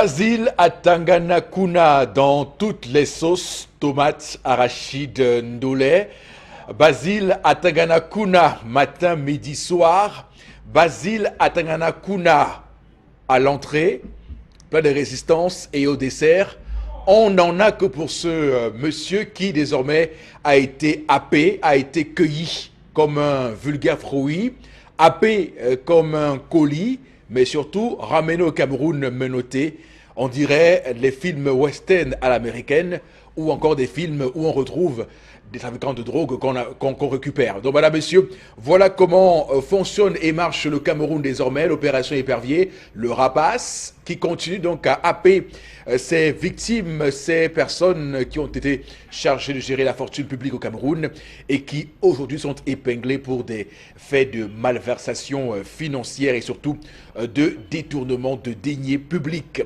Basile Atanganakuna dans toutes les sauces, tomates, arachides, ndolé. Basile Atanganakuna matin, midi, soir. Basile Atanganakuna à l'entrée, plat de résistance et au dessert. On n'en a que pour ce monsieur qui désormais a été happé, a été cueilli comme un vulgaire fruit, happé comme un colis, mais surtout ramené au Cameroun menotté. On dirait les films western à l'américaine ou encore des films où on retrouve des trafiquants de drogue qu'on récupère. Donc, madame, messieurs, voilà comment fonctionne et marche le Cameroun désormais, l'opération Épervier, le rapace, qui continue donc à happer ces victimes, ces personnes qui ont été chargées de gérer la fortune publique au Cameroun et qui aujourd'hui sont épinglées pour des faits de malversation financière et surtout de détournement de deniers publics.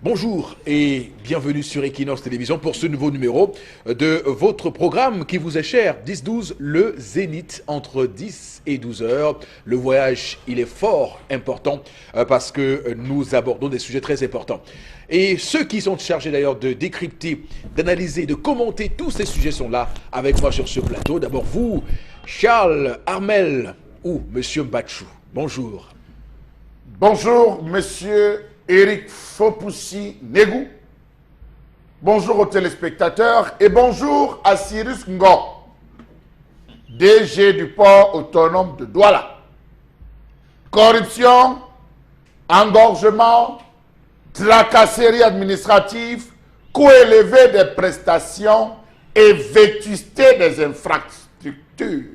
Bonjour et bienvenue sur Equinox Télévision pour ce nouveau numéro de votre programme qui vous est cher, 10-12, le Zénith entre 10 et 12 heures. Le voyage, il est fort important parce que nous abordons des sujets très importants. Et ceux qui sont chargés d'ailleurs de décrypter, d'analyser, de commenter tous ces sujets sont là avec moi sur ce plateau. D'abord vous, Charles Armel ou Monsieur Mbachou. Bonjour. Bonjour Monsieur Eric Fopoussi Negou. Bonjour aux téléspectateurs et bonjour à Cyrus Ngo, DG du port autonome de Douala. Corruption, engorgement, tracasserie administrative, coût élevé des prestations et vétusté des infrastructures.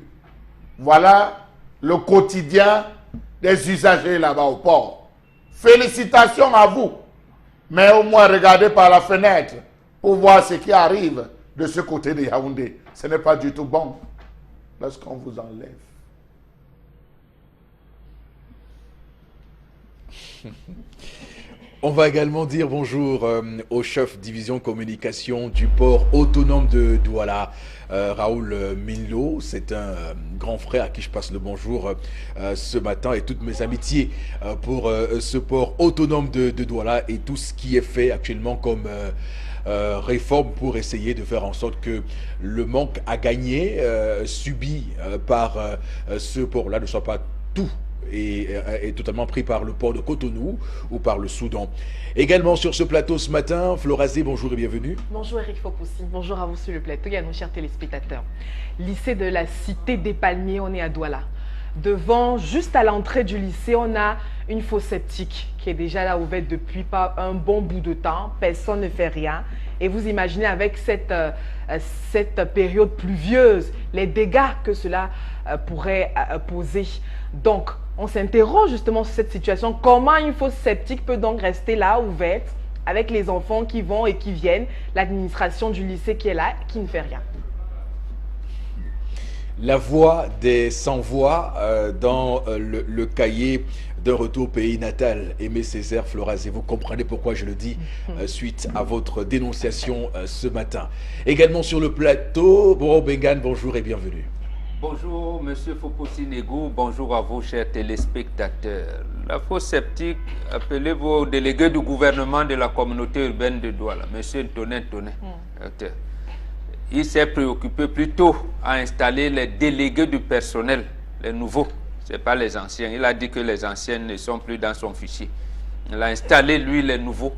Voilà le quotidien des usagers là-bas au port. Félicitations à vous, mais au moins regardez par la fenêtre pour voir ce qui arrive de ce côté de Yaoundé. Ce n'est pas du tout bon lorsqu'on vous enlève. On va également dire bonjour au chef division communication du port autonome de Douala, Raoul Minlo. C'est un grand frère à qui je passe le bonjour ce matin et toutes mes amitiés pour ce port autonome de Douala et tout ce qui est fait actuellement comme réforme pour essayer de faire en sorte que le manque à gagner subi par ce port-là ne soit pas tout est totalement pris par le port de Cotonou ou par le Soudan. Également sur ce plateau ce matin, Florazé, bonjour et bienvenue. Bonjour Eric Fopoussi, bonjour à vous sur le plateau et à nos chers téléspectateurs. Lycée de la Cité des Palmiers, on est à Douala. Devant, juste à l'entrée du lycée, on a une fosse septique qui est déjà là ouverte depuis pas un bon bout de temps. Personne ne fait rien. Et vous imaginez avec cette période pluvieuse, les dégâts que cela pourrait poser. Donc, on s'interroge justement sur cette situation. Comment une fosse septique peut donc rester là, ouverte, avec les enfants qui vont et qui viennent, l'administration du lycée qui est là, qui ne fait rien? La voix des sans-voix dans le cahier d'un retour au pays natal, Aimé Césaire Florazé. Vous comprenez pourquoi je le dis suite à votre dénonciation ce matin. Également sur le plateau, Boro Bengan, bonjour et bienvenue. Bonjour Monsieur Fopoussi Negou, bonjour à vous chers téléspectateurs. La fosse septique, appelez-vous au délégué du gouvernement de la communauté urbaine de Douala, Monsieur Tonin. Il s'est préoccupé plutôt à installer les délégués du personnel, les nouveaux, ce n'est pas les anciens. Il a dit que les anciens ne sont plus dans son fichier. Il a installé, lui, les nouveaux,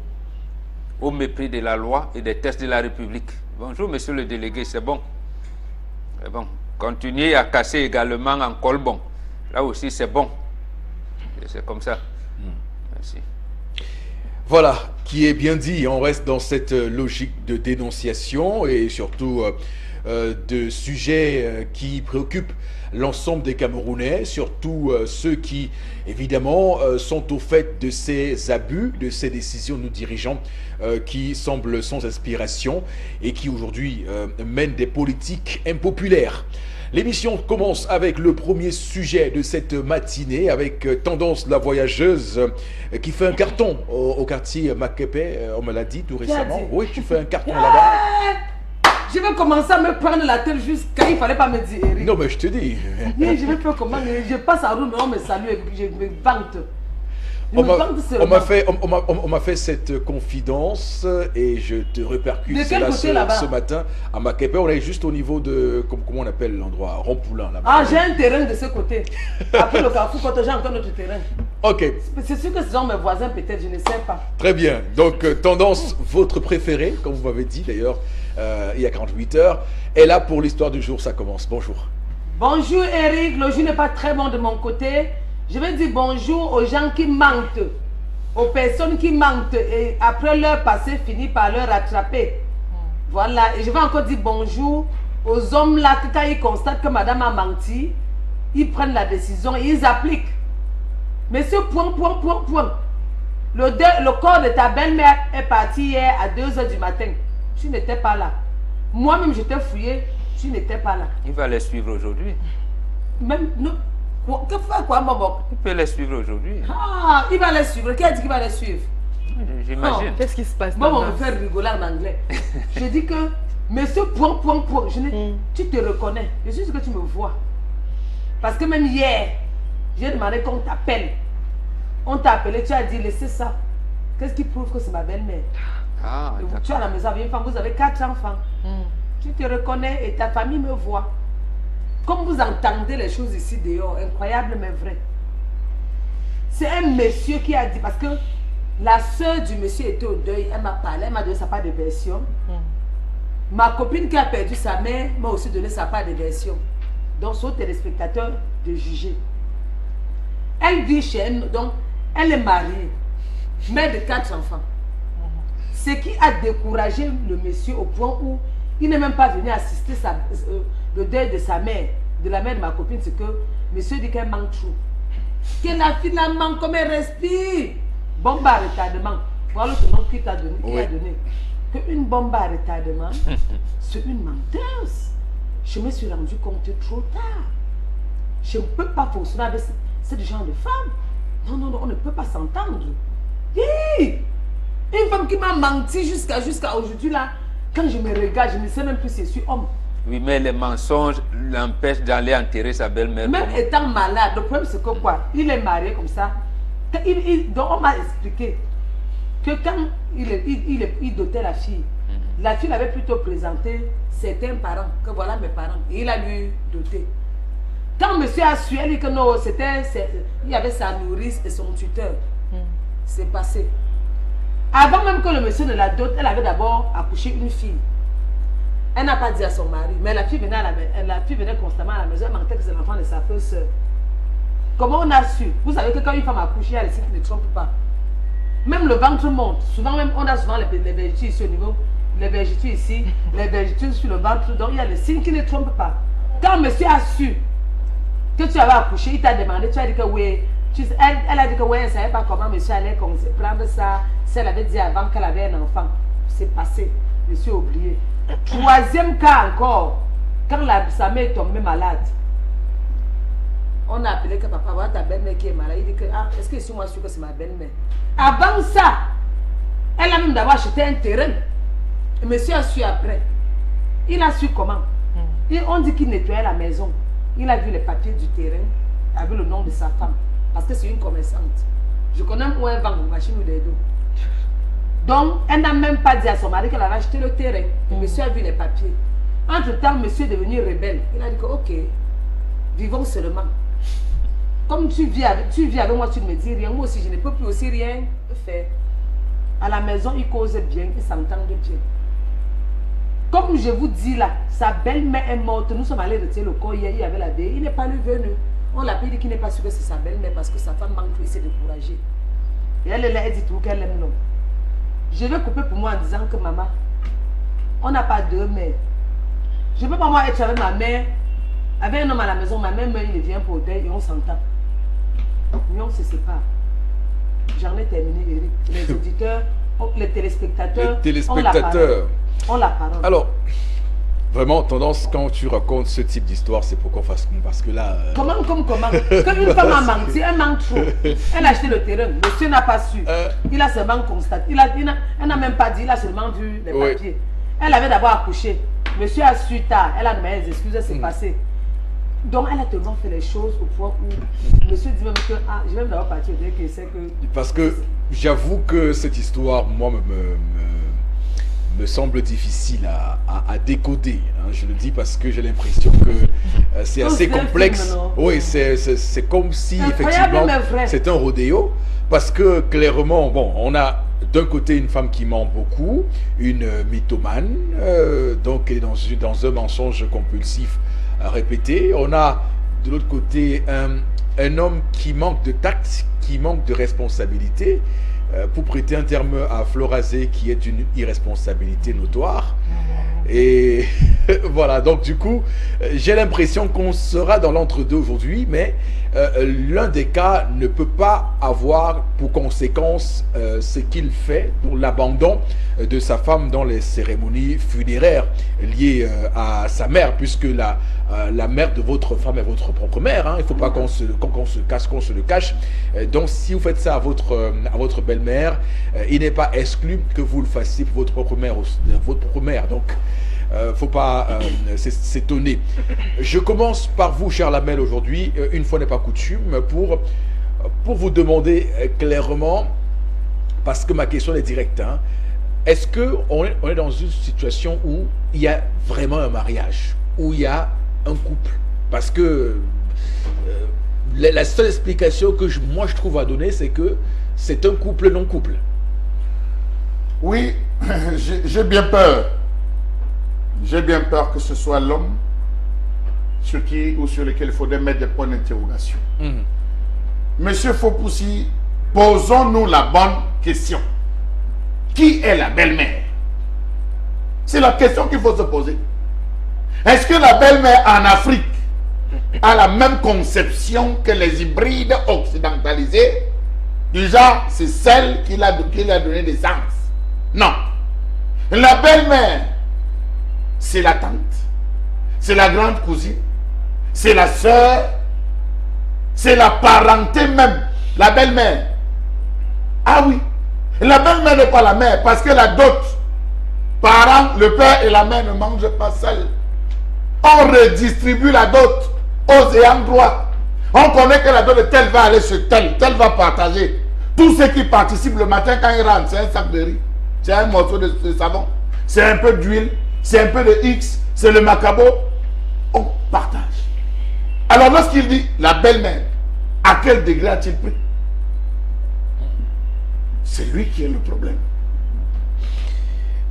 au mépris de la loi et des textes de la République. Bonjour, monsieur le délégué, c'est bon. C'est bon. Continuez à casser également en Colbon. Là aussi, c'est bon. C'est comme ça. Merci. Voilà, qui est bien dit. On reste dans cette logique de dénonciation et surtout de sujets qui préoccupent l'ensemble des Camerounais, surtout ceux qui, évidemment, sont au fait de ces abus, de ces décisions de nos dirigeants qui semblent sans inspiration et qui aujourd'hui mènent des politiques impopulaires. L'émission commence avec le premier sujet de cette matinée, avec Tendance la voyageuse qui fait un carton au quartier Makepe, on me l'a dit tout récemment. Oui, tu fais un carton là-bas. Je vais commencer à me prendre la tête jusqu'à... Il fallait pas me dire Eric. Non, mais je te dis. Je vais faire comment? Je passe à roue, mais on me salue et puis je me vante. Je me vante seulement. On m'a fait cette confidence et je te répercute De quel cela côté, là-bas? ce matin à Makepe. On est juste au niveau de, comment on appelle l'endroit, Rompoulin là-bas. Ah, j'ai un terrain de ce côté. Après le carrefour, quand j'ai encore notre terrain. Ok, C'est sûr que ce sont mes voisins, peut-être, je ne sais pas. très bien. Donc, tendance, votre préféré, comme vous m'avez dit d'ailleurs il y a 48 heures, est là pour l'histoire du jour. Ça commence. Bonjour. Bonjour Eric, le jour n'est pas très bon de mon côté. Je vais dire bonjour aux gens qui mentent, aux personnes qui mentent et après leur passé finit par leur rattraper. Voilà, et je vais encore dire bonjour aux hommes là que quand ils constatent que madame a menti, ils prennent la décision et ils appliquent. Mais ce point. Le corps de ta belle-mère est parti hier à 2 h du matin. Tu n'étais pas là. Moi-même, je t'ai fouillé, tu n'étais pas là. Il va les suivre aujourd'hui. Même, non. Que fait quoi, Bobo? Il peut les suivre aujourd'hui. Ah, il va les suivre. Qui a dit qu'il va les suivre? J'imagine. Qu'est-ce qui se passe? Bon, on Tendance? me fait rigoler en anglais. Je dis que, mais ce point. Tu te reconnais. Je suis sûr que tu me vois. Parce que même hier, j'ai demandé qu'on t'appelle. On t'a appelé, tu as dit, laissez ça. Qu'est-ce qui prouve que c'est ma belle-mère? Ah, Tu es à la maison avec une femme, vous avez 4 enfants. Tu te reconnais et ta famille me voit. Comme vous entendez les choses ici dehors, incroyable mais vrai. C'est un monsieur qui a dit, parce que la soeur du monsieur était au deuil, elle m'a parlé, elle m'a donné sa part de version. Ma copine qui a perdu sa mère m'a aussi donné sa part de version. Donc, c'est aux téléspectateurs de juger. Elle vit chez elle, donc elle est mariée, mère de 4 enfants. Ce qui a découragé le monsieur au point où il n'est même pas venu assister le deuil de sa mère, de la mère de ma copine, c'est que monsieur dit qu'elle manque trop. Que la fille la manque comme elle respire. Bombe à retardement. Voilà le nom qu'il t'a donné. Oui. A donné. Qu'une bombe à retardement, c'est une menteuse. Je me suis rendu compte trop tard. Je ne peux pas fonctionner avec ce genre de femme. Non, on ne peut pas s'entendre. Hi! Une femme qui m'a menti jusqu'à aujourd'hui là, quand je me regarde, je ne sais même plus si je suis homme. oui, mais les mensonges l'empêchent d'aller enterrer sa belle-mère. Même étant malade, le problème c'est que quoi? Il est marié comme ça. Donc on m'a expliqué que quand il dotait la fille avait plutôt présenté certains parents, que voilà mes parents, et il a lui doté. Quand monsieur a su, elle dit que non, il y avait sa nourrice et son tuteur. C'est passé. Avant même que le monsieur ne la dote, elle avait d'abord accouché une fille. Elle n'a pas dit à son mari, mais la fille venait constamment à la maison, elle mentait que c'est l'enfant de sa petite soeur. Comment on a su? Vous savez que quand une femme accouche, il y a les signes qui ne trompent pas. Même le ventre monte. Souvent même, on a souvent les vergetures ici au niveau, les vergetures ici, les vergetures sur le ventre, donc il y a les signes qui ne trompent pas. Quand monsieur a su que tu avais accouché, il t'a demandé, tu as dit que oui, elle a dit que oui, elle ne savait pas comment monsieur allait prendre ça, si elle avait dit avant qu'elle avait un enfant. C'est passé, monsieur a oublié. Troisième cas encore, quand sa mère est tombée malade, on a appelé que papa, voilà ta belle-mère qui est malade. Il dit que, ah, est-ce que moi je suis que c'est ma belle-mère? Avant ça, elle a même d'abord acheté un terrain. Et monsieur a su après. Il a su comment? Et on dit qu'il nettoyait la maison. Il a vu les papiers du terrain avec le nom de sa femme. Parce que c'est une commerçante. Je connais où elle vend une machine ou des dos. Donc, elle n'a même pas dit à son mari qu'elle avait acheté le terrain. Et monsieur a vu les papiers. Entre-temps, monsieur est devenu rebelle. Il a dit que, ok, vivons seulement. Comme tu vis avec moi, tu ne me dis rien. Moi aussi, je ne peux plus aussi rien faire. À la maison, ils causent bien, ils s'entendent bien. Comme je vous dis là, sa belle-mère est morte. Nous sommes allés retirer le corps hier, il y avait la veille. Il n'est pas lui venu. On l'a dit qu'il n'est pas sûr que c'est sa belle-mère parce que sa femme manque, il s'est découragé. Et elle est là, elle dit tout qu'elle aime l'homme. Je vais couper pour moi en disant que maman, on n'a pas deux mères. Je ne peux pas moi être avec ma mère, avec un homme à la maison, ma mère, il vient pour deuil et on s'entend. Mais on se sépare. J'en ai terminé, Eric. Les auditeurs, les téléspectateurs, ont la parole. Alors, vraiment, tendance, quand tu racontes ce type d'histoire, c'est pour qu'on fasse parce que là... Comment? Quand une femme a menti, elle manque trop. Elle a acheté le terrain, monsieur n'a pas su. Il a seulement constaté. Elle n'a même pas dit, il a seulement vu les papiers. Elle avait d'abord accouché. Monsieur a su tard. Elle a demandé des excuses, c'est passé. Donc elle a tellement fait les choses au point où monsieur dit même que je vais même d'abord partir dès qu'il sait que... Parce que j'avoue que cette histoire, moi, me semble difficile à décoder. Hein. Je le dis parce que j'ai l'impression que c'est assez complexe. Oui, c'est comme si effectivement c'est un rodéo. Parce que clairement, bon, on a d'un côté une femme qui ment beaucoup, une mythomane, donc elle est dans un mensonge compulsif répété. On a de l'autre côté un homme qui manque de tact, qui manque de responsabilité, pour prêter un terme à Florazé qui est d'une irresponsabilité notoire. Et voilà, donc du coup, j'ai l'impression qu'on sera dans l'entre-deux aujourd'hui, mais l'un des cas ne peut pas avoir pour conséquence ce qu'il fait pour l'abandon de sa femme dans les cérémonies funéraires liées à sa mère, puisque la mère de votre femme est votre propre mère. Hein. Il ne faut pas qu'on se le cache. Donc si vous faites ça à votre belle-mère, il n'est pas exclu que vous le fassiez pour votre propre mère. Donc, faut pas s'étonner. Je commence par vous, cher Lamel, aujourd'hui, une fois n'est pas coutume, pour vous demander clairement, parce que ma question est directe, hein, est-ce qu'on est dans une situation où il y a vraiment un mariage, où il y a un couple? Parce que la seule explication que moi je trouve à donner, c'est que c'est un couple non-couple. Oui, j'ai bien peur. J'ai bien peur que ce soit l'homme sur lequel il faudrait mettre des points d'interrogation. Monsieur Faupoussi, posons-nous la bonne question. Qui est la belle-mère? C'est la question qu'il faut se poser. Est-ce que la belle-mère en Afrique a la même conception que les hybrides occidentalisés? Du genre, c'est celle qui a donné naissance. Non. La belle-mère, c'est la tante, c'est la grande cousine, c'est la sœur, c'est la parenté même, la belle-mère. Ah oui, la belle-mère n'est pas la mère parce que la dot, parents, le père et la mère ne mangent pas seuls. On redistribue la dot aux ayants droit. On connaît que la dot de tel va aller sur tel va partager. Tous ceux qui participent le matin quand ils rentrent, c'est un sac de riz, c'est un morceau de savon, c'est un peu d'huile, c'est un peu de X, c'est le macabo. On partage. Alors lorsqu'il dit la belle-mère, à quel degré a-t-il pris? C'est lui qui est le problème.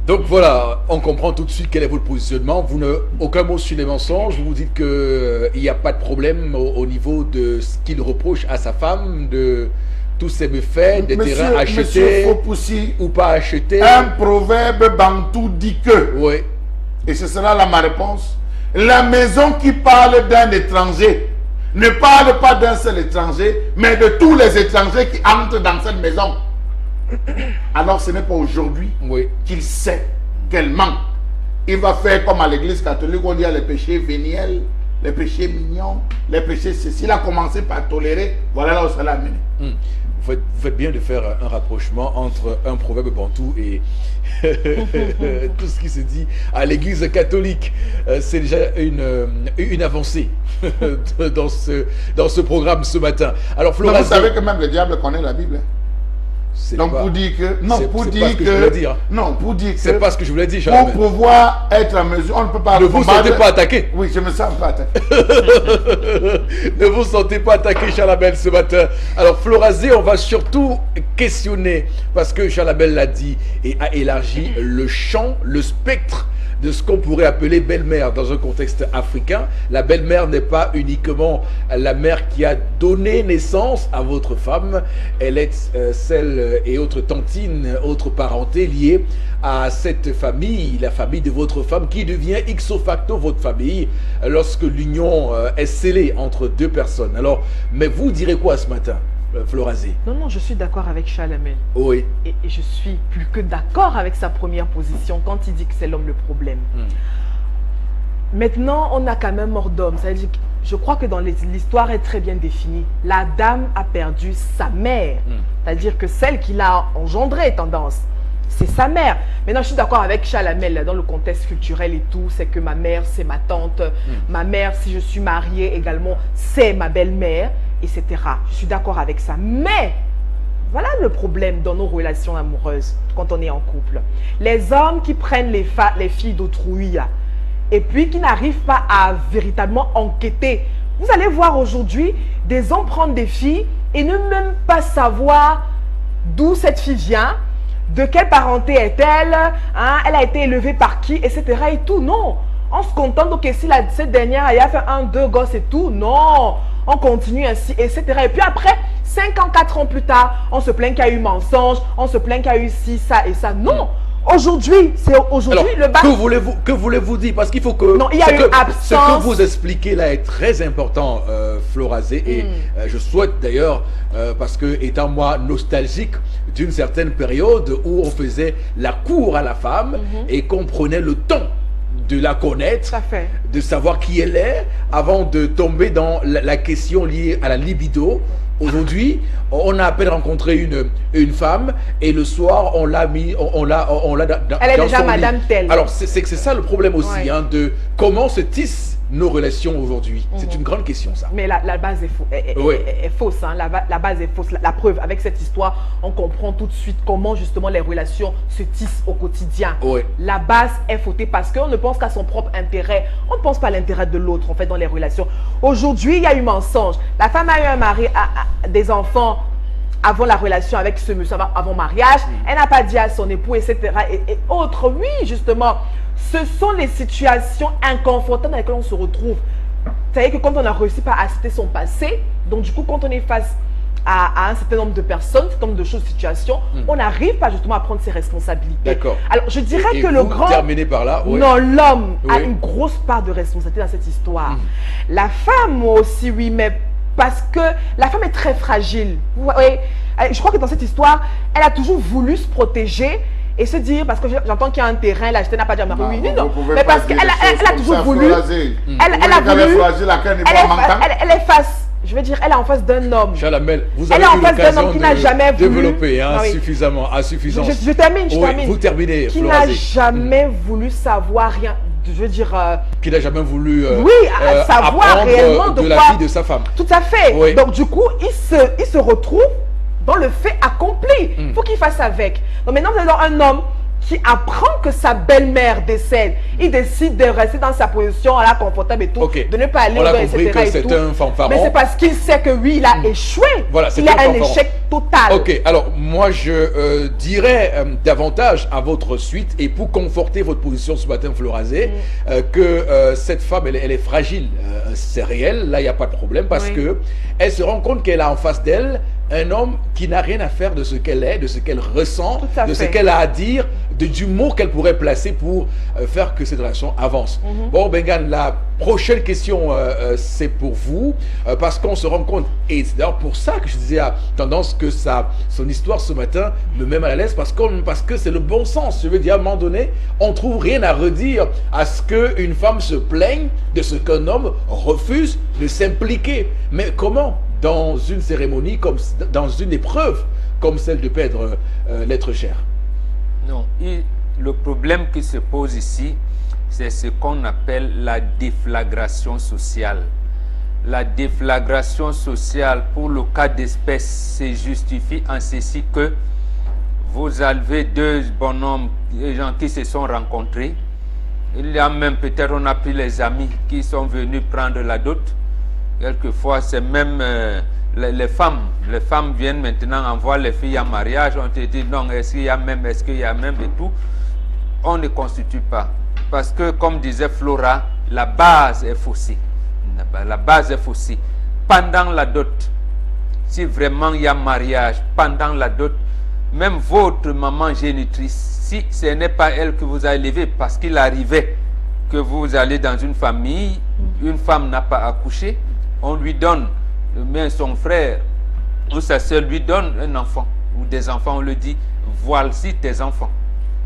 Donc voilà, on comprend tout de suite quel est votre positionnement. Vous n'avez aucun mot sur les mensonges. Vous dites qu'il n'y a pas de problème au niveau de ce qu'il reproche à sa femme, de tous ces méfaits, des terrains achetés ou pas achetés. Un proverbe bantou dit que, oui. Et ce sera là ma réponse, la maison qui parle d'un étranger ne parle pas d'un seul étranger, mais de tous les étrangers qui entrent dans cette maison. Alors ce n'est pas aujourd'hui qu'il sait qu'elle manque. Il va faire comme à l'église catholique, on dit les péchés véniels, les péchés mignons, les péchés ceci. Il a commencé par tolérer, voilà là où ça l'a amené. Vous faites bien de faire un rapprochement entre un proverbe bantou et tout ce qui se dit à l'église catholique. C'est déjà une avancée dans ce programme ce matin. Alors Florazé, vous savez que même le diable connaît la Bible. Donc pour dire que c'est pas ce que je voulais dire. Pour pouvoir être en mesure, on ne peut pas. Ne vous sentez pas attaqué. Oui, je me sens pas attaqué. Ne vous sentez pas attaqué, Charlabel, ce matin. Alors Florazé, on va surtout questionner, parce que Charlabel l'a dit et a élargi le champ, le spectre de ce qu'on pourrait appeler belle-mère dans un contexte africain. La belle-mère n'est pas uniquement la mère qui a donné naissance à votre femme, elle est celle et autres tantines, autres parentés liées à cette famille, la famille de votre femme qui devient ipso facto votre famille lorsque l'union est scellée entre deux personnes. Alors, mais vous direz quoi ce matin, Florazé? Non, je suis d'accord avec Chalamel. Oui. Et je suis plus que d'accord avec sa première position quand il dit que c'est l'homme le problème. Maintenant, on a quand même mort d'homme. Je crois que dans l'histoire est très bien définie. La dame a perdu sa mère. C'est-à-dire que celle qui l'a engendrée, tendance. c'est sa mère. Maintenant, je suis d'accord avec Chalamel dans le contexte culturel et tout, c'est que ma mère, c'est ma tante. Ma mère, si je suis mariée également, c'est ma belle-mère, etc. Je suis d'accord avec ça. Mais, voilà le problème dans nos relations amoureuses, quand on est en couple. Les hommes qui prennent les filles d'autrui, et puis qui n'arrivent pas à véritablement enquêter. Vous allez voir aujourd'hui des hommes prendre des filles et ne même pas savoir d'où cette fille vient, de quelle parenté est-elle, hein, elle a été élevée par qui, etc. et tout. Non, on se contente, ok, si cette dernière elle a fait 1, 2 gosses et tout, non, on continue ainsi, etc. Et puis après, 5 ans, 4 ans plus tard, on se plaint qu'il y a eu mensonge, on se plaint qu'il y a eu ci, ça et ça. Non. Aujourd'hui, c'est aujourd'hui le bas. Que voulez-vous dire? Parce qu'il faut que... Non, il y a une absence. Ce que vous expliquez là est très important, Florazé. Et je souhaite d'ailleurs, parce que étant moi nostalgique d'une certaine période où on faisait la cour à la femme et qu'on prenait le temps de la connaître, de savoir qui elle est, avant de tomber dans la question liée à la libido. Aujourd'hui, on a à peine rencontré une femme et le soir, on l'a mis, on l'a elle est déjà madame telle. Alors, c'est ça le problème aussi, hein, de comment se tissent nos relations aujourd'hui. C'est une grande question, ça. Mais la base est, est fausse. Hein. La base est fausse. La preuve, avec cette histoire, on comprend tout de suite comment justement les relations se tissent au quotidien. La base est fautée parce qu'on ne pense qu'à son propre intérêt. On ne pense pas à l'intérêt de l'autre, en fait, dans les relations. Aujourd'hui, il y a eu mensonge. La femme a eu un mari, des enfants avant la relation avec ce monsieur, avant mariage. Elle n'a pas dit à son époux, etc. Et autres. Oui, justement. Ce sont les situations inconfortables dans lesquelles on se retrouve. C'est-à-dire que quand on a réussi pas à accepter son passé, donc du coup, quand on est face à un certain nombre de personnes, un certain nombre de choses, situations, on n'arrive pas justement à prendre ses responsabilités. D'accord. Alors, je dirais que le grand... terminez par là. Non, l'homme a une grosse part de responsabilité dans cette histoire. La femme aussi, oui, mais parce que la femme est très fragile. Oui, je crois que dans cette histoire, elle a toujours voulu se protéger et se dire, parce que j'entends qu'il y a un terrain, là, je n'a pas dit à ma oui, non, mais parce qu'elle a toujours voulu, elle a voulu, elle est face, je veux dire, elle est en face d'un homme. Chalamel, vous avez eu l'occasion de développer suffisamment, à suffisance. Je termine, je termine. Vous terminez, qui n'a jamais voulu savoir rien, je veux dire... qui n'a jamais voulu savoir réellement de la vie de sa femme. Tout à fait. Donc du coup, il se retrouve dans le fait accompli. Il faut qu'il fasse avec. Donc maintenant, vous avez un homme qui apprend que sa belle-mère décède. Il décide de rester dans sa position là, confortable et tout, de ne pas aller on a compris que c'est un fanfaron. Mais c'est parce qu'il sait que oui, il a échoué. Voilà, il a un échec total. Ok, alors moi je dirais davantage à votre suite et pour conforter votre position ce matin, Florazé, que cette femme, elle est fragile. C'est réel, là il n'y a pas de problème parce que elle se rend compte qu'elle a en face d'elle un homme qui n'a rien à faire de ce qu'elle est, de ce qu'elle ressent, de ce qu'elle a à dire, du mot qu'elle pourrait placer pour faire que cette relation avance. Bon, Bengan, la prochaine question, c'est pour vous, parce qu'on se rend compte, et c'est d'ailleurs pour ça que je disais à Tendance que son histoire ce matin me met mal à l'aise, parce que c'est le bon sens. Je veux dire, à un moment donné, on trouve rien à redire à ce qu'une femme se plaigne de ce qu'un homme refuse de s'impliquer. Mais comment ? Dans une cérémonie, comme dans une épreuve comme celle de perdre l'être cher. Non, le problème qui se pose ici, c'est ce qu'on appelle la déflagration sociale. La déflagration sociale, pour le cas d'espèce, se justifie en ceci que vous avez deux bonhommes, des gens qui se sont rencontrés. Il y a même peut-être, on a pris les amis qui sont venus prendre la dot. Quelquefois, c'est même les femmes. Les femmes viennent maintenant, envoient les filles en mariage. On te dit non, est-ce qu'il y a même et tout. On ne constitue pas. Parce que, comme disait Flora, la base est faussée. La base est faussée. Pendant la dot, si vraiment il y a mariage, pendant la dot, même votre maman génitrice, si ce n'est pas elle que vous a élevé, parce qu'il arrivait que vous allez dans une famille, une femme n'a pas accouché, on lui donne, mais son frère ou sa soeur lui donne un enfant ou des enfants, on lui dit, voici tes enfants.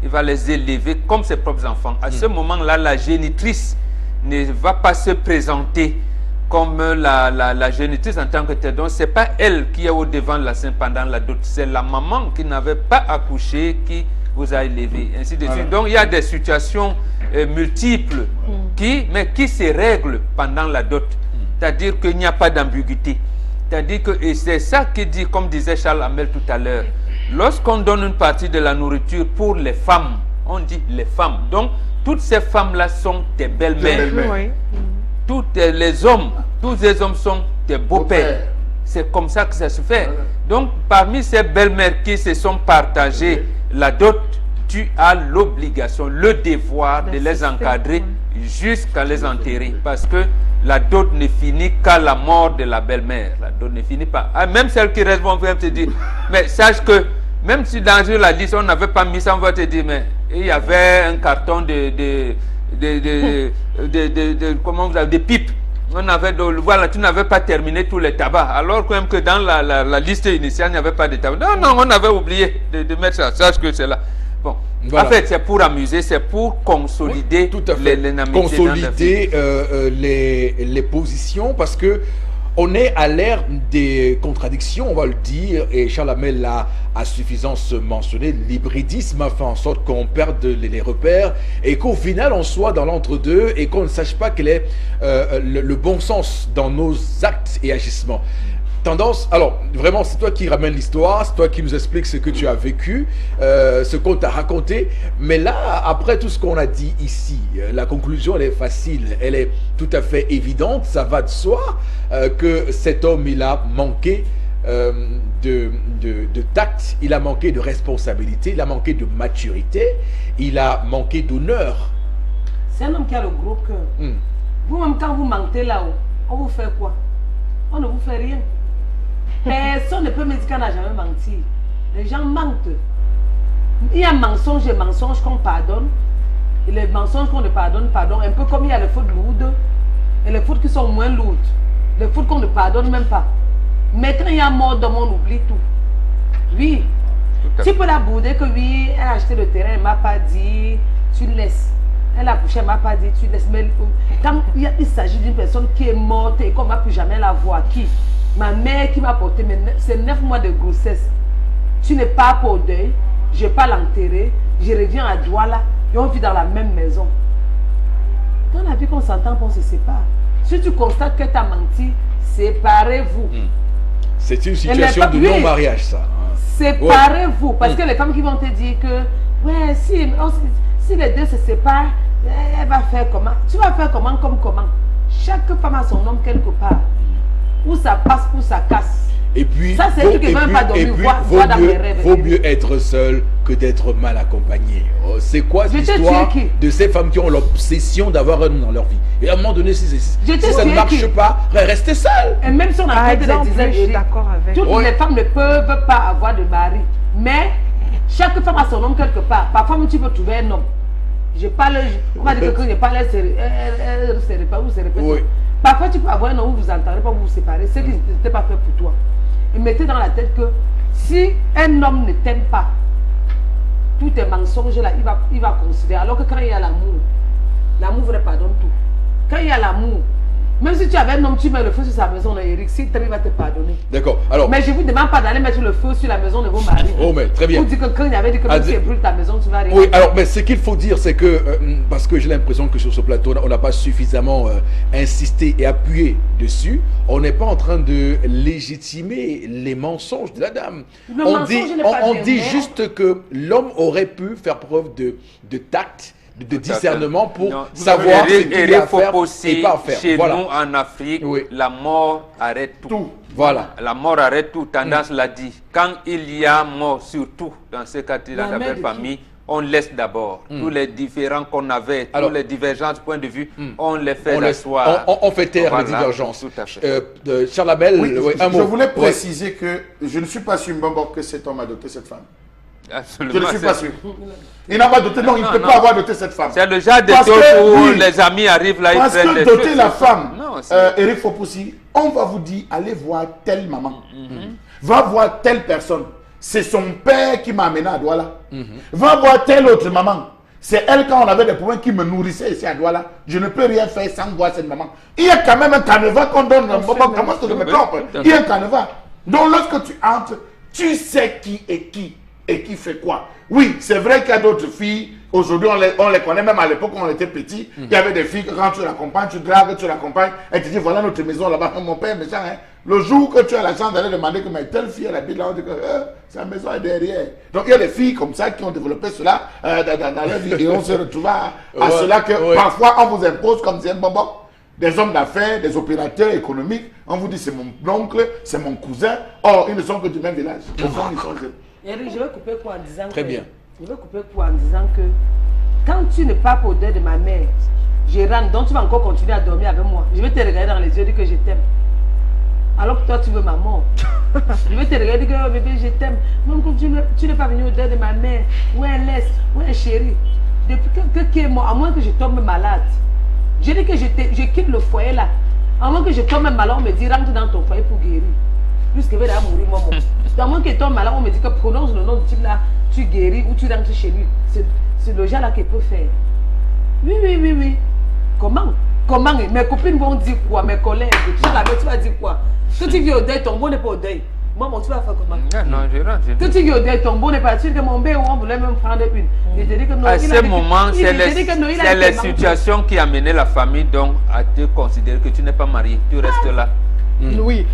Il va les élever comme ses propres enfants. À ce moment-là, la génitrice ne va pas se présenter comme la génitrice en tant que telle. Donc, ce n'est pas elle qui est au devant de la scène pendant la dot. C'est la maman qui n'avait pas accouché, qui vous a élevé, ainsi de suite. Donc il y a des situations multiples qui se règlent pendant la dot. C'est-à-dire qu'il n'y a pas d'ambiguïté. C'est-à-dire que, et c'est ça qui dit, comme disait Charles Hamel tout à l'heure, lorsqu'on donne une partie de la nourriture pour les femmes, on dit les femmes. Donc, toutes ces femmes-là sont des belles-mères. Oui. Tous les hommes sont des beaux-pères. C'est comme ça que ça se fait. Donc, parmi ces belles-mères qui se sont partagées la dot, tu as l'obligation, le devoir de les encadrer jusqu'à les enterrer. Parce que la dot ne finit qu'à la mort de la belle-mère. La dot ne finit pas. Ah, même celles qui restent vont te dire, mais sache que même si dans la liste on n'avait pas mis ça, on va te dire, mais il y avait un carton comment vous avez, des pipes. On avait voilà, tu n'avais pas terminé tous les tabacs. Alors même que dans la liste initiale, il n'y avait pas de tabac. Non, on avait oublié de mettre ça. Sache que c'est là. Bon. Voilà. En fait, c'est pour amuser, c'est pour consolider consolider les positions, parce que on est à l'ère des contradictions, on va le dire, et Charles Hamel l'a à suffisance mentionné. L'hybridisme a fait en sorte qu'on perde les repères et qu'au final on soit dans l'entre-deux et qu'on ne sache pas quel est le bon sens dans nos actes et agissements. Tendance, alors vraiment c'est toi qui ramène l'histoire, c'est toi qui nous explique ce que tu as vécu, ce qu'on t'a raconté, mais là après tout ce qu'on a dit ici, la conclusion elle est facile, elle est tout à fait évidente, ça va de soi que cet homme il a manqué de tact, il a manqué de responsabilité, il a manqué de maturité, il a manqué d'honneur. C'est un homme qui a le gros cœur. Vous-même quand vous mentez là-haut, on vous fait quoi? On ne vous fait rien. Personne ne peut me dire qu'on n'a jamais menti. Les gens mentent. Il y a mensonge et mensonge qu'on pardonne. Et les mensonges qu'on ne pardonne, pardon. Un peu comme il y a les fautes lourdes et les fautes qui sont moins lourdes. Les fautes qu'on ne pardonne même pas. Mais quand il y a mort d'homme, on oublie tout. Oui. Tu peux la bouder que oui, elle a acheté le terrain, elle ne m'a pas dit, tu laisses. Elle a couché, elle ne m'a pas dit, tu laisses. Mais quand il s'agit d'une personne qui est morte et qu'on ne va plus jamais la voir, qui? Ma mère qui m'a porté, c'est 9 mois de grossesse. Tu n'es pas pour deuil, je n'ai pas l'enterrer, je reviens à Douala et on vit dans la même maison. Dans la vie qu'on s'entend, on se sépare. Si tu constates que tu as menti, séparez-vous. C'est une situation de non-mariage, ça. Séparez-vous. Parce que les femmes qui vont te dire que, ouais, si les deux se séparent, elle va faire comment? Tu vas faire comment comme comment? Chaque femme a son homme quelque part. Où ça passe, où ça casse. Et puis, ça, c'est qui même pas dormir, vaut mieux être seul que d'être mal accompagné. C'est quoi cette histoire de ces femmes qui ont l'obsession d'avoir un homme dans leur vie? Et à un moment donné, si ça ne marche pas, restez seul. Et même si on a fait des dizaines, je suis d'accord avec. Toutes les femmes ne peuvent pas avoir de mari. Mais chaque femme a son homme quelque part. Parfois, tu peux trouver un homme. On va dire que je parle, elle ne se répète, vous se répétez. Parfois, tu peux avoir un homme où vous n'entendez pas, vous vous séparez. C'est qui n'était pas fait pour toi. Et mettez dans la tête que si un homme ne t'aime pas, tous tes mensonges là, il va considérer. Alors que quand il y a l'amour vrai pardonne tout. Quand il y a l'amour, même si tu avais un homme, tu mets le feu sur sa maison, Eric, si il va te pardonner. D'accord. Alors. Mais je ne vous demande pas d'aller mettre le feu sur la maison de vos maris. Oh, mais très bien. Vous dites que quand il avait dit que même si tu brûles ta maison, tu vas arriver. Oui, alors, mais ce qu'il faut dire, c'est que, parce que j'ai l'impression que sur ce plateau, on n'a pas suffisamment insisté et appuyé dessus, on n'est pas en train de légitimer les mensonges de la dame. On dit juste que l'homme aurait pu faire preuve de tact, de discernement pour savoir ce qu'il a à faire et pas à faire. Chez nous, en Afrique, la mort arrête tout. Voilà. La mort arrête tout. Tendance l'a dit. Quand il y a mort, surtout dans ce cas-là, dans la belle famille, on laisse d'abord. Tous les différents qu'on avait, tous les divergences de point de vue, on les fait asseoir. On fait taire les divergences. Tout à fait. Charles Hamel, un mot. Je voulais préciser que je ne suis pas sûr que cet homme a doté cette femme. Absolument. Je ne suis pas sûr. Il n'a pas doté, non, il ne peut pas avoir doté cette femme. C'est le genre de choses où les amis arrivent là, ils prennent des choses. Parce que doter la femme, Eric Fopoussi, on va vous dire, allez voir telle maman. Va voir telle personne. C'est son père qui m'a amené à Douala. Va voir telle autre maman. C'est elle, quand on avait des problèmes, qui me nourrissait ici à Douala. Je ne peux rien faire sans voir cette maman. Il y a quand même un canevas qu'on donne. Comment est-ce que je me trompe? Il y a un canevas. Donc lorsque tu entres, tu sais qui est qui. et qui fait quoi. Oui, c'est vrai qu'il y a d'autres filles, aujourd'hui on les connaît, même à l'époque quand on était petit, il y avait des filles que quand tu l'accompagnes, tu dragues, tu l'accompagnes, elle te dit voilà notre maison là-bas, mon père méchant, hein. Le jour que tu as la chance d'aller demander que mais telle fille elle habite là, on dit que sa maison est derrière. Donc il y a des filles comme ça qui ont développé cela dans leur vie et on se retrouve à cela que parfois on vous impose comme c'est un bonbon. Des hommes d'affaires, des opérateurs économiques, on vous dit c'est mon oncle, c'est mon cousin, or ils ne sont que du même village. Au fond, ils sont Eric, je vais couper quoi en disant Très bien. Je vais couper quoi en disant que quand tu ne pars pas au deuil de ma mère, je rentre, donc tu vas encore continuer à dormir avec moi. Je vais te regarder dans les yeux et dire que je t'aime. Alors que toi, tu veux ma mort. Je vais te regarder et dire que oh, bébé, je t'aime. Même quand tu n'es pas venu au deuil de ma mère, ou un laisse, ou un chéri. Depuis que moi, à moins que je tombe malade, je dis que je quitte le foyer là. À moins que je tombe malade, on me dit rentre dans ton foyer pour guérir. Puisque je vais mourir moi. À moins que tombe malade, on me dit que prononce le nom du type là, tu guéris ou tu rentres chez lui. C'est le genre là qu'il peut faire. Oui. Comment? Mes copines vont dire quoi? Mes collègues, tu vas dire quoi? Que tu vis au deuil, ton beau n'est pas au deuil. Maman, tu vas faire comment? Non, je rentre. Que tu vis au deuil, ton beau n'est pas. Tu dis que mon bébé, on voulait même prendre une. Il te dit que non. À ce moment, c'est les situations qui amenaient la famille donc à te considérer que tu n'es pas marié. Tu restes là. Oui.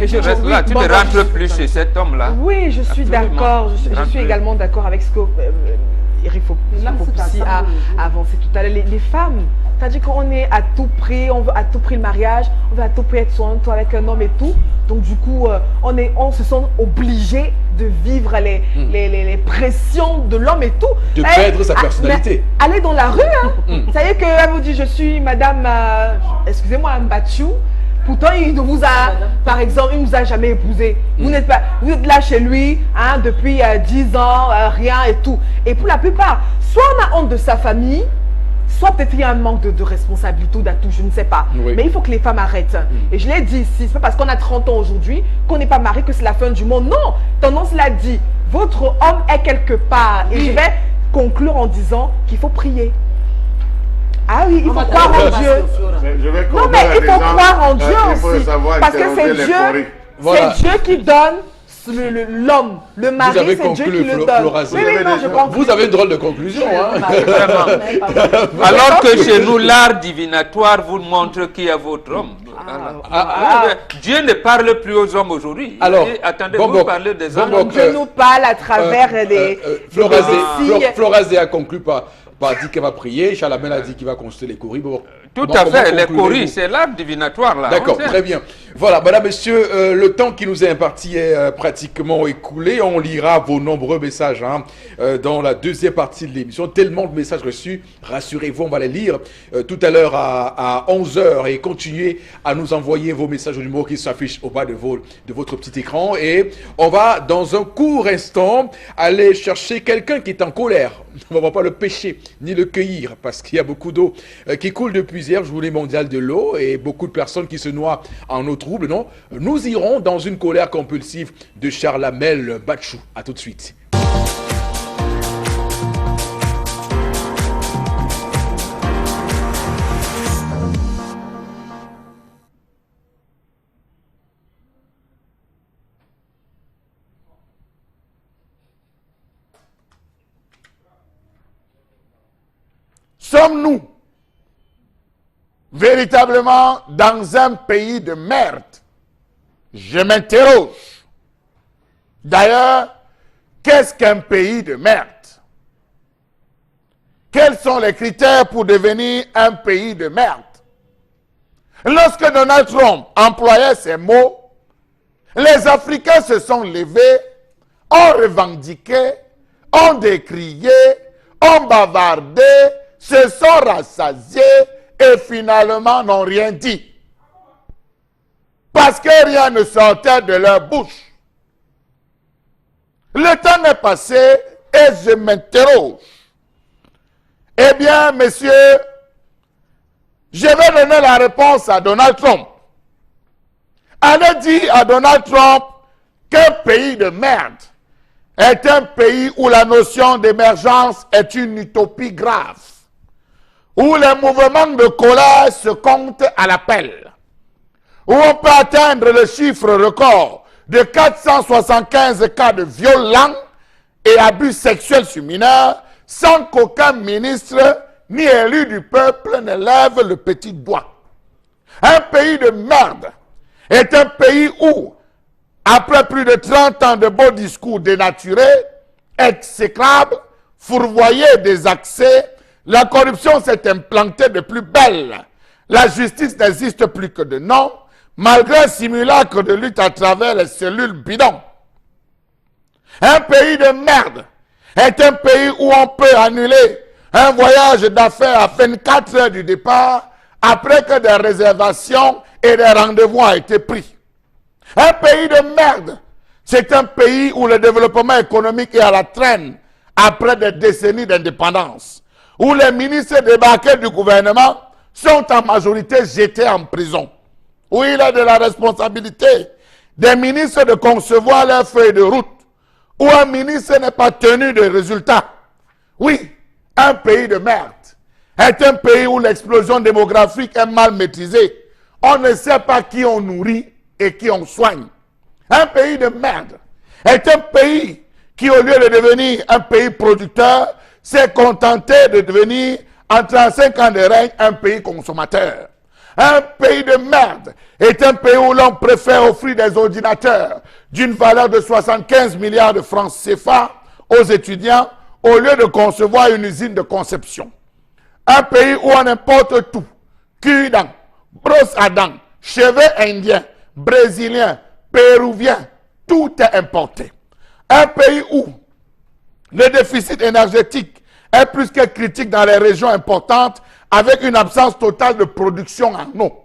Tu restes là. Tu ne rentres plus chez cet homme-là. Oui, je suis d'accord. Je suis également d'accord avec ce que Eric Fopsi a avancé tout à l'heure. Les femmes, c'est-à-dire qu'on est à tout prix, on veut à tout prix le mariage, on veut à tout prix être soin avec un homme et tout. Donc du coup, on se sent obligé de vivre les pressions de l'homme et tout. De perdre sa personnalité. Allez dans la rue, hein. Ça y est qu'elle vous dit je suis madame, excusez-moi, Mbachou. Pourtant, il ne vous a, par exemple, il ne vous a jamais épousé. Vous êtes là chez lui hein, depuis 10 ans, rien et tout. Et pour la plupart, soit on a honte de sa famille, soit peut-être il y a un manque de responsabilité ou d'atout, je ne sais pas. Oui. Mais il faut que les femmes arrêtent. Et je l'ai dit ici, c'est pas parce qu'on a 30 ans aujourd'hui qu'on n'est pas marié que c'est la fin du monde. Non, tendance l'a dit, votre homme est quelque part. Et je vais conclure en disant qu'il faut prier. Ah oui, il faut croire en Dieu. Non mais il faut croire en Dieu aussi. Parce que c'est Dieu, c'est Dieu qui donne l'homme, le mari, c'est Dieu qui le donne. Vous avez une drôle de conclusion. Hein? Alors que chez nous, l'art divinatoire vous montre qui est votre homme. Dieu ne parle plus aux hommes aujourd'hui. Alors, attendez, vous parlez des hommes. Dieu nous parle à travers des Florazé a conclu par dit qu'elle va prier. Chalamel a dit qu'il va construire les coris. Bon, tout à fait, les coris, c'est l'art divinatoire là. D'accord, très bien. Voilà, madame, monsieur, le temps qui nous est imparti est pratiquement écoulé. On lira vos nombreux messages hein, dans la deuxième partie de l'émission. Tellement de messages reçus, rassurez-vous, on va les lire tout à l'heure à 11h et continuez à nous envoyer vos messages au numéro qui s'affiche au bas de votre petit écran. Et on va, dans un court instant, aller chercher quelqu'un qui est en colère. On ne va pas le pêcher ni le cueillir parce qu'il y a beaucoup d'eau qui coule depuis hier, journée mondiale de l'eau, et beaucoup de personnes qui se noient en eau trouble. Non, nous irons dans une colère compulsive de Charlamel Bachou. À tout de suite. Sommes-nous véritablement dans un pays de merde? Je m'interroge. D'ailleurs, qu'est-ce qu'un pays de merde? Quels sont les critères pour devenir un pays de merde? Lorsque Donald Trump employait ces mots, les Africains se sont levés, ont revendiqué, ont décrié, ont bavardé, se sont rassasiés et finalement n'ont rien dit. Parce que rien ne sortait de leur bouche. Le temps est passé et je m'interroge. Eh bien, messieurs, je vais donner la réponse à Donald Trump. Allez dire à Donald Trump qu'un pays de merde est un pays où la notion d'émergence est une utopie grave, où les mouvements de colère se comptent à l'appel, où on peut atteindre le chiffre record de 475 cas de violents et abus sexuels sur mineurs sans qu'aucun ministre ni élu du peuple ne lève le petit doigt. Un pays de merde est un pays où, après plus de 30 ans de beaux discours dénaturés, exécrables, fourvoyés des accès, la corruption s'est implantée de plus belle. La justice n'existe plus que de nom, malgré un simulacre de lutte à travers les cellules bidons. Un pays de merde est un pays où on peut annuler un voyage d'affaires à 24 heures du départ après que des réservations et des rendez-vous ont été pris. Un pays de merde, c'est un pays où le développement économique est à la traîne après des décennies d'indépendance, où les ministres débarqués du gouvernement sont en majorité jetés en prison, où il est de la responsabilité des ministres de concevoir leur feuille de route, où un ministre n'est pas tenu de résultats. Oui, un pays de merde est un pays où l'explosion démographique est mal maîtrisée. On ne sait pas qui on nourrit et qui on soigne. Un pays de merde est un pays qui, au lieu de devenir un pays producteur, s'est contenté de devenir, en 35 ans de règne, un pays consommateur. Un pays de merde est un pays où l'on préfère offrir des ordinateurs d'une valeur de 75 milliards de francs CFA aux étudiants au lieu de concevoir une usine de conception. Un pays où on importe tout, cul-dent, brosse à dents, cheveux indiens, brésiliens, péruviens, tout est importé. Un pays où le déficit énergétique est plus que critique dans les régions importantes avec une absence totale de production en eau.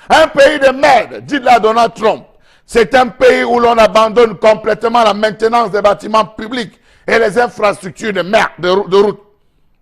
Un pays de merde, dit la Donald Trump, c'est un pays où l'on abandonne complètement la maintenance des bâtiments publics et les infrastructures de merde, de route,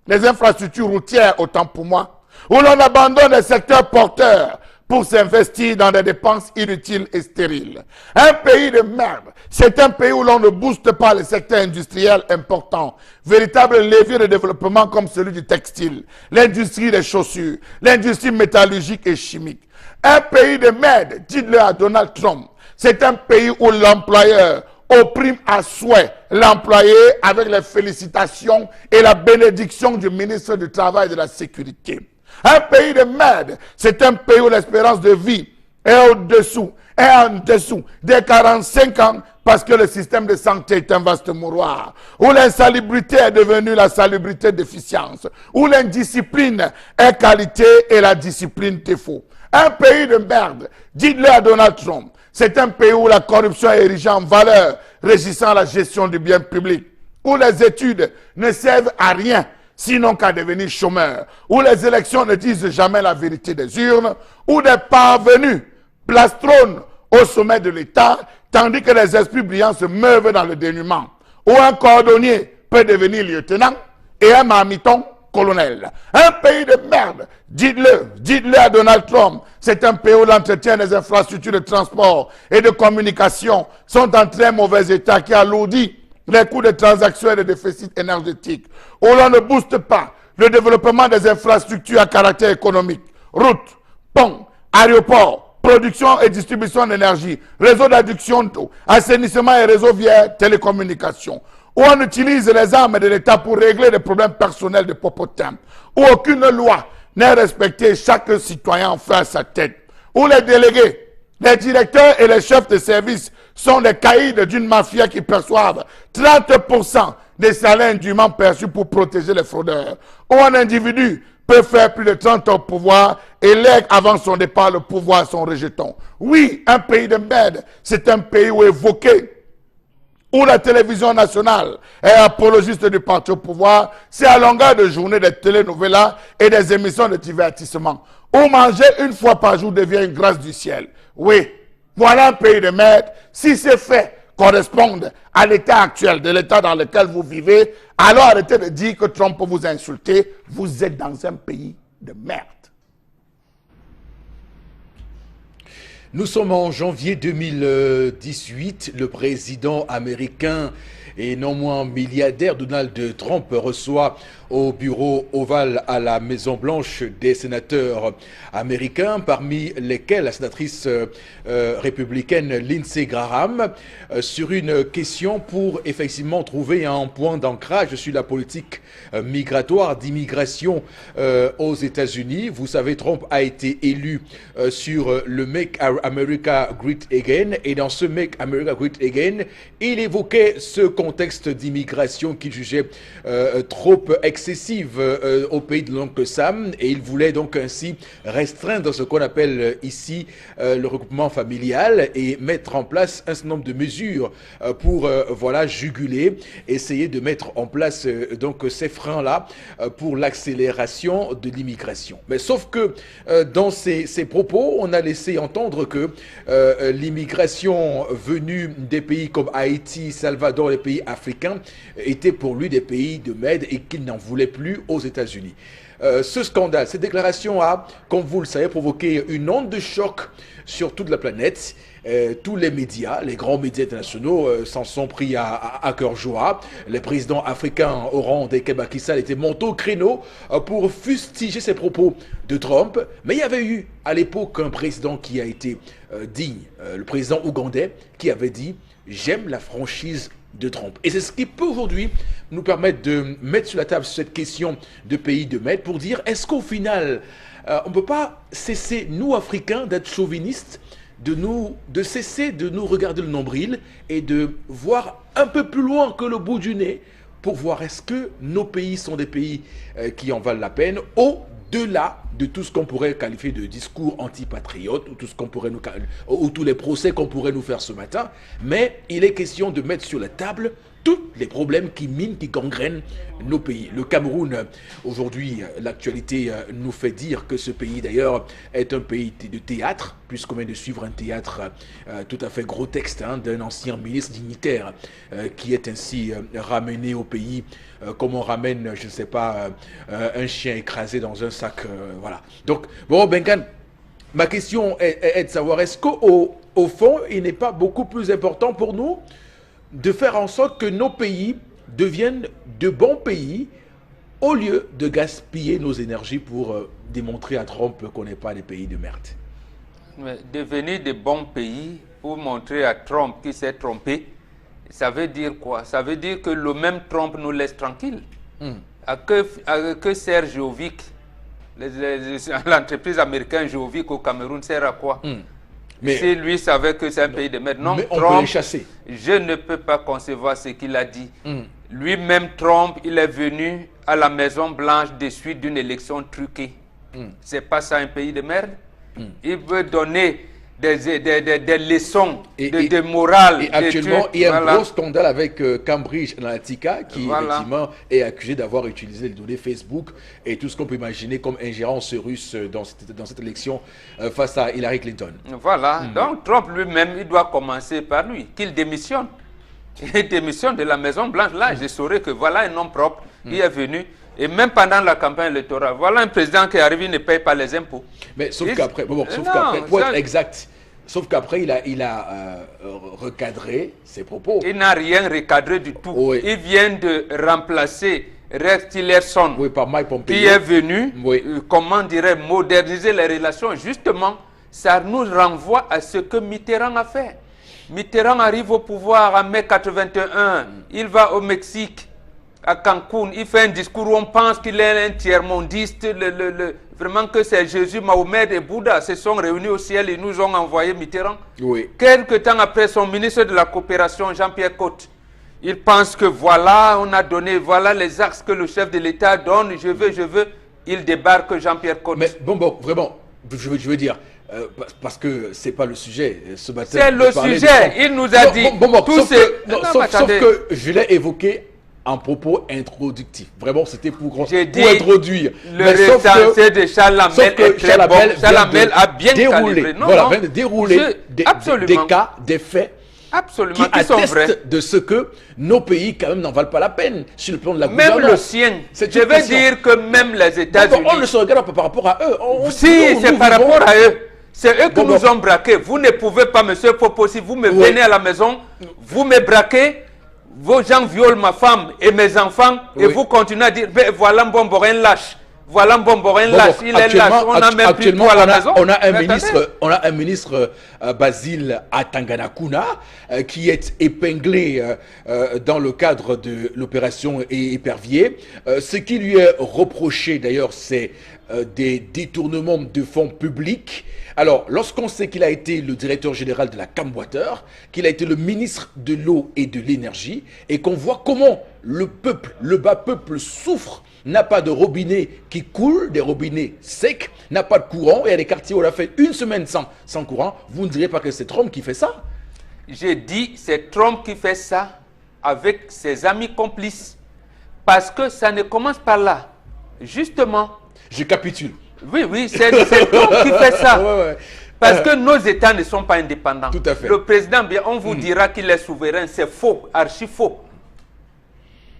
les infrastructures routières autant pour moi, où l'on abandonne les secteurs porteurs pour s'investir dans des dépenses inutiles et stériles. Un pays de merde, c'est un pays où l'on ne booste pas les secteurs industriels importants, véritables leviers de développement comme celui du textile, l'industrie des chaussures, l'industrie métallurgique et chimique. Un pays de merde, dites-le à Donald Trump, c'est un pays où l'employeur opprime à souhait l'employé avec les félicitations et la bénédiction du ministre du Travail et de la Sécurité. Un pays de merde, c'est un pays où l'espérance de vie est au-dessous, est en dessous des 45 ans parce que le système de santé est un vaste mouroir, où l'insalubrité est devenue la salubrité d'efficience, où l'indiscipline est qualité et la discipline défaut. Un pays de merde, dites-le à Donald Trump, c'est un pays où la corruption est érigée en valeur, régissant la gestion du bien public, où les études ne servent à rien, sinon qu'à devenir chômeurs, où les élections ne disent jamais la vérité des urnes, où des parvenus plastronnent au sommet de l'État, tandis que les esprits brillants se meuvent dans le dénuement, où un cordonnier peut devenir lieutenant et un marmiton colonel. Un pays de merde, dites-le à Donald Trump, c'est un pays où l'entretien des infrastructures de transport et de communication sont en très mauvais état qui alourdit les coûts de transactions et de déficit énergétique, où l'on ne booste pas le développement des infrastructures à caractère économique, routes, ponts, aéroports, production et distribution d'énergie, réseau d'adduction d'eau, assainissement et réseau via télécommunications, où on utilise les armes de l'État pour régler les problèmes personnels de Popotin, où aucune loi n'est respectée, chaque citoyen en fait à sa tête, où les délégués, les directeurs et les chefs de service sont les caïds d'une mafia qui perçoivent 30% des salaires indûment perçus pour protéger les fraudeurs, où un individu peut faire plus de 30 ans au pouvoir et lègue avant son départ le pouvoir à son rejeton. Oui, un pays de merde, c'est un pays où évoqué, où la télévision nationale est apologiste du parti au pouvoir, c'est à longueur de journée des télénovelas et des émissions de divertissement, où manger une fois par jour devient une grâce du ciel. Oui, voilà un pays de merde. Si ces faits correspondent à l'état actuel de l'état dans lequel vous vivez, alors arrêtez de dire que Trump peut vous insulter. Vous êtes dans un pays de merde. Nous sommes en janvier 2018. Le président américain et non moins milliardaire, Donald Trump reçoit au bureau ovale à la Maison-Blanche des sénateurs américains, parmi lesquels la sénatrice républicaine Lindsey Graham, sur une question pour effectivement trouver un point d'ancrage sur la politique migratoire, d'immigration aux États-Unis. Vous savez, Trump a été élu sur le Make America Great Again, et dans ce Make America Great Again, il évoquait ce contexte d'immigration qu'il jugeait trop excessive au pays de l'oncle Sam, et il voulait donc ainsi restreindre ce qu'on appelle ici le regroupement familial et mettre en place un certain nombre de mesures pour voilà, juguler, essayer de mettre en place donc ces freins-là pour l'accélération de l'immigration. Mais sauf que dans ces propos, on a laissé entendre que l'immigration venue des pays comme Haïti, Salvador, les pays africains, étaient pour lui des pays de Mède et qu'il n'en voulait plus aux États-Unis. Ce scandale, cette déclaration a, comme vous le savez, provoqué une onde de choc sur toute la planète. Tous les médias, les grands médias internationaux s'en sont pris à cœur joie. Les présidents africains au rang des Macky Sall étaient montés au créneau pour fustiger ces propos de Trump. Mais il y avait eu à l'époque un président qui a été digne, le président ougandais, qui avait dit « J'aime la franchise de Trump ». Et c'est ce qui peut aujourd'hui nous permettre de mettre sur la table cette question de pays de maître pour dire est-ce qu'au final, on ne peut pas cesser, nous Africains, d'être chauvinistes, de cesser de nous regarder le nombril et de voir un peu plus loin que le bout du nez pour voir est-ce que nos pays sont des pays qui en valent la peine au-delà de tout ce qu'on pourrait qualifier de discours antipatriote ou tout ce qu'on pourrait ou tous les procès qu'on pourrait nous faire ce matin. Mais il est question de mettre sur la table tous les problèmes qui minent, qui gangrènent nos pays. Le Cameroun, aujourd'hui, l'actualité nous fait dire que ce pays, d'ailleurs, est un pays de théâtre, puisqu'on vient de suivre un théâtre tout à fait grotesque d'un ancien ministre dignitaire qui est ainsi ramené au pays comme on ramène, je ne sais pas, un chien écrasé dans un sac. Voilà. Donc, bon, Benkan, ma question est de savoir, est-ce qu'au fond, il n'est pas beaucoup plus important pour nous de faire en sorte que nos pays deviennent de bons pays au lieu de gaspiller nos énergies pour démontrer à Trump qu'on n'est pas des pays de merde. Mais devenir de bons pays pour montrer à Trump qu'il s'est trompé, ça veut dire quoi? Ça veut dire que le même Trump nous laisse tranquilles. À que sert Jovic, l'entreprise américaine Jovic au Cameroun, sert à quoi? Mais si lui savait que c'est un pays de merde. Non, mais on Trump, peut les chasser. Je ne peux pas concevoir ce qu'il a dit. Lui-même, Trump, il est venu à la Maison Blanche de suite d'une élection truquée. C'est pas ça un pays de merde? Il veut donner des leçons de morale. Et actuellement, il y a un gros scandale avec Cambridge Analytica qui effectivement est accusé d'avoir utilisé les données Facebook et tout ce qu'on peut imaginer comme ingérence russe dans cette élection face à Hillary Clinton. Voilà. Donc Trump lui-même, il doit commencer par lui, qu'il démissionne. Il démissionne de la Maison Blanche. Là, je saurais que voilà un homme propre qui est venu. Et même pendant la campagne électorale, voilà un président qui arrive, il ne paye pas les impôts. Mais sauf qu'après, pour être exact, sauf qu'après, il a recadré ses propos. Il n'a rien recadré du tout. Oui. Il vient de remplacer Rex Tillerson, par Mike Pompeo, qui est venu, comment dirais, moderniser les relations. Justement, ça nous renvoie à ce que Mitterrand a fait. Mitterrand arrive au pouvoir en mai 81, il va au Mexique, à Cancun, il fait un discours où on pense qu'il est un tiers-mondiste, vraiment que c'est Jésus, Mahomet et Bouddha se sont réunis au ciel et nous ont envoyé Mitterrand. Quelque temps après, son ministre de la coopération, Jean-Pierre Côte, il pense que voilà, on a donné, voilà les axes que le chef de l'État donne, je veux, il débarque Jean-Pierre Côte. Mais bon, vraiment, je veux dire, parce que c'est pas le sujet ce matin. C'est le sujet, il nous a dit sauf que je l'ai évoqué en propos introductif. Vraiment, c'était pour introduire. Le recensé de Chalamel est très bon. Chalamel a bien calibré. Vient de dérouler des cas, des faits qui attestent de ce que nos pays, quand même, n'en valent pas la peine sur le plan de la gouvernance. Même le sien. Je veux dire que même les États-Unis... On ne se regarde pas par rapport à eux. Si, c'est par rapport à eux. C'est eux qui nous ont braqués. Vous ne pouvez pas, monsieur Popo, si vous me venez à la maison, vous me braquez, vos gens violent ma femme et mes enfants, et vous continuez à dire, ben, voilà Mbomborin lâche. Voilà Mbomborin lâche, il est lâche, on n'a même plus tout à la maison. On a un ministre Basile Atanganakuna qui est épinglé dans le cadre de l'opération Épervier. Ce qui lui est reproché d'ailleurs, c'est des détournements de fonds publics. Alors, lorsqu'on sait qu'il a été le directeur général de la Camwater, qu'il a été le ministre de l'eau et de l'énergie, et qu'on voit comment le peuple, le bas peuple souffre, n'a pas de robinet qui coule, des robinets secs, n'a pas de courant, et il y a des quartiers où on a fait une semaine sans courant, vous ne direz pas que c'est Trump qui fait ça? J'ai dit, c'est Trump qui fait ça avec ses amis complices. Parce que ça ne commence pas là. Justement. Je capitule. Oui, c'est Trump qui fait ça. Ouais. Parce que nos États ne sont pas indépendants. Tout à fait. Le président, bien, on vous dira qu'il est souverain. C'est faux, archi faux.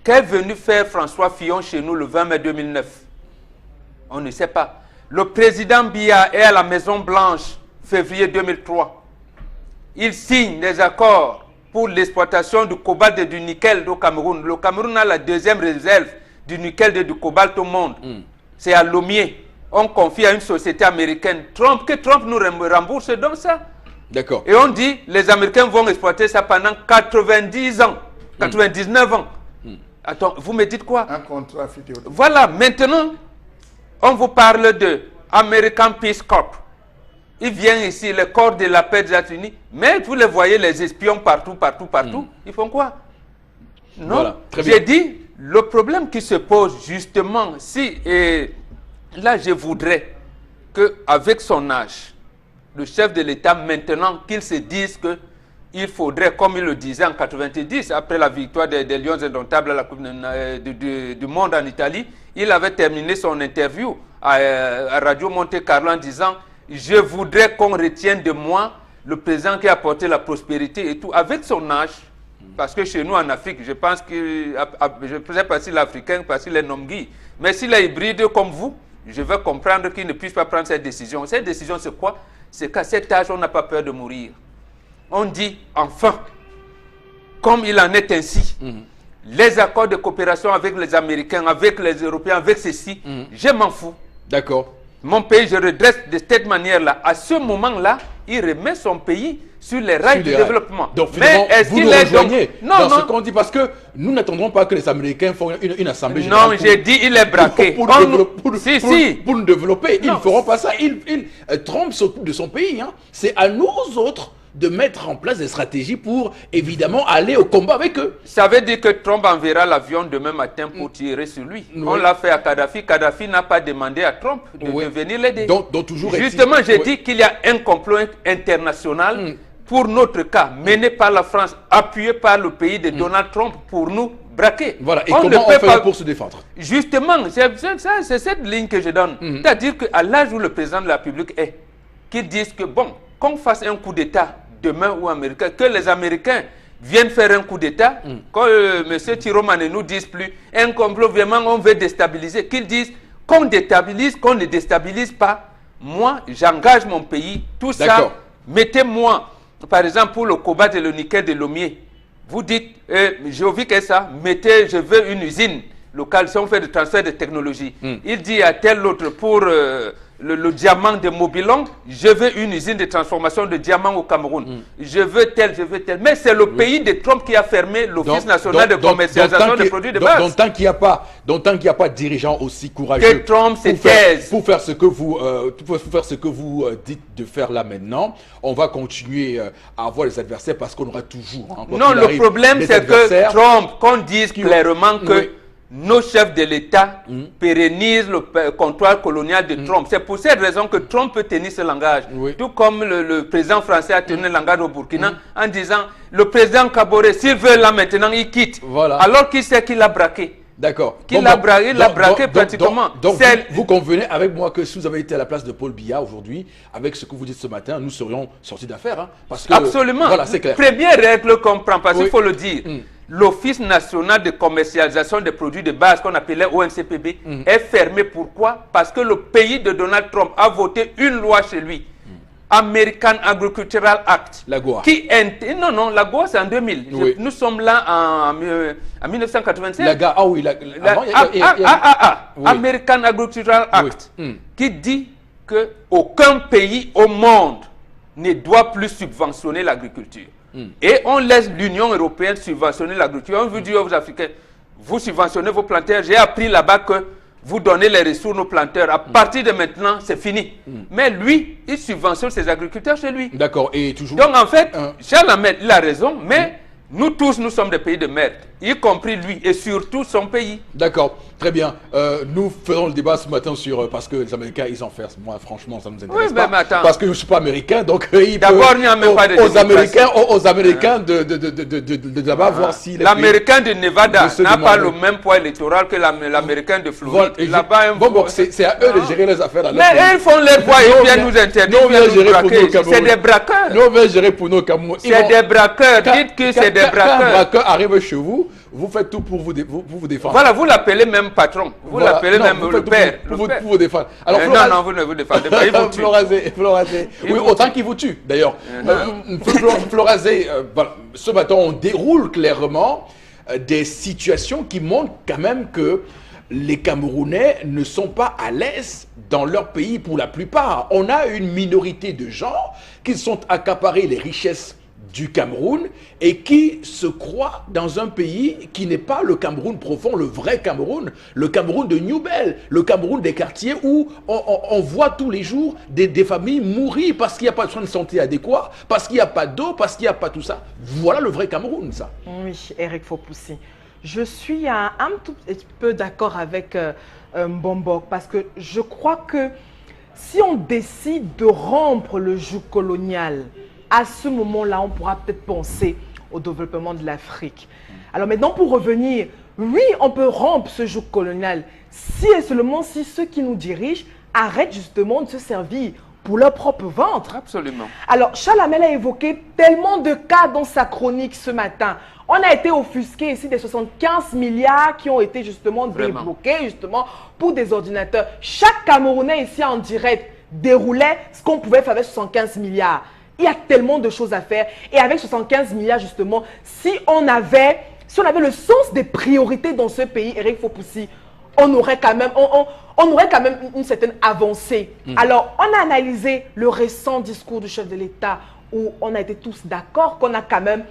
Qu'est venu faire François Fillon chez nous le 20 mai 2009? On ne sait pas. Le président Biya est à la Maison Blanche, février 2003. Il signe des accords pour l'exploitation du cobalt et du nickel au Cameroun. Le Cameroun a la deuxième réserve du nickel et du cobalt au monde. C'est à Lomé. On confie à une société américaine. Que Trump nous rembourse donc ça. D'accord. Et on dit, les Américains vont exploiter ça pendant 90 ans, 99 ans. Attends, vous me dites quoi? Un contrat futur. Voilà, maintenant, on vous parle de American Peace Corps. Ils viennent ici, le corps de la paix des États-Unis, mais vous les voyez, les espions partout. Ils font quoi? Non, voilà, j'ai dit, le problème qui se pose justement, et là je voudrais qu'avec son âge, le chef de l'État, maintenant qu'il se dise que il faudrait, comme il le disait en 90, après la victoire des Lions indomptables à la Coupe du Monde en Italie, il avait terminé son interview à Radio Monte Carlo en disant « Je voudrais qu'on retienne de moi le président qui a apporté la prospérité et tout ». Avec son âge, parce que chez nous en Afrique, je pense que, je ne sais pas s'il est africain, parce qu'il est Nomgui, mais s'il est hybride comme vous, je veux comprendre qu'il ne puisse pas prendre cette décision. Cette décision, c'est quoi? C'est qu'à cet âge, on n'a pas peur de mourir. On dit, enfin, comme il en est ainsi, les accords de coopération avec les Américains, avec les Européens, avec ceci, je m'en fous. D'accord. Mon pays, je redresse de cette manière-là. À ce moment-là, il remet son pays sur les rails du développement. Donc finalement, mais est-ce vous qu'il nous est rejoignez dans ce qu'on dit, parce que nous n'attendrons pas que les Américains font une assemblée générale. Non, j'ai dit il est braqué. Pour nous développer, ils ne feront pas ça. Trump s'occupe de son pays. Hein. C'est à nous autres de mettre en place des stratégies pour, évidemment, aller au combat avec eux. Ça veut dire que Trump enverra l'avion demain matin pour tirer sur lui. Oui. On l'a fait à Kadhafi. Kadhafi n'a pas demandé à Trump de venir l'aider. Donc toujours justement, j'ai dit qu'il y a un complot international pour notre cas, mené par la France, appuyé par le pays de Donald Trump pour nous braquer. Voilà, et comment on fait pour se défendre? Justement, c'est cette ligne que je donne. C'est-à-dire qu'à l'âge où le président de la République est, qu'ils disent que bon, qu'on fasse un coup d'État demain ou américain, que les Américains viennent faire un coup d'État, quand M. Tiroma ne nous dise plus un complot, vraiment on veut déstabiliser, qu'ils disent qu'on déstabilise, qu'on ne déstabilise pas. Moi, j'engage mon pays, tout ça, mettez-moi, par exemple, pour le cobalt et le nickel de Lomé, vous dites, j'ai envie que ça, mettez, je veux une usine locale, si on fait du transfert de technologie. Il dit à tel autre pour le diamant de Mobilon, je veux une usine de transformation de diamant au Cameroun. Je veux tel. Mais c'est le pays de Trump qui a fermé l'Office national de commercialisation des produits de base. Donc tant qu'il n'y a pas de dirigeant aussi courageux que Trump se taise pour faire ce que vous dites de faire là maintenant, on va continuer à avoir les adversaires parce qu'on aura toujours. Non, le problème c'est que Trump, qu'on dise clairement que nos chefs de l'État pérennisent le contrôle colonial de Trump. C'est pour cette raison que Trump peut tenir ce langage. Tout comme le président français a tenu le langage au Burkina en disant le président Kaboré, s'il veut là maintenant, il quitte. Voilà. Alors qu'il sait qu'il l'a braqué. D'accord. Qu'il l'a braqué pratiquement. Donc vous convenez avec moi que si vous avez été à la place de Paul Biya aujourd'hui, avec ce que vous dites ce matin, nous serions sortis d'affaires. Hein, parce que, absolument. Voilà, c'est clair. Première règle qu'on prend, parce qu'il faut le dire. L'Office national de commercialisation des produits de base, qu'on appelait ONCPB, est fermé. Pourquoi? Parce que le pays de Donald Trump a voté une loi chez lui American Agricultural Act. L'AGOA. Non, l'AGOA c'est en 2000. Oui. Nous sommes là en 1987. L'AGA, ah oui, oui. American Agricultural Act, Oui. qui dit qu'aucun pays au monde ne doit plus subventionner l'agriculture. Et on laisse l'Union européenne subventionner l'agriculture. On vous dit aux Africains, vous subventionnez vos planteurs. J'ai appris là-bas que vous donnez les ressources aux planteurs. À partir de maintenant, c'est fini. Mais lui, il subventionne ses agriculteurs chez lui. D'accord, et toujours... Donc en fait, Charles Hamel, il a raison, mais nous tous, nous sommes des pays de merde, y compris lui et surtout son pays. D'accord, très bien. Nous faisons le débat ce matin sur... parce que les Américains, ils en font. Moi, franchement, ça ne nous intéresse pas. Mais attends. Parce que je ne suis pas américain, donc d'abord, il n'y a même pas de aux Américains de là-bas voir si... L'Américain de Nevada n'a pas le même poids électoral que l'Américain de Floride. Voilà, bon, c'est à eux de gérer les affaires. Mais eux, ils font leur poids et ils viennent nous interdire. C'est des braqueurs. Nous, on vient gérer pour nos Camerounais. C'est des braqueurs. Dites que c'est des braqueurs. Quand un braqueur arrive chez vous, vous faites tout pour vous défendre. Voilà, vous l'appelez même patron. Vous l'appelez même le père. Pour vous défendre. Alors, non, vous ne vous défendez pas. Il vous tue. Florazé. Oui, autant qu'il vous tue, d'ailleurs. Florazé, ce matin, on déroule clairement des situations qui montrent quand même que les Camerounais ne sont pas à l'aise dans leur pays pour la plupart. On a une minorité de gens qui sont accaparés les richesses du Cameroun et qui se croient dans un pays qui n'est pas le Cameroun profond, le vrai Cameroun, le Cameroun de Newbel, le Cameroun des quartiers où on voit tous les jours des familles mourir parce qu'il n'y a pas de soins de santé adéquats, parce qu'il n'y a pas d'eau, parce qu'il n'y a pas tout ça. Voilà le vrai Cameroun, ça. Oui, Eric Fopoussi. Je suis un tout petit peu d'accord avec Mbombok parce que je crois que si on décide de rompre le joug colonial, à ce moment-là, on pourra peut-être penser au développement de l'Afrique. Alors maintenant, pour revenir, oui, on peut rompre ce joug colonial si et seulement si ceux qui nous dirigent arrêtent justement de se servir pour leur propre ventre. Absolument. Alors, Charles Hamel a évoqué tellement de cas dans sa chronique ce matin. On a été offusqué ici des 75 milliards qui ont été justement débloqués justement pour des ordinateurs. Chaque Camerounais ici en direct déroulait ce qu'on pouvait faire avec 75 milliards. Il y a tellement de choses à faire. Et avec 75 milliards justement, si on avait le sens des priorités dans ce pays, Eric Fopoussi, on aurait quand même une certaine avancée. Alors, on a analysé le récent discours du chef de l'État où on a été tous d'accord qu'on a quand même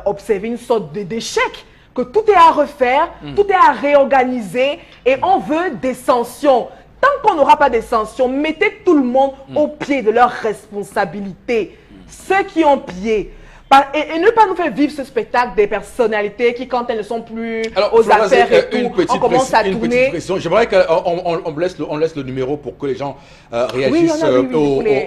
observé une sorte d'échec, que tout est à refaire, tout est à réorganiser et on veut des sanctions. Tant qu'on n'aura pas des sanctions, mettez tout le monde au pied de leurs responsabilités. Ceux qui ont pillé. Et ne pas nous faire vivre ce spectacle des personnalités qui, quand elles ne sont plus aux affaires et tout, on commence à tourner. J'aimerais qu'on laisse le numéro pour que les gens réagissent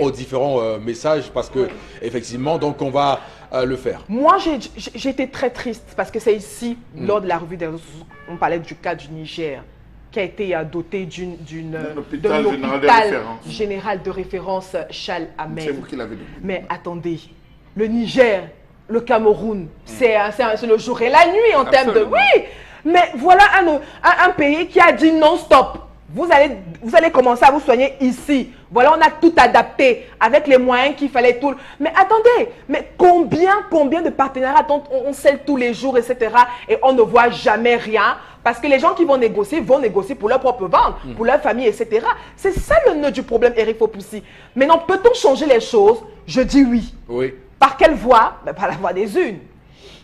aux différents messages parce que, effectivement, donc on va le faire. Moi, j'ai été très triste parce que c'est ici, lors de la revue des réseaux sociaux, on parlait du cas du Niger, qui a été doté d'un hôpital général de référence Charles Hamel. C'est vous qui l'avez donné. Mais attendez, le Niger, le Cameroun, c'est le jour et la nuit en termes de... Oui, mais voilà un pays qui a dit non-stop. Vous allez commencer à vous soigner ici. Voilà, on a tout adapté avec les moyens qu'il fallait tout. Mais attendez, mais combien de partenariats on scelle tous les jours, etc. Et on ne voit jamais rien. Parce que les gens qui vont négocier pour leur propre ventre, pour leur famille, etc. C'est ça le nœud du problème, Eric Fopoussi. Maintenant, peut-on changer les choses? Je dis oui. Oui. Par quelle voie? Par la voie des unes.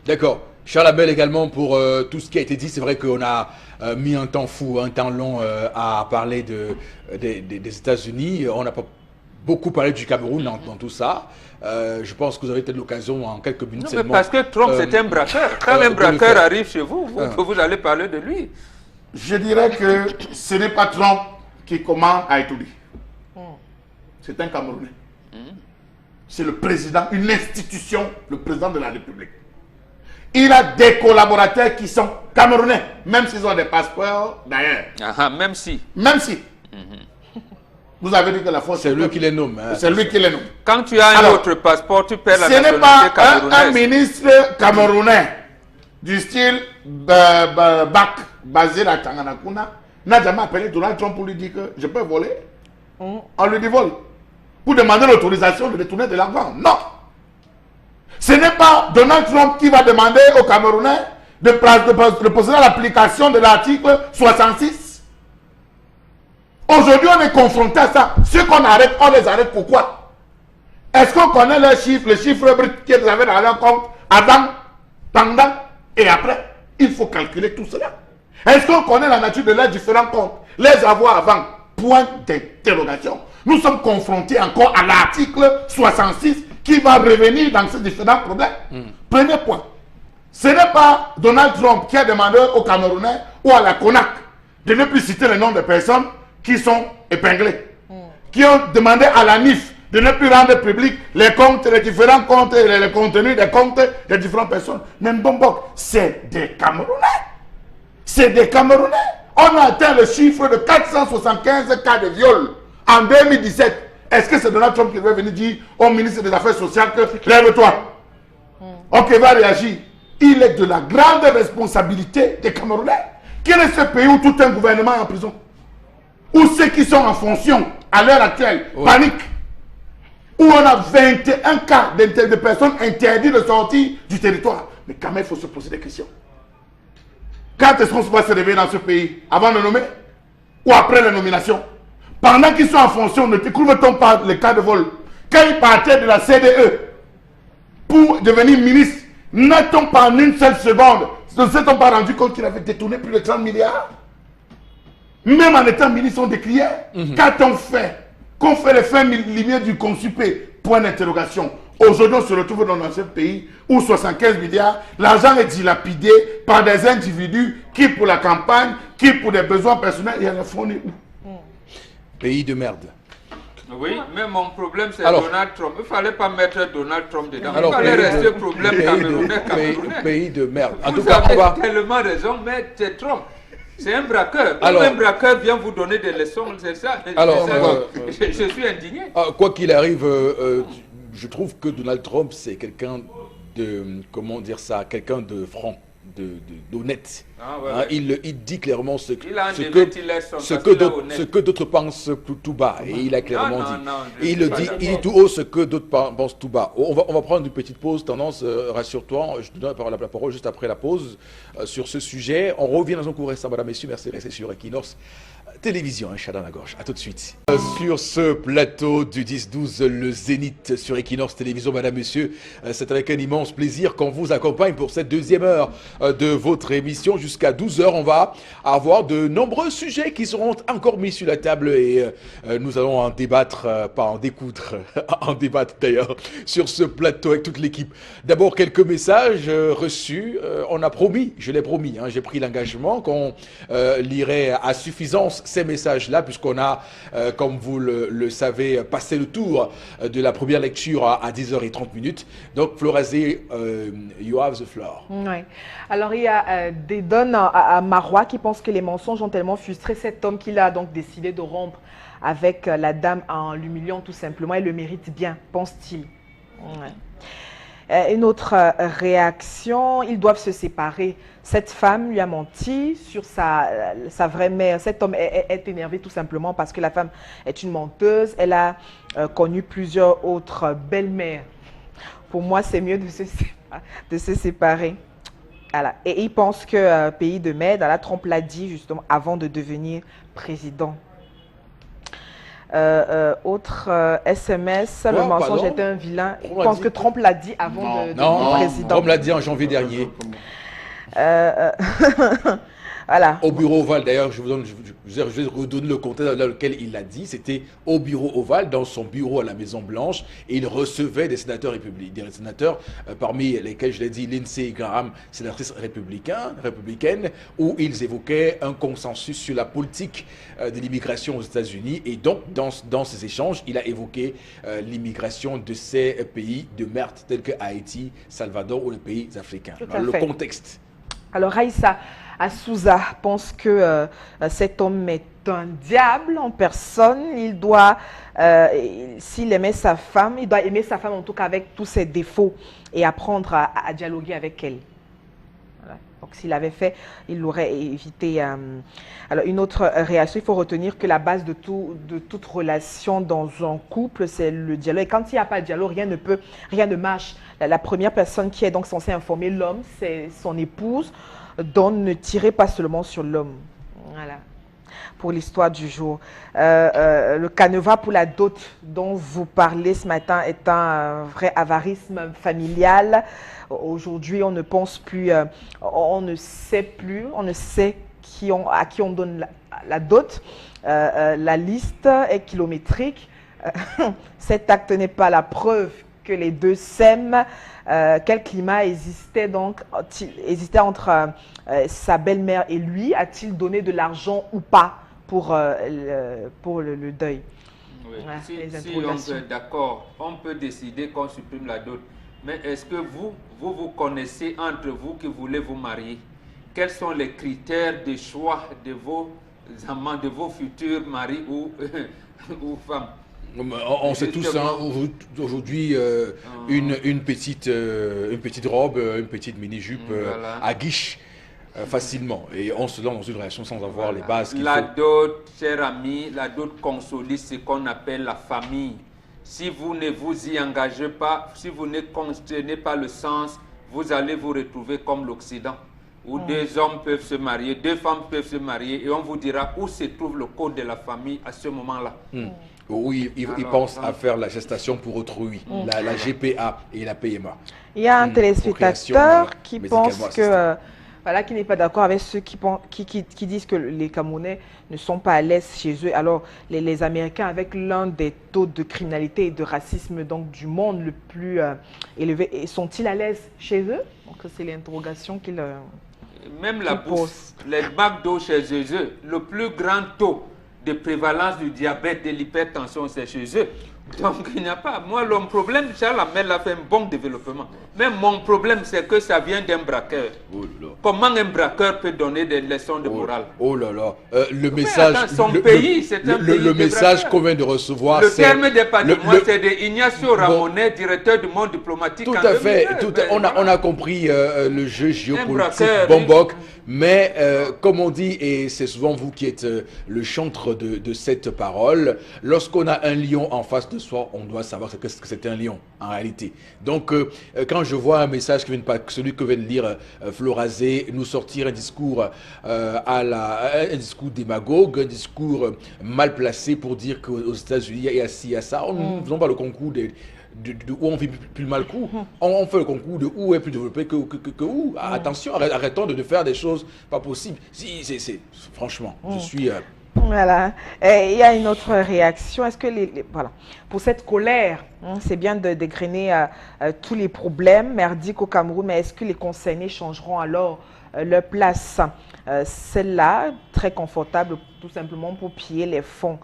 D'accord. Charles Hamel également pour tout ce qui a été dit. C'est vrai qu'on a mis un temps fou, un temps long à parler des États-Unis. On n'a pas beaucoup parlé du Cameroun dans tout ça. Je pense que vous avez peut-être l'occasion en quelques minutes seulement. Parce que Trump, c'est un braqueur. Quand un braqueur arrive chez vous, vous allez parler de lui. Je dirais que ce n'est pas Trump qui commande à Etoudi. C'est un Camerounais. C'est le président, une institution, le président de la République. Il a des collaborateurs qui sont Camerounais, même s'ils ont des passeports d'ailleurs. Même si. Vous avez dit que la force... C'est lui qui les nomme. C'est lui qui les nomme. Quand tu as un autre passeport, tu perds la nationalité camerounaise. Ce n'est pas un ministre camerounais du style Bak, basé à Tanganakuna, n'a jamais appelé Donald Trump pour lui dire que je peux voler. On lui dit vol. pour demander l'autorisation de détourner de l'argent. Non. Ce n'est pas Donald Trump qui va demander aux Camerounais de procéder à l'application de l'article 66. Aujourd'hui, on est confronté à ça. Ceux qu'on arrête, on les arrête pourquoi? Est-ce qu'on connaît les chiffres bruts qu'ils avaient dans leur compte avant, pendant et après? Il faut calculer tout cela. Est-ce qu'on connaît la nature de leurs différents comptes? Les avoirs avant? Point d'interrogation. Nous sommes confrontés encore à l'article 66 qui va revenir dans ces différents problèmes. Premier point. Ce n'est pas Donald Trump qui a demandé aux Camerounais ou à la CONAC de ne plus citer le nom de personnes qui sont épinglées. Qui ont demandé à la NIF de ne plus rendre public les comptes, les différents comptes et les contenus des comptes des différentes personnes. Même Bombok, c'est des Camerounais. C'est des Camerounais. On a atteint le chiffre de 475 cas de viol en 2017. Est-ce que c'est Donald Trump qui va venir dire au ministre des Affaires sociales que lève-toi? Ok, va réagir. Il est de la grande responsabilité des Camerounais. Quel est ce pays où tout un gouvernement est en prison? Où ceux qui sont en fonction à l'heure actuelle paniquent? Où on a 21 cas de personnes interdites de sortir du territoire. Mais quand même, il faut se poser des questions. Quand est-ce qu'on va se réveiller dans ce pays? Avant de nommer? Ou après la nomination? Pendant qu'ils sont en fonction, ne découvre-t-on pas les cas de vol? Quand ils partaient de la CDE pour devenir ministre, n'a-t-on pas en une seule seconde, ne s'est-on pas rendu compte qu'il avait détourné plus de 30 milliards? Même en étant ministre, on décriait. Qu'a-t-on fait? Qu'on fait les fins limiers du consupé? Point d'interrogation. Aujourd'hui, on se retrouve dans un pays où 75 milliards, l'argent est dilapidé par des individus qui, pour la campagne, qui, pour des besoins personnels, ils en font où? Pays de merde. Oui, mais mon problème c'est Alors, Donald Trump. Il ne fallait pas mettre Donald Trump dedans. Alors, Il fallait pays de- rester problème camerounais. Pays de merde. En Vous tout cas, on avez va... tellement raison, mais c'est Trump. C'est un braqueur. Alors- Quand un braqueur vient vous donner des leçons, c'est ça. Alors, C'est ça. Je suis indigné. Quoi qu'il arrive, je trouve que Donald Trump, c'est quelqu'un de, comment dire ça, quelqu'un de franc, d'honnête. Ah, ouais, Hein, ouais. il dit clairement ce Il a un ce débat, que, il laisse son ce parce que qu'il est d'autres- honnête. ce que d'autres pensent tout bas. Et il a clairement non, dit. non, je Et il suis le pas dit, d'accord. il dit tout haut ce que d'autres pensent tout bas. On va prendre une petite pause, tendance, rassure-toi, je te donne la parole juste après la pause sur ce sujet. On revient dans un court instant, madame, messieurs, merci de rester sur Equinox Télévision, un chat dans la gorge. À tout de suite. Sur ce plateau du 10-12, le Zénith sur Equinox Télévision, madame, monsieur, c'est avec un immense plaisir qu'on vous accompagne pour cette deuxième heure de votre émission. Jusqu'à 12h, on va avoir de nombreux sujets qui seront encore mis sur la table et nous allons en débattre, pas en découdre, en débattre d'ailleurs, sur ce plateau avec toute l'équipe. D'abord, quelques messages reçus. On a promis, je l'ai promis, hein, j'ai pris l'engagement qu'on lirait à suffisance ces messages-là, puisqu'on a, comme vous le savez, passé le tour de la première lecture à 10h30. Donc, Florazé, you have the floor. Ouais. Alors, il y a des donnes à Marois qui pense que les mensonges ont tellement frustré cet homme qu'il a donc décidé de rompre avec la dame en l'humiliant tout simplement. Elle le mérite bien, pense-t-il. Ouais. Une autre réaction, ils doivent se séparer. Cette femme lui a menti sur sa vraie mère. Cet homme est énervé tout simplement parce que la femme est une menteuse. Elle a connu plusieurs autres belles-mères. Pour moi, c'est mieux de se séparer. Voilà. Et il pense que pays de merde, la Trump l'a dit justement avant de devenir président. Autre SMS, le mensonge est un vilain. Je pense que Trump l'a dit avant de devenir président. Trump l'a dit en janvier dernier. Voilà. Au bureau ovale, d'ailleurs, je vais redonner le contexte dans lequel il l'a dit. C'était au bureau ovale, dans son bureau à la Maison Blanche, et il recevait des sénateurs républicains, des sénateurs parmi lesquels, je l'ai dit, Lindsey Graham, sénatrice républicaine, où ils évoquaient un consensus sur la politique de l'immigration aux États-Unis. Et donc, dans ces échanges, il a évoqué l'immigration de ces pays de merde tels que Haïti, Salvador ou les pays africains. Le contexte. Alors, Raïssa Assouza pense que cet homme est un diable en personne. Il doit, s'il aimait sa femme, il doit aimer sa femme en tout cas avec tous ses défauts et apprendre à dialoguer avec elle. Voilà. Donc s'il avait fait, il l'aurait évité. Alors une autre réaction, il faut retenir que la base de toute relation dans un couple, c'est le dialogue. Et quand il n'y a pas de dialogue, rien ne marche. La première personne qui est donc censée informer l'homme, c'est son épouse. Donc ne tirez pas seulement sur l'homme. Voilà. Pour l'histoire du jour. Le canevas pour la dot dont vous parlez ce matin est un vrai avarisme familial. Aujourd'hui, on ne pense plus, on ne sait à qui on donne la dot. La liste est kilométrique. Cet acte n'est pas la preuve que les deux s'aiment. Quel climat existait entre sa belle-mère et lui? A-t-il donné de l'argent ou pas pour le deuil? Oui. Voilà, Si les on est d'accord, on peut décider qu'on supprime la dot. Mais est-ce que vous connaissez entre vous qui voulez vous marier? Quels sont les critères de choix de vos amants, de vos futurs maris ou femmes? On sait tous, hein, aujourd'hui, une petite robe, une petite mini-jupe Voilà. à guiche facilement. Et on se lance dans une relation sans avoir les bases qu'il La faut. dot, cher ami, la dot consolide ce qu'on appelle la famille. Si vous ne vous y engagez pas, si vous ne comprenez pas le sens, vous allez vous retrouver comme l'Occident, où deux hommes peuvent se marier, deux femmes peuvent se marier, et on vous dira où se trouve le code de la famille à ce moment-là. Oui, ils pensent à faire la gestation pour autrui, la GPA et la PMA. Il y a un téléspectateur qui pense médicalement que, voilà, qui n'est pas d'accord avec ceux qui disent que les Camerounais ne sont pas à l'aise chez eux. Alors, les Américains, avec l'un des taux de criminalité et de racisme donc, du monde le plus élevé, sont-ils à l'aise chez eux? Donc, c'est l'interrogation qu'ils Même la bourse, les McDo chez eux, le plus grand taux de prévalence du diabète, de l'hypertension, c'est chez eux. Donc il n'y a pas. Moi, mon problème, Charles Hamel a fait un bon développement. Mais mon problème, c'est que ça vient d'un braqueur. Oh là là. Comment un braqueur peut donner des leçons de morale? Oh là là. Le message. Attends, son pays, c'est un pays le de message braqueurs. qu'on vient de recevoir, Le c'est. terme des patrimoines, c'est de Ignacio Ramonet, directeur du monde diplomatique. Tout en à fait. 2009. On a compris le jeu géopolitique braqueur, Bombok. Mais comme on dit, et c'est souvent vous qui êtes le chantre de cette parole, lorsqu'on a un lion en face de soi, on doit savoir ce que c'est un lion en réalité. Donc quand je vois un message qui vient de celui que vient de lire Florazé, nous sortir un discours un discours démagogue, un discours mal placé pour dire qu'aux États-Unis il y a ci, il y a ça, nous ne faisons pas le concours de où on vit plus mal qu'où. On fait le concours de où est plus développé que où. Attention, arrêtons de faire des choses pas possibles. Si, franchement, je suis... Voilà. Et il y a une autre réaction. Est-ce que voilà, pour cette colère, c'est bien de dégrainer tous les problèmes merdiques au Cameroun, mais est-ce que les concernés changeront alors leur place? Celle-là, très confortable, tout simplement pour piller les fonds.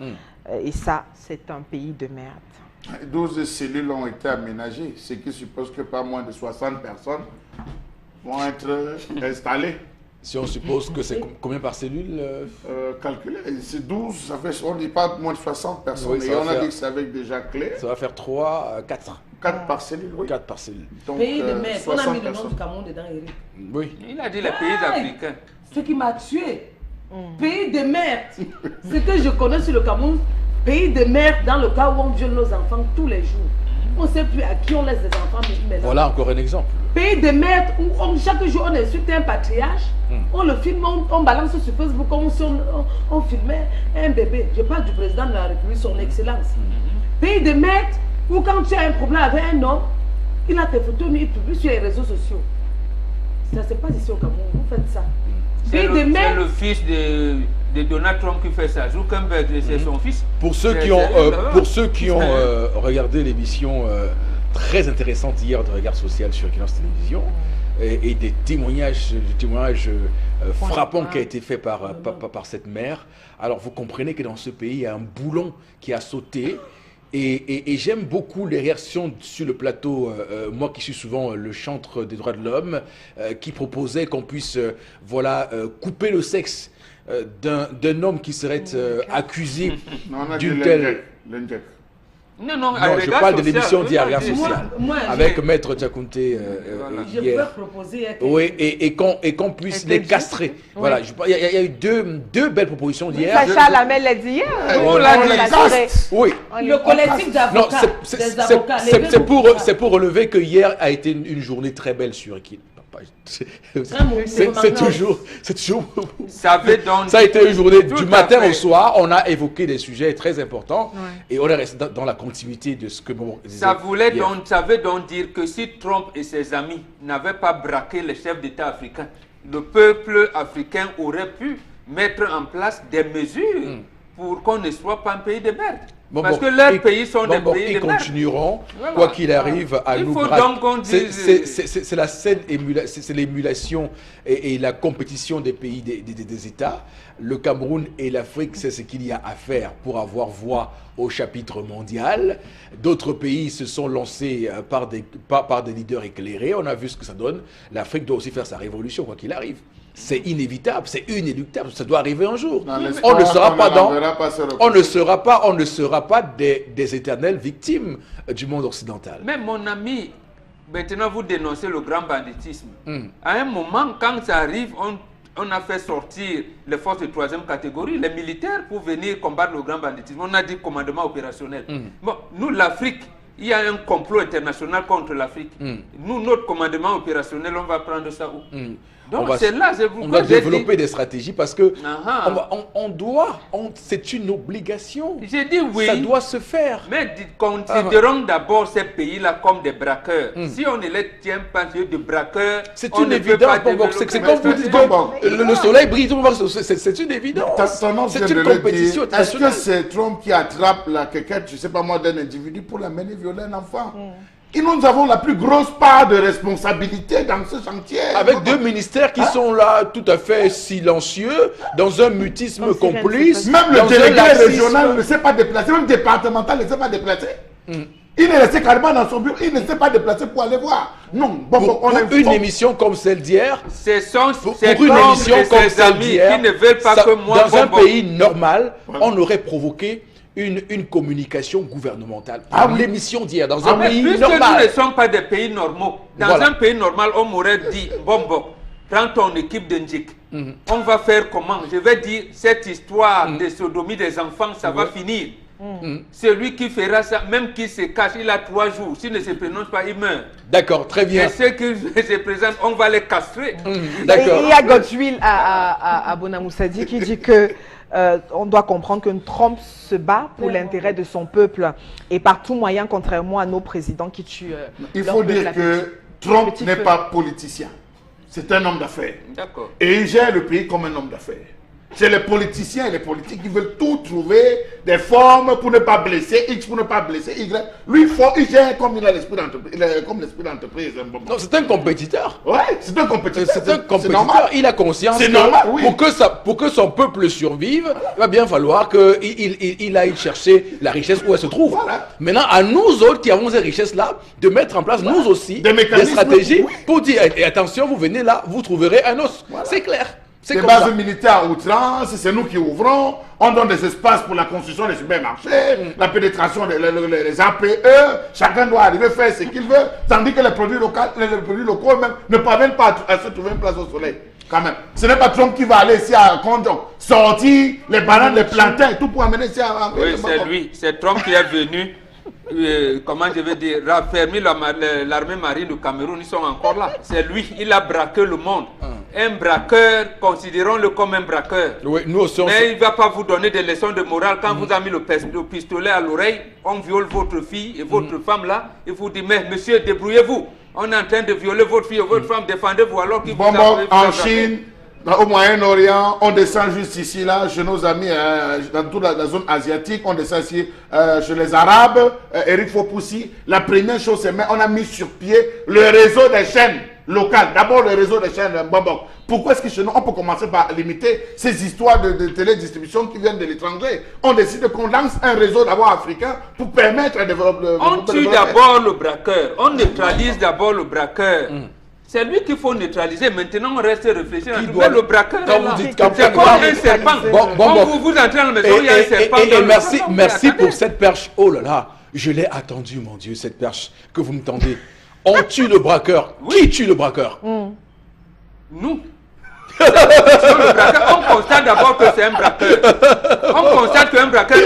Et ça, c'est un pays de merde. 12 cellules ont été aménagées, ce qui suppose que pas moins de 60 personnes vont être installées. Si on suppose que c'est combien par cellule Calculé, c'est 12, ça fait, on ne dit pas moins de 60 personnes, Oui, et on a dit que c'est avec déjà clé. Ça va faire 3, 4. 4 par cellule, oui. 4 par cellule. Donc, Pays de merde. On a 60 mis le nom personnes. du Cameroun dedans, Eric. Oui. Il a dit les pays africains. Ce qui m'a tué. Pays de merde. Ce que je connais sur le Cameroun, pays de merde dans le cas où on viole nos enfants tous les jours. On ne sait plus à qui on laisse des enfants maintenant. Voilà encore un exemple. Pays de merde où chaque jour on insulte un patriarche, on le filme, on balance sur Facebook comme si on filmait un bébé. Je parle du président de la République, son excellence. Pays de merde où quand tu as un problème avec un homme, il a tes photos, mais il publie sur les réseaux sociaux. Ça se passe ici au Cameroun, vous faites ça. Pays de C'est merde. le fils de Donald Trump qui fait ça. Zuckerberg, c'est son fils. Pour ceux qui ont regardé l'émission très intéressante hier de Regard Social sur Equinox Télévision et des témoignages frappants qui a été fait par cette mère, alors vous comprenez que dans ce pays, il y a un boulon qui a sauté. Et j'aime beaucoup les réactions sur le plateau, moi qui suis souvent le chantre des droits de l'homme, qui proposait qu'on puisse couper le sexe d'un homme qui serait accusé Non, on a dit d'une telle... l'inject. Non, Non, je parle de l'émission d'hier, Regard social, Moi, avec Maître Tchakounte je peux hier. proposer... Oui, et qu'on puisse les castrer. Voilà, il y a eu deux belles propositions d'hier. Sacha Lamel l'a dit hier. On les caste. Oui. Le collectif Non, d'avocats, des avocats, les deux c'est pour relever que hier a été une journée très belle sur Equil. C'est toujours. Ça veut donc Ça a été une journée Tout du à matin fait. au soir. On a évoqué des sujets très importants et on est resté dans la continuité de ce que Ça voulait hier. donc, ça veut donc dire que si Trump et ses amis n'avaient pas braqué les chefs d'État africains, le peuple africain aurait pu mettre en place des mesures pour qu'on ne soit pas un pays de merde. Parce que leurs pays sont des pays ils de merde. continueront, Voilà. quoi qu'il arrive, à Il nous faut braquer. donc qu'on dise- C'est la saine c'est l'émulation et la compétition des pays des États. Le Cameroun et l'Afrique, c'est ce qu'il y a à faire pour avoir voix au chapitre mondial. D'autres pays se sont lancés par des leaders éclairés. On a vu ce que ça donne. L'Afrique doit aussi faire sa révolution, quoi qu'il arrive. C'est inévitable, c'est inéluctable, ça doit arriver un jour. On ne sera pas on ne sera pas des éternelles victimes du monde occidental. Mais mon ami, maintenant vous dénoncez le grand banditisme. À un moment, quand ça arrive, on a fait sortir les forces de troisième catégorie, les militaires, pour venir combattre le grand banditisme. On a dit commandement opérationnel. Bon, nous, l'Afrique, il y a un complot international contre l'Afrique. Nous, notre commandement opérationnel, on va prendre ça où? Donc c'est là, c'est on pourquoi doit j'ai développer des stratégies parce que Ah. c'est une obligation. J'ai dit oui. Ça doit se faire. Mais considérons d'abord ces pays-là comme des braqueurs. Si on ne les tient pas de braqueurs, C'est on une ne peut évidence. pas Bon, développer. c'est comme vous dites que le soleil brille, tout le monde, c'est une évidence. Ton nom C'est vient une de le compétition dire. Est-ce que internationale. c'est Trump qui attrape la quéquette, je ne sais pas moi, d'un individu pour l'amener violer un enfant? Et nous avons la plus grosse part de responsabilité dans ce chantier. Avec deux ministères qui sont là tout à fait silencieux, dans un mutisme complice. Même le dans un délégué laxisme. régional ne s'est pas déplacé, même départemental ne s'est pas déplacé. Il est resté carrément dans son bureau, il ne s'est pas déplacé pour aller voir. Non, Pour une émission comme celle d'hier, C'est pour une émission comme ses celle amis d'hier, qui ne veulent pas ça- que moi... dans un bon, pays normal, on aurait provoqué une communication gouvernementale. L'émission d'hier, dans un Mais pays puisque nous ne normal. sommes pas des pays normaux, dans Voilà. un pays normal, on m'aurait dit, bon, prends ton équipe de Ndjik. On va faire comment? Je vais dire, cette histoire de sodomie des enfants, ça va finir. Celui qui fera ça, même qui se cache, il a 3 jours. S'il ne se prononce pas, il meurt. D'accord, très bien. Et ceux qui se présentent, on va les castrer. Et D'accord. il y a Godwill à Bonamoussadi qui dit que on doit comprendre que Trump se bat pour l'intérêt de son peuple et par tout moyen, contrairement à nos présidents qui tuent. Il leur faut peuple dire à que Trump petit n'est feu. pas politicien. C'est un homme d'affaires. D'accord. Et il gère le pays comme un homme d'affaires. C'est les politiciens et les politiques qui veulent tout trouver des formes pour ne pas blesser X, pour ne pas blesser Y. Lui, il gère comme il a l'esprit d'entreprise. Comme l'esprit d'entreprise. Non, c'est un compétiteur. Ouais, c'est un compétiteur. C'est un compétiteur. normal. Il a conscience C'est que normal, oui. pour que son peuple survive, il va bien falloir qu'il aille chercher la richesse où elle se trouve. Voilà. Maintenant, à nous autres qui avons ces richesses-là, de mettre en place, nous aussi, Des mécanismes, stratégies oui. pour dire, et attention, vous venez là, vous trouverez un os. C'est clair. C'est Les comme bases ça. militaires à outrance, c'est nous qui ouvrons. On donne des espaces pour la construction des supermarchés, la pénétration des APE. Chacun doit arriver faire ce qu'il veut, tandis que les produits locaux même ne parviennent pas à se trouver une place au soleil. Quand même. Ce n'est pas Trump qui va aller ici à Condon, sortir les bananes, les plantains, tout pour amener ici à... Oui, c'est lui. C'est Trump qui est venu, comment je vais dire, raffermir l'armée marine du Cameroun. Ils sont encore là. C'est lui. Il a braqué le monde. Un braqueur, considérons-le comme un braqueur. Oui, nous aussi, Mais il ne va pas vous donner des leçons de morale. Quand vous avez mis le pistolet à l'oreille, on viole votre fille et votre femme là. Il vous dit, mais monsieur, débrouillez-vous. On est en train de violer votre fille et votre femme. Défendez-vous alors qu'il vous Bon, a en Chine, au Moyen-Orient, on descend juste ici, là, chez nos amis, dans toute la zone asiatique, on descend ici, chez les Arabes, Eric Fopoussi. La première chose, c'est qu'on a mis sur pied le réseau des chaînes locales. D'abord, le réseau des chaînes Bambok. Pourquoi est-ce que chez nous, on peut commencer par limiter ces histoires de télédistribution qui viennent de l'étranger? On décide qu'on lance un réseau d'abord africain pour permettre de développer. On tue d'abord le braqueur. On neutralise d'abord le braqueur. C'est lui qu'il faut neutraliser. Maintenant, on reste réfléchir. Mais le braqueur quand est vous là. dites- quand C'est vous- comme un serpent. Bon, Quand vous entrez à la maison, il y a un serpent. Et dans le merci, salon. merci Attendez. pour cette perche. Oh là là, Je l'ai attendu, mon Dieu, cette perche que vous me tendez. On tue le braqueur. Qui tue le braqueur? Nous. Sur le braqueur, on constate d'abord que c'est un braqueur. On constate qu'un braqueur.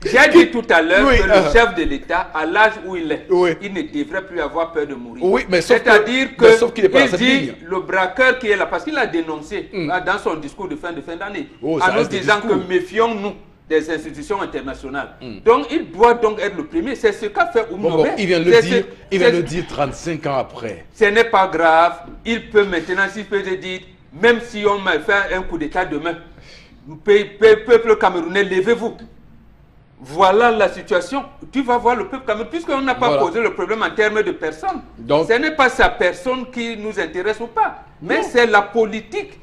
J'ai dit tout à l'heure Oui, que le chef de l'État, à l'âge où il est, Oui. il ne devrait plus avoir peur de mourir. Oui, mais sauf c'est-à-dire mais sauf qu'il est pas dans il cette dit ligne. le braqueur qui est là, parce qu'il a dénoncé là, dans son discours de fin d'année, Oh, ça en nous reste des disant que discours. méfions-nous des institutions internationales. Donc il doit donc être le premier. C'est ce qu'a fait Oumou Bon, Nobé. il vient de le C'est dire, ce- il vient c'est- de le dire 35 ans après. Ce n'est pas grave. Il peut maintenant, s'il peut te dire, même si on m'a fait un coup d'État demain, peuple camerounais, levez-vous. Voilà la situation. Tu vas voir le peuple camerounais, puisqu'on n'a pas Voilà. posé le problème en termes de personne. Donc- ce n'est pas sa personne qui nous intéresse ou pas, mais c'est la politique.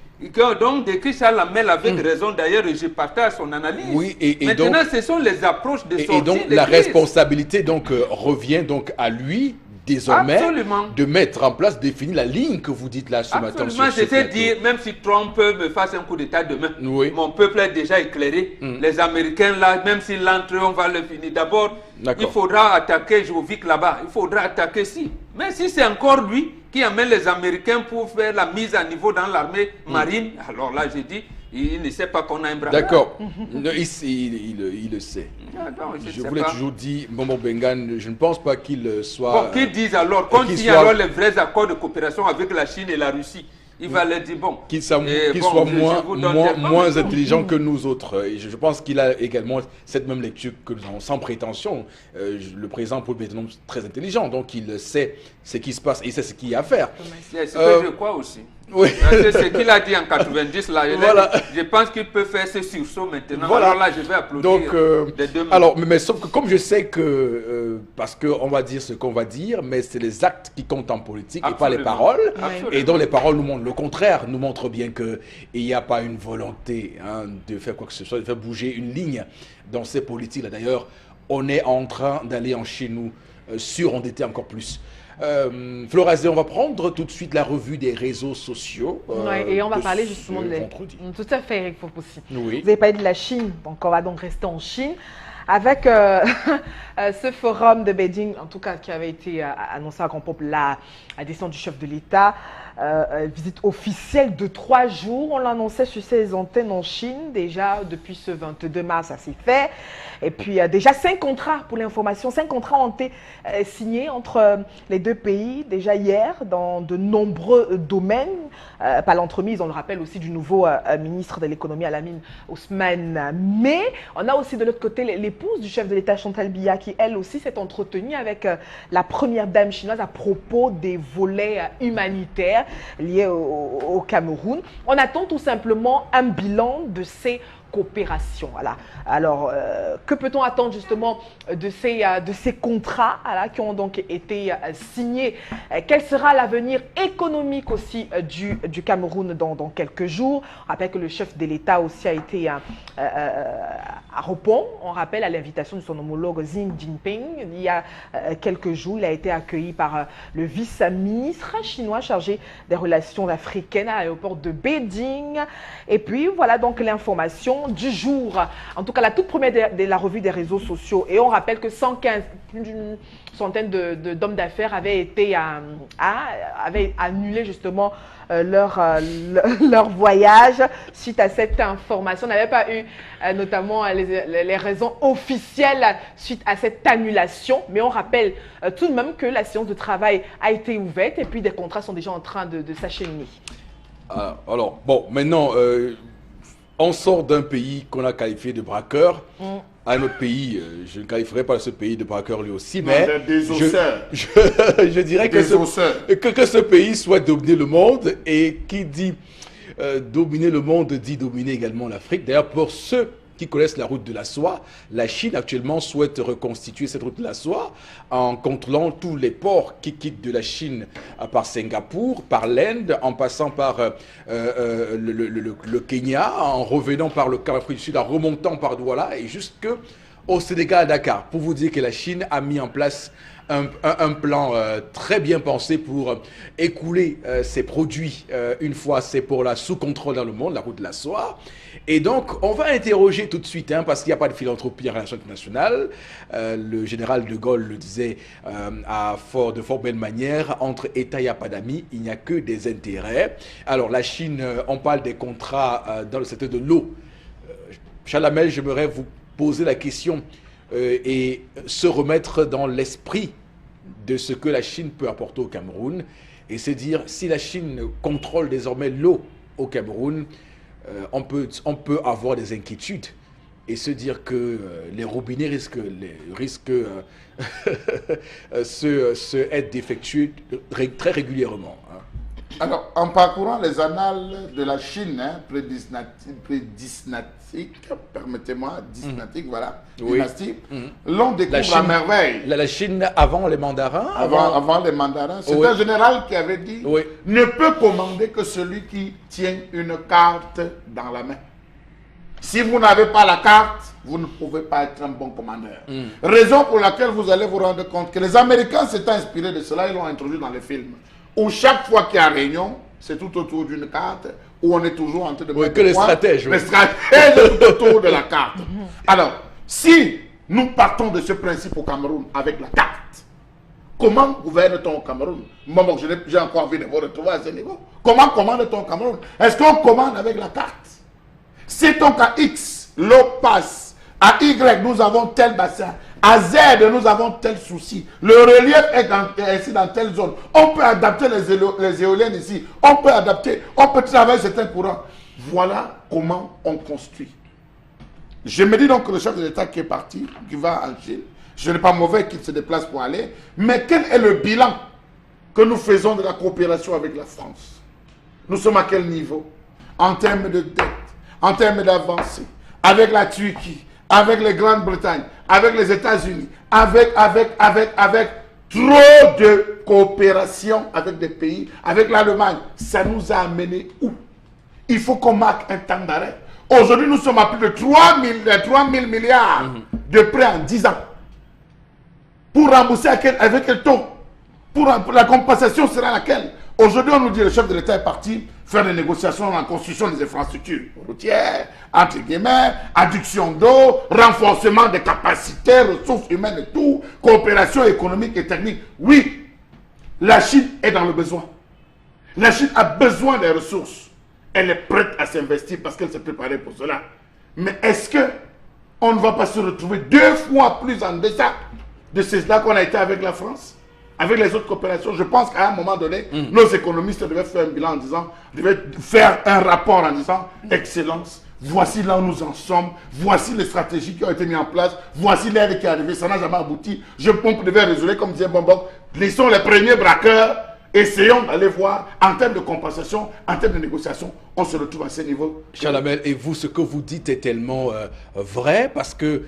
Donc, décrit Charles Lamel avec raison d'ailleurs, et je partage son analyse. Oui, et maintenant, donc- ce sont les approches de sortie Et donc de la crise. responsabilité revient donc à lui désormais Absolument. de mettre en place, définir la ligne que vous dites là ce matin. Absolument, sur ce c'est plateau. dire, même si Trump me fasse un coup d'État demain, Oui. mon peuple est déjà éclairé. Les Américains, là, même s'ils l'entrent, on va le finir. D'abord, D'accord. il faudra attaquer Jovic là-bas, il faudra attaquer si. Mais si c'est encore lui qui amène les Américains pour faire la mise à niveau dans l'armée marine, alors là, j'ai dit, il ne sait pas qu'on a un bras. D'accord. Non, il le sait. Ah, non, Je sais vous l'ai pas. toujours dit, Momo Bengan, je ne pense pas qu'il soit... Bon, qu'ils disent alors, qu'on qu'il signe soit- alors les vrais accords de coopération avec la Chine et la Russie. Il va leur dire, bon. qu'il soit, eh, qu'il bon, soit je moins, vous donne moins, des moins informations. intelligent que nous autres. Et je pense qu'il a également cette même lecture que nous avons, sans prétention. Le président Paul Biya est un homme très intelligent, donc il sait ce qui se passe et il sait ce qu'il y a à faire. C'est ce Euh, que je crois aussi. Oui. C'est ce qu'il a dit en 90 là. Voilà. Je pense qu'il peut faire ce sursaut maintenant. Voilà. Alors là, je vais applaudir Donc, des deux mains. alors, mais sauf que comme je sais que, parce qu'on va dire ce qu'on va dire, mais c'est les actes qui comptent en politique et pas les Absolument. paroles. Absolument. Et donc les paroles nous montrent le contraire, nous montrent bien qu'il n'y a pas une volonté de faire quoi que ce soit, de faire bouger une ligne dans ces politiques-là. D'ailleurs, on est en train d'aller en chez nous surendetté encore plus. Florazé, on va prendre tout de suite la revue des réseaux sociaux. Ouais, et on va de parler ce justement vendredi. Tout à fait, Eric Fopoussi. Oui. Vous avez parlé de la Chine, donc on va donc rester en Chine avec ce forum de Beijing, en tout cas qui avait été annoncé à grand pompe, la décision du chef de l'État, visite officielle de 3 jours. On l'annonçait sur ses antennes en Chine déjà depuis ce 22 mars, ça s'est fait. Et puis déjà 5 contrats pour l'information, 5 contrats ont été signés entre les deux pays déjà hier dans de nombreux domaines. Par l'entremise, on le rappelle aussi, du nouveau ministre de l'économie à la mine, Ousmane. Mais on a aussi de l'autre côté l'épouse du chef de l'État, Chantal Biya, qui elle aussi s'est entretenue avec la première dame chinoise à propos des volets humanitaires liés au Cameroun. On attend tout simplement un bilan de ces coopération. Voilà. Alors, que peut-on attendre justement de ces contrats qui ont donc été signés? Quel sera l'avenir économique aussi du Cameroun dans quelques jours? On rappelle que le chef de l'État aussi a été à Repon. On rappelle à l'invitation de son homologue Xi Jinping. Il y a quelques jours, il a été accueilli par le vice-ministre chinois chargé des relations africaines à l'aéroport de Beijing. Et puis, voilà donc l'information du jour, en tout cas la toute première de la revue des réseaux sociaux. Et on rappelle que 115, plus d'une centaine d'hommes d'affaires avaient annulé justement leur voyage suite à cette information. On n'avait pas eu notamment les raisons officielles suite à cette annulation, mais on rappelle tout de même que la séance de travail a été ouverte et puis des contrats sont déjà en train de s'acheminer. Alors, bon, maintenant, on sort d'un pays qu'on a qualifié de braqueur à un autre pays. Je ne qualifierai pas ce pays de braqueur lui aussi, mais je dirais que ce pays souhaite dominer le monde, et qui dit dominer le monde dit dominer également l'Afrique. D'ailleurs, pour ceux qui connaissent la route de la soie, la Chine actuellement souhaite reconstituer cette route de la soie en contrôlant tous les ports qui quittent de la Chine par Singapour, par l'Inde, en passant par le Kenya, en revenant par le Cap-Afrique du Sud, en remontant par Douala et jusqu'au Sénégal à Dakar, pour vous dire que la Chine a mis en place un plan très bien pensé pour écouler ces produits. Une fois, c'est pour la sous-contrôle dans le monde, la route de la soie. Et donc, on va interroger tout de suite, hein, parce qu'il n'y a pas de philanthropie en relation internationale. Le général de Gaulle le disait de fort belle manière, entre États, il n'y a pas d'amis, il n'y a que des intérêts. Alors, la Chine, on parle des contrats dans le secteur de l'eau. Chalamel, j'aimerais vous poser la question et se remettre dans l'esprit de ce que la Chine peut apporter au Cameroun, et se dire, si la Chine contrôle désormais l'eau au Cameroun, on peut avoir des inquiétudes et se dire que les robinets risquent être défectueux très régulièrement. Hein. Alors, en parcourant les annales de la Chine, hein, permettez-moi, voilà, Oui. dynastique, l'on découvre à merveille. La Chine avant les mandarins Avant les mandarins, c'est un général qui avait dit ne peut commander que celui qui tient une carte dans la main. Si vous n'avez pas la carte, vous ne pouvez pas être un bon commandeur. Raison pour laquelle vous allez vous rendre compte que les Américains s'étaient inspirés de cela, ils l'ont introduit dans les films. Où chaque fois qu'il y a réunion, c'est tout autour d'une carte, où on est toujours en train de mettre que les stratèges. Les stratèges tout autour de la carte. Alors, si nous partons de ce principe au Cameroun avec la carte, comment gouverne-t-on au Cameroun? Moi, j'ai encore envie de vous retrouver à ce niveau. Comment commande-t-on au Cameroun? Est-ce qu'on commande avec la carte? Sait-on qu'à X, l'eau passe, à Y, nous avons tel bassin, à Z, nous avons tel souci, le relief est ici dans telle zone, on peut adapter les éoliennes ici, on peut travailler certains courants. Voilà comment on construit. Je me dis donc que le chef de l'État qui est parti, qui va en Chine, je n'ai pas mauvais qu'il se déplace pour aller, mais quel est le bilan que nous faisons de la coopération avec la France? Nous sommes à quel niveau? En termes de dette, en termes d'avancée, avec la Turquie, avec les Grandes-Bretagne, avec les États-Unis, avec trop de coopération avec des pays, avec l'Allemagne. Ça nous a amené où? Il faut qu'on marque un temps d'arrêt. Aujourd'hui, nous sommes à plus de 3 000 milliards de prêts en 10 ans. Pour rembourser avec quel taux? Pour la compensation sera laquelle? Aujourd'hui, on nous dit que le chef de l'État est parti faire des négociations en construction des infrastructures routières, entre guillemets, adduction d'eau, renforcement des capacités, ressources humaines et tout, coopération économique et technique. Oui, la Chine est dans le besoin. La Chine a besoin des ressources. Elle est prête à s'investir parce qu'elle s'est préparée pour cela. Mais est-ce qu'on ne va pas se retrouver 2 fois plus en deçà de cela qu'on a été avec la France? Avec les autres coopérations, je pense qu'à un moment donné, nos économistes devaient faire un bilan en disant, devaient faire un rapport en disant, excellence, voici là où nous en sommes, voici les stratégies qui ont été mises en place, voici l'aide qui est arrivée, ça n'a jamais abouti. Je pense qu'on devait résoudre, comme disait Bombok, laissons les premiers braqueurs, essayons d'aller voir, en termes de compensation, en termes de négociation, on se retrouve à ce niveau. Chalamel, et vous, ce que vous dites est tellement vrai, parce que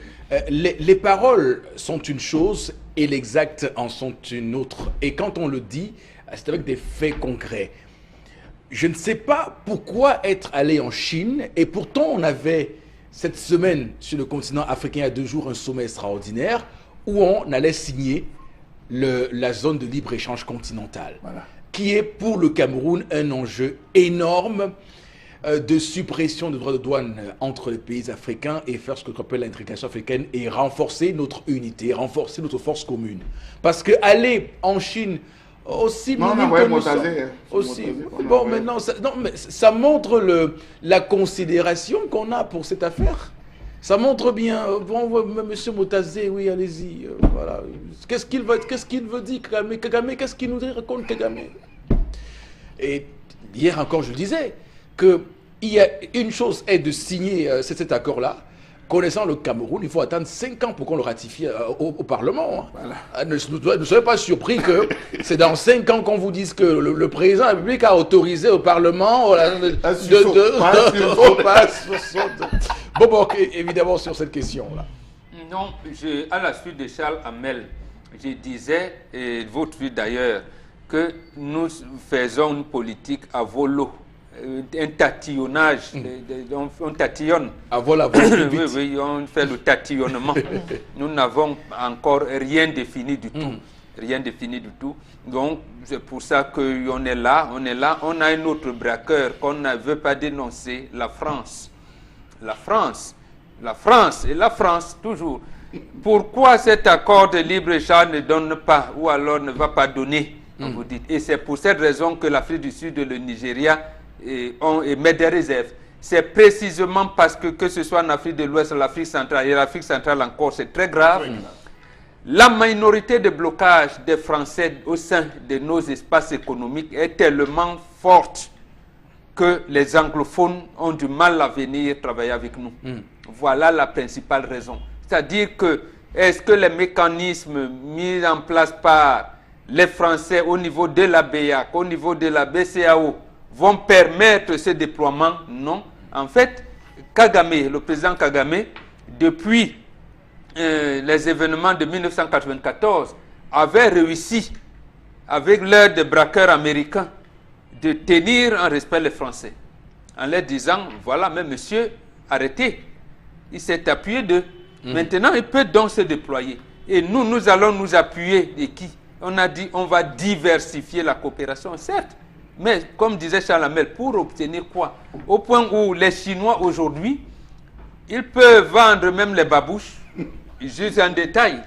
les paroles sont une chose et l'exact en sont une autre. Et quand on le dit, c'est avec des faits concrets. Je ne sais pas pourquoi être allé en Chine, et pourtant on avait cette semaine sur le continent africain, il y a 2 jours, un sommet extraordinaire où on allait signer la zone de libre-échange continentale, qui est pour le Cameroun un enjeu énorme de suppression des droits de douane entre les pays africains et faire ce qu'on appelle l'intégration africaine et renforcer notre unité, renforcer notre force commune. Parce que aller en Chine, aussi minime que nous sommes, aussi, bon, mais non, ça montre la considération qu'on a pour cette affaire. Ça montre bien, bon, monsieur Motazé, oui, allez-y, voilà. Qu'est-ce qu'il veut dire, Kagame, qu'est-ce qu'il nous raconte, Kagame? Et hier encore, je le disais, que il y a une chose est de signer cet accord-là. Connaissant le Cameroun, il faut attendre 5 ans pour qu'on le ratifie au Parlement. Hein. Ne soyez pas surpris que c'est dans 5 ans qu'on vous dise que le président de la République a autorisé au Parlement Bon, évidemment, sur cette question-là. Non, à la suite de Charles Hamel, je disais, et votre suite d'ailleurs, que nous faisons une politique à volo. Un tatillonnage, on tatillonne. Voilà, oui, on fait le tatillonnement. Nous n'avons encore rien défini du tout. rien de fini du tout. Donc, c'est pour ça qu'on est là, On a un autre braqueur qu'on ne veut pas dénoncer, la France. La France, et la France, toujours. Pourquoi cet accord de libre-échange ne donne pas, ou alors ne va pas donner, vous dites. Et c'est pour cette raison que l'Afrique du Sud et le Nigeria émettent des réserves. C'est précisément parce que ce soit en Afrique de l'Ouest, l'Afrique centrale, et l'Afrique centrale encore, c'est très grave. La minorité de blocage des Français au sein de nos espaces économiques est tellement forte que les anglophones ont du mal à venir travailler avec nous. Voilà la principale raison. C'est-à-dire que, est-ce que les mécanismes mis en place par les Français au niveau de la BEAC, au niveau de la BCAO, vont permettre ce déploiement? Non. En fait, Kagame, le président Kagame, depuis les événements de 1994, avait réussi, avec l'aide des braqueurs américains, de tenir en respect les Français, en leur disant, voilà, mais monsieur, arrêtez. Il s'est appuyé d'eux. Maintenant, il peut donc se déployer. Et nous allons nous appuyer de qui? On a dit, on va diversifier la coopération, certes. Mais, comme disait Charles Hamel, pour obtenir quoi? Au point où les Chinois, aujourd'hui, ils peuvent vendre même les babouches, juste en détail.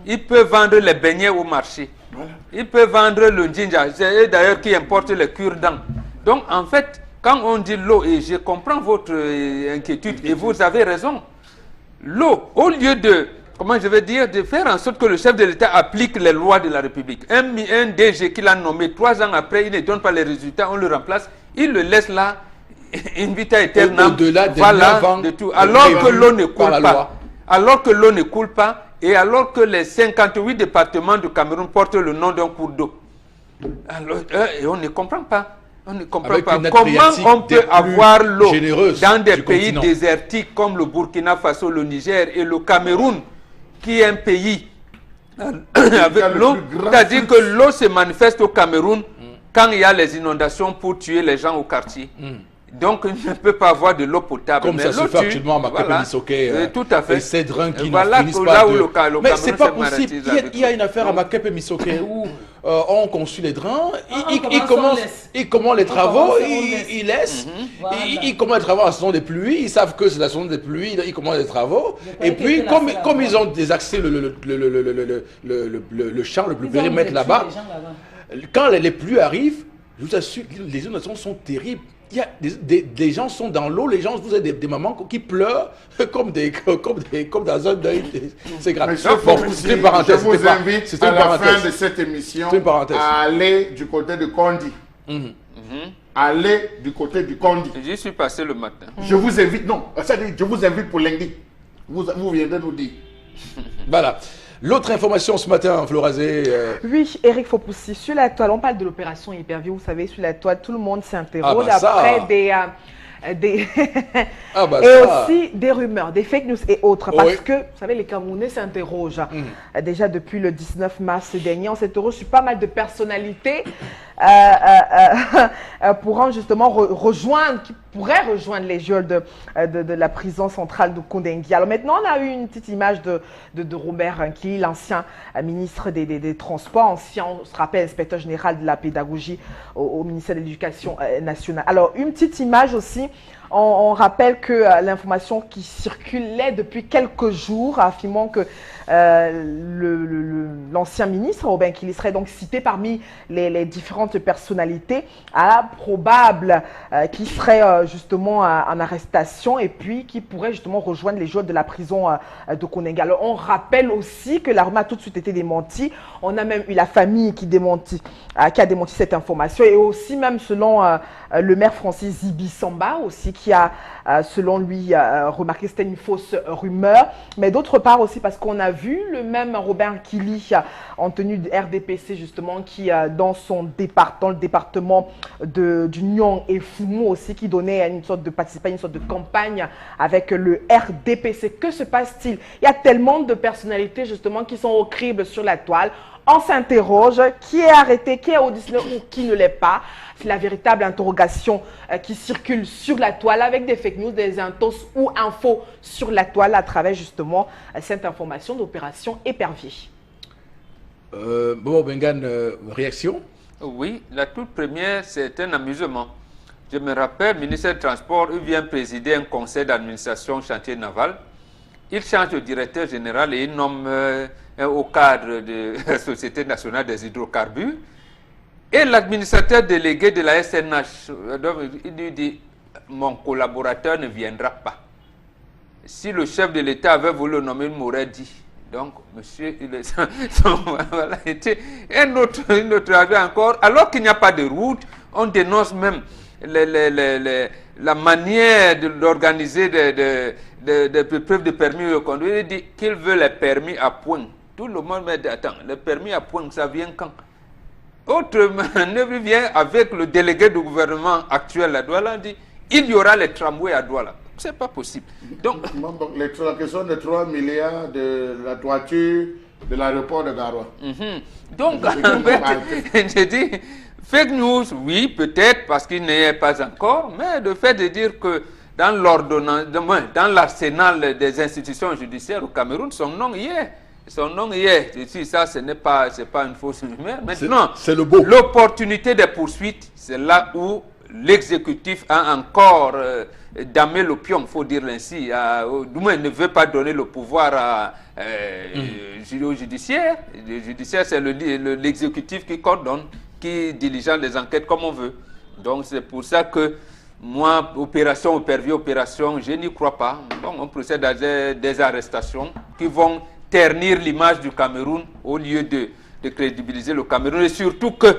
Ils peuvent vendre les beignets au marché. Ils peuvent vendre le ginger. C'est eux d'ailleurs qui importent les cure-dents. Donc, en fait, quand on dit l'eau, et je comprends votre inquiétude, et vous avez raison, l'eau, au lieu de, comment je vais dire, de faire en sorte que le chef de l'État applique les lois de la République. Un DG qu'il a nommé 3 ans après, il ne donne pas les résultats, on le remplace, il le laisse là, in vita aeternam, Au-delà des voilà, 9 ans de tout. Alors que l'eau ne coule par la pas. loi. Alors que l'eau ne coule pas, et alors que les 58 départements du Cameroun portent le nom d'un cours d'eau. Alors, et on ne comprend pas. On ne comprend Avec pas une nappe comment phréatique on des peut plus avoir l'eau généreuses dans des du pays continent. désertiques comme le Burkina Faso, le Niger et le Cameroun, qui est un pays avec l'eau. C'est-à-dire que l'eau se manifeste au Cameroun quand il y a les inondations pour tuer les gens au quartier. Donc, il ne peut pas avoir de l'eau potable. Comme mais ça se l'eau fait tue. actuellement à Makapé Misoké, Tout à fait. et Cédrin qui Voilà n'en finissent là pas où de... le Mais Cameroun c'est pas se possible. maratise Il y a avec une affaire à Makapé Misoké où on construit les drains, ils commencent les travaux, ils laissent, ils commencent les travaux à la saison des pluies, ils savent que c'est la saison des pluies, ils commencent les travaux, et puis comme ils ont désaxé le champ, le périmètre là-bas, quand les pluies arrivent, je vous assure, les inondations sont terribles. Il y a des gens sont dans l'eau, les gens, vous avez des mamans qui pleurent comme dans un deuil. C'est grave. Monsieur Bon, Fopoussi, c'est une parenthèse. je vous invite c'était à une la parenthèse. fin de cette émission C'est une parenthèse. à aller du côté de Kondi. Aller du côté du Kondi. J'y suis passé le matin. Je vous invite, non, c'est-à-dire, je vous invite pour lundi. Vous viendrez nous dire. Voilà. L'autre information ce matin, Florazé. Oui, Eric Fopoussi, sur la toile, on parle de l'opération Hyperview. Vous savez, sur la toile, tout le monde s'interroge Ah bah ça. après Ah bah et ça. aussi des rumeurs, des fake news et autres. Parce Oui. que, vous savez, les Camerounais s'interrogent. Déjà depuis le 19 mars dernier, on s'interroge sur pas mal de personnalités pourront justement qui pourraient rejoindre les geôles de la prison centrale de Kondengui. Alors maintenant, on a eu une petite image de Robert Nki, l'ancien ministre des Transports, ancien, on se rappelle, inspecteur général de la pédagogie au ministère de l'Éducation nationale. Alors, une petite image aussi. On rappelle que l'information qui circulait depuis quelques jours, affirmant que l'ancien ministre, Robin Kili, serait donc cité parmi les différentes personnalités probable qui serait justement en arrestation et puis qui pourrait justement rejoindre les geôles de la prison de Kondengui. Alors on rappelle aussi que la rumeur a tout de suite été démentie. On a même eu la famille qui a démenti cette information et aussi même selon le maire Francis Zibi-Samba aussi qui a selon lui remarqué que c'était une fausse rumeur, mais d'autre part aussi parce qu'on a vu le même Robert Kili en tenue de RDPC justement qui dans le département du Nyong et Fumo aussi qui donnait participait à une sorte de campagne avec le RDPC. Que se passe-t-il? Il y a tellement de personnalités justement qui sont au crible sur la toile. On s'interroge, qui est arrêté, qui est auditionné ou qui ne l'est pas. C'est la véritable interrogation qui circule sur la toile avec des fake news, des intos ou infos sur la toile à travers justement cette information d'opération épervier. Bobo Bengan, réaction? Oui, la toute première, c'est un amusement. Je me rappelle, ministre des Transports, il vient présider un conseil d'administration chantier naval. Il change de directeur général et il nomme au cadre de la Société nationale des hydrocarbures. Et l'administrateur délégué de la SNH, il lui dit, mon collaborateur ne viendra pas. Si le chef de l'État avait voulu le nommer, il m'aurait dit. Donc, monsieur, voilà, était une autre avis encore. Alors qu'il n'y a pas de route, on dénonce même la manière d'organiser des preuves de permis de conduire. Il dit qu'il veut les permis à point. Tout le monde me dit, attends, les permis à point, ça vient quand? Autrement, ne vient avec le délégué du gouvernement actuel à Douala, dit, il y aura les tramways à Douala. C'est pas possible. Donc, la question de 3 milliards de la toiture de l'aéroport de Garoua. Donc, en fait, je dis, fake news, oui, peut-être, parce qu'il n'y est pas encore, mais le fait de dire que dans l'ordonnance, dans l'arsenal des institutions judiciaires au Cameroun, son nom y est. Son nom y est. Je dis, ça, ce n'est pas une fausse rumeur. Maintenant, c'est le beau. L'opportunité des poursuites, c'est là où l'exécutif a encore damé le pion, il faut dire ainsi. Du moins, il ne veut pas donner le pouvoir au judiciaire. Le judiciaire, c'est l'exécutif qui coordonne, qui diligente les enquêtes comme on veut. Donc, c'est pour ça que moi, opération, opération, je n'y crois pas. Donc, on procède à des arrestations qui vont ternir l'image du Cameroun au lieu de crédibiliser le Cameroun. Et surtout que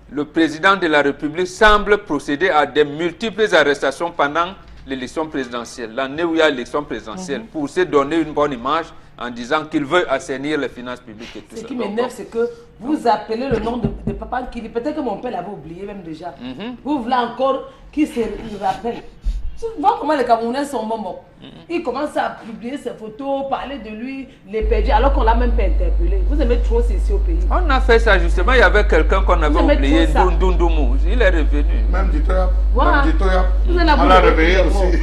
le président de la République semble procéder à des multiples arrestations pendant l'élection présidentielle, l'année où il y a l'élection présidentielle, pour se donner une bonne image en disant qu'il veut assainir les finances publiques et tout ça. Ce qui m'énerve, c'est que vous appelez le nom de Papa Nkili. Peut-être que mon père l'avait oublié même déjà. Vous voulez encore qu'il se rappelle. Tu vois comment les Camerounais sont moments. Ils commencent à publier ses photos, parler de lui, les perdus, alors qu'on ne l'a même pas interpellé. Vous aimez trop ceci au pays. On a fait ça justement, il y avait quelqu'un qu'on avait oublié, Ndundumu. Il est revenu. Même Ditoya. Voilà. On l'a réveillé aussi.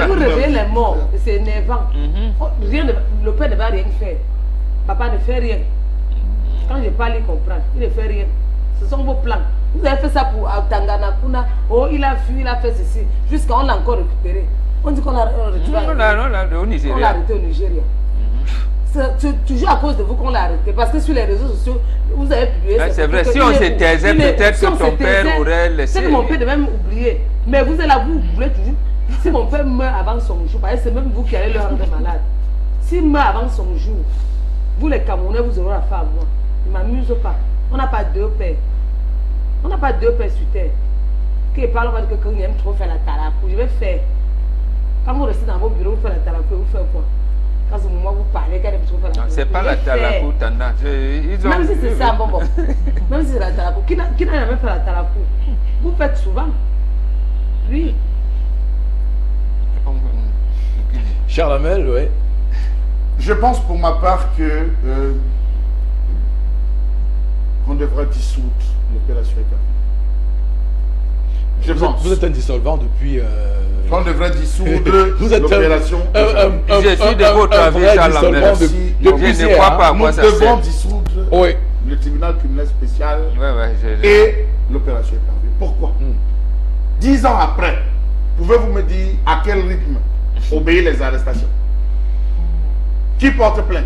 Vous réveillez les morts, c'est énervant. Le père ne va rien faire. Papa ne fait rien. Quand je parle, il comprend. Il ne fait rien. Ce sont vos plans. Vous avez fait ça pour Tanganakuna. Oh, il a fui, il a fait ceci. Jusqu'à on l'a encore récupéré. On dit qu'on l'a arrêté au Nigeria. On l'a arrêté au Nigeria. C'est toujours à cause de vous qu'on l'a arrêté. Parce que sur les réseaux sociaux, vous avez publié. C'est vrai, si on se taisait, peut-être que ton père aurait laissé. C'est que mon père devait même oublier. Mais vous êtes là, vous voulez toujours. Si mon père meurt avant son jour, parce que c'est même vous qui allez le rendre malade. S'il meurt avant son jour, vous les Camerounais, vous aurez affaire à moi. Ne m'amuse pas. On n'a pas deux pères. On n'a pas deux pères sur terre. Qui parle, on va dire que quelqu'un aime trop faire la talakou. Je vais faire. Quand vous restez dans vos bureaux, vous faites la talakou, vous faites quoi? Quand ce moment vous parlez, quand vous faites la talakou. C'est pas la talakou, Tanda. Même si c'est ça, bon. Même si c'est la talakou. Qui n'a jamais fait la talakou? Vous faites souvent. Oui. Charles Hamel, oui. Je pense pour ma part que on devrait dissoudre l'opération ECAVI. Vous êtes un dissolvant depuis... On devrait dissoudre l'opération Je suis de votre avis, Charles Hamel. Je ne crois pas à quoi ça sert. Nous devons dissoudre le tribunal criminel spécial et l'opération ECAVI. Pourquoi 10 ans après, pouvez-vous me dire à quel rythme obéir les arrestations? Qui porte plainte?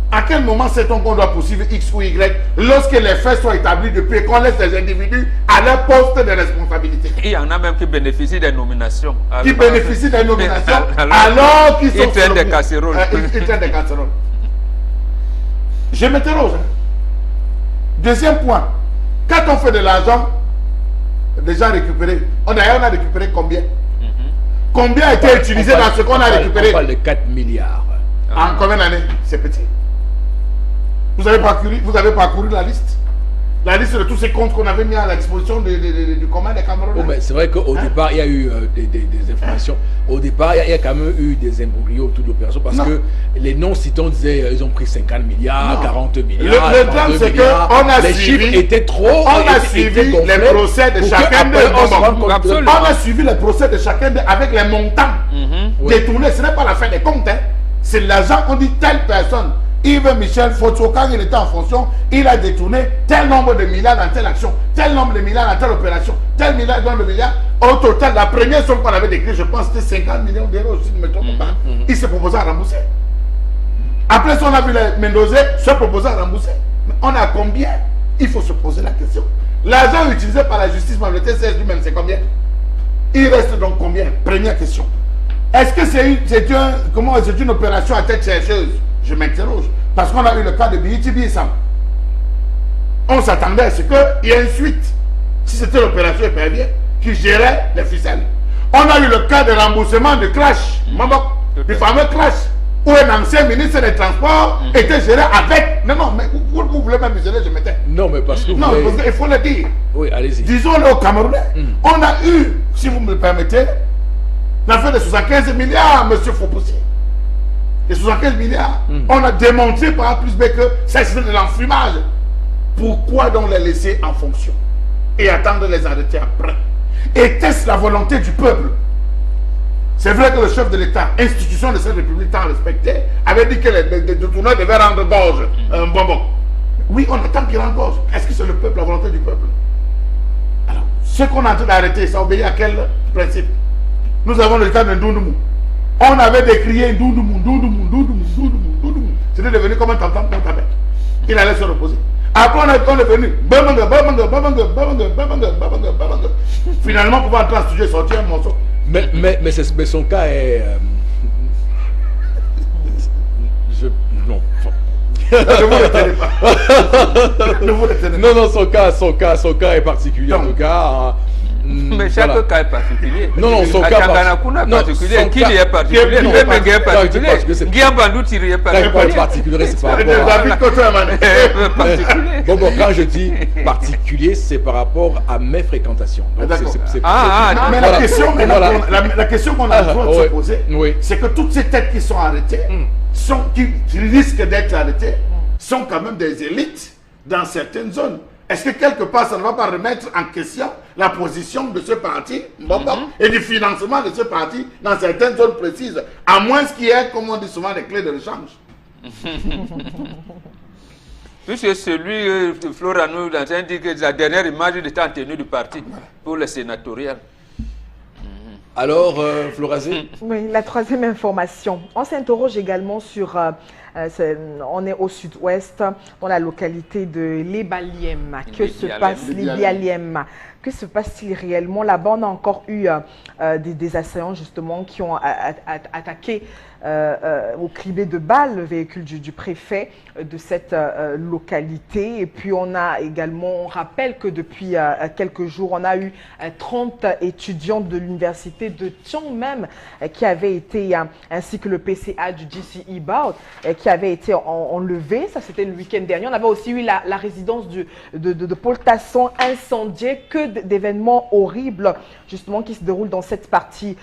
À quel moment sait-on qu'on doit poursuivre X ou Y lorsque les faits sont établis depuis qu'on laisse les individus à leur poste de responsabilité? Il y en a même qui bénéficient des nominations. Qui bénéficient des nominations alors qu'ils sont... Ils traînent des casseroles. Ils traînent des casseroles. Je m'interroge. Deuxième point. Quand on fait de l'argent, des gens récupérés, d'ailleurs on a récupéré combien? Combien a été utilisé dans ce qu'on a récupéré? On parle de 4 milliards. En combien d'années? C'est petit. Vous avez parcouru la liste? La liste de tous ces comptes qu'on avait mis à la disposition du commun des Camerounais. Oh, mais c'est vrai qu'au départ, il y a eu des informations. Au départ, il y a quand même eu des imbroglios autour de l'opération parce que les non-citants disaient ils ont pris 50 milliards, 40 milliards. Le drame, c'est qu'on a les suivi. chiffres étaient trop. On a suivi les procès de chacun d'eux. On a suivi les procès de chacun d'eux avec les montants détournés. Ce n'est pas la fin des comptes. C'est l'agent, on dit telle personne. Yves Michel Fotso, quand il était en fonction, il a détourné tel nombre de milliards dans telle action, tel nombre de milliards dans telle opération, tel milliard dans le milliard. Au total, la première somme qu'on avait décrite, je pense, c'était 50 millions d'euros, si je ne me trompe pas. Il s'est proposé à rembourser. Après ça, on a vu les Mendozé se proposer à rembourser. Mais on a combien? Il faut se poser la question. L'argent utilisé par la justice monétaire, c'est lui-même, c'est combien? Il reste donc combien? Première question. Est-ce que c'est une opération à tête chercheuse? Je m'interroge. Parce qu'on a eu le cas de Billy Sam. On s'attendait à ce qu'il y ait une suite. Si c'était l'opération Épervier qui gérait les ficelles. On a eu le cas de remboursement de Clash, du fameux Clash, où un ancien ministre des Transports était géré avec... Non, mais vous voulez même gérer, je mettais. Non, mais parce que non, parce qu'il faut le dire. Oui, allez-y. Disons-le au Camerounais. On a eu, si vous me le permettez, l'affaire de 75 milliards, M. Fopoussi. Les 75 milliards. On a démontré par A plus B que ça c'est de l'enfumage. Pourquoi donc les laisser en fonction et attendre les arrêter après? Était-ce la volonté du peuple? C'est vrai que le chef de l'État, institution de cette République tant respectée, avait dit que les détourneurs devaient rendre gorge un bonbon. Oui, on attend qu'il rende gorge. Est-ce que c'est le peuple, la volonté du peuple? Alors, ce qu'on a en train d'arrêter, ça obéit à quel principe? Nous avons le cas d'un Doundoumou. On avait décrié Doundoumou. C'était devenu comme un tam-tam qu'on tapait. Il allait se reposer. Après, on est venu. Finalement, pour entrer en studio, sortir un morceau. Mais son cas est... Non. Ne vous retenez pas. Ne vous retenez pas. Non, son cas est particulier en tout cas. Mais chaque cas est particulier. Non, son cas est particulier. Qui est particulier? Non, est particulier. Guillaume Tiri est particulier. C'est par rapport... Bon, quand je dis particulier, c'est par rapport à mes fréquentations. Mais la question qu'on a besoin de se poser, c'est que toutes ces têtes qui sont arrêtées, qui risquent d'être arrêtées, sont quand même des élites dans certaines zones. Est-ce que quelque part, ça ne va pas remettre en question la position de ce parti et du financement de ce parti dans certaines zones précises, à moins qu'il y ait, comme on dit souvent, des clés de rechange? Puisque celui, Flora nous a dit que la dernière image était en tenue du parti pour le sénatorial. Alors, Florazé? Oui, la troisième information. On s'interroge également sur... on est au sud-ouest, dans la localité de Lebaliem. Que se passe-t-il réellement? Là-bas, on a encore eu des assaillants justement qui ont attaqué au criblé de balles le véhicule du préfet de cette localité. Et puis on a également, on rappelle que depuis quelques jours, on a eu 30 étudiants de l'université de Thion même qui avaient été, ainsi que le PCA du GCE Bout, qui avaient été enlevés. Ça, c'était le week-end dernier. On avait aussi eu la résidence de Paul Tasson incendiée. Que d'événements horribles justement qui se déroulent dans cette partie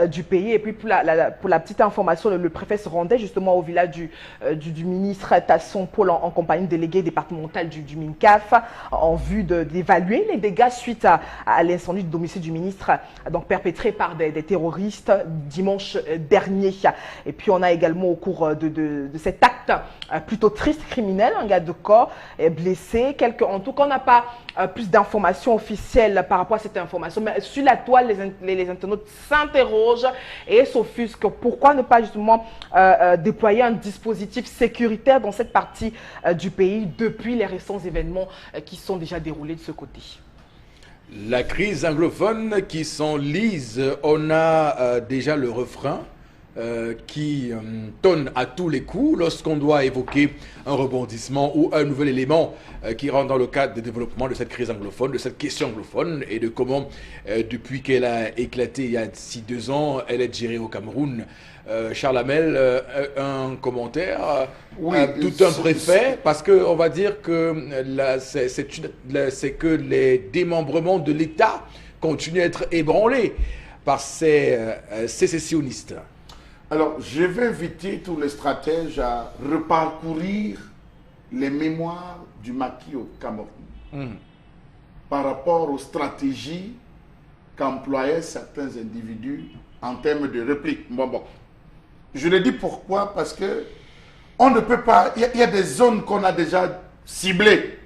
du pays. Et puis pour la petite information, le préfet se rendait justement au village du ministre Tasson Paul en compagnie déléguée départementale du MINCAF en vue d'évaluer les dégâts suite à l'incendie du domicile du ministre donc perpétré par des terroristes dimanche dernier. Et puis on a également au cours de cet acte plutôt triste criminel, un garde de corps est blessé. En tout cas, on n'a pas plus d'informations officielles par rapport à cette information. Mais sur la toile, les internautes s'interrogent et s'offusquent. Pourquoi ne pas justement déployer un dispositif sécuritaire dans cette partie du pays depuis les récents événements qui sont déjà déroulés de ce côté? La crise anglophone qui s'enlise, on a déjà le refrain qui tonne à tous les coups lorsqu'on doit évoquer un rebondissement ou un nouvel élément qui rentre dans le cadre de développement de cette crise anglophone, de cette question anglophone et de comment, depuis qu'elle a éclaté il y a 2 ans, elle est gérée au Cameroun. Charles Hamel, un commentaire, tout un préfet, parce qu'on va dire que c'est que les démembrements de l'État continuent à être ébranlés par ces sécessionnistes. Alors, je vais inviter tous les stratèges à reparcourir les mémoires du maquis au Cameroun par rapport aux stratégies qu'employaient certains individus en termes de réplique. Je le dis pourquoi? Parce que on ne peut pas... Il y a des zones qu'on a déjà ciblées.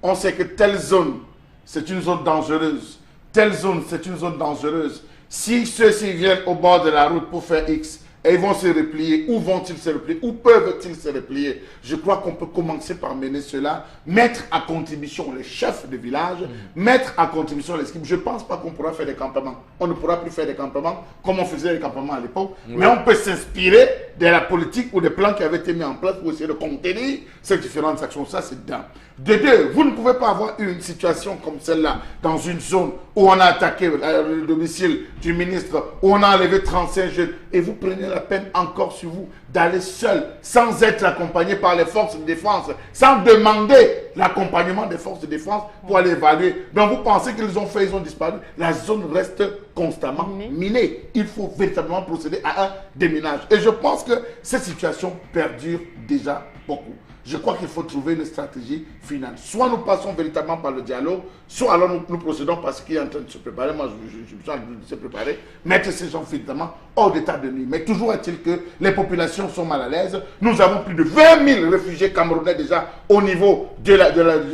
On sait que telle zone, c'est une zone dangereuse. Telle zone, c'est une zone dangereuse. Si ceux-ci viennent au bord de la route pour faire X, et ils vont se replier, où vont-ils se replier? Où peuvent-ils se replier? Je crois qu'on peut commencer par mener cela, mettre à contribution les chefs de village, mettre à contribution les équipes. Je ne pense pas qu'on pourra faire des campements. On ne pourra plus faire des campements comme on faisait les campements à l'époque. Mais on peut s'inspirer de la politique ou des plans qui avaient été mis en place pour essayer de contenir ces différentes actions. Ça, c'est d'un. De deux, vous ne pouvez pas avoir une situation comme celle-là dans une zone où on a attaqué le domicile du ministre, où on a enlevé 35 jeunes, et vous prenez la peine encore sur vous d'aller seul, sans être accompagné par les forces de défense, sans demander l'accompagnement des forces de défense pour aller évaluer. Donc vous pensez qu'ils ont fait, ils ont disparu. La zone reste constamment minée. Il faut véritablement procéder à un déminage. Et je pense que cette situation perdure déjà beaucoup. Je crois qu'il faut trouver une stratégie finale. Soit nous passons véritablement par le dialogue, soit alors nous procédons par ce qui est en train de se préparer. Moi, je suis en train de se préparer, mettre ces gens véritablement hors d'état de nuit. Mais toujours est-il que les populations sont mal à l'aise. Nous avons plus de 20 000 réfugiés camerounais déjà au niveau du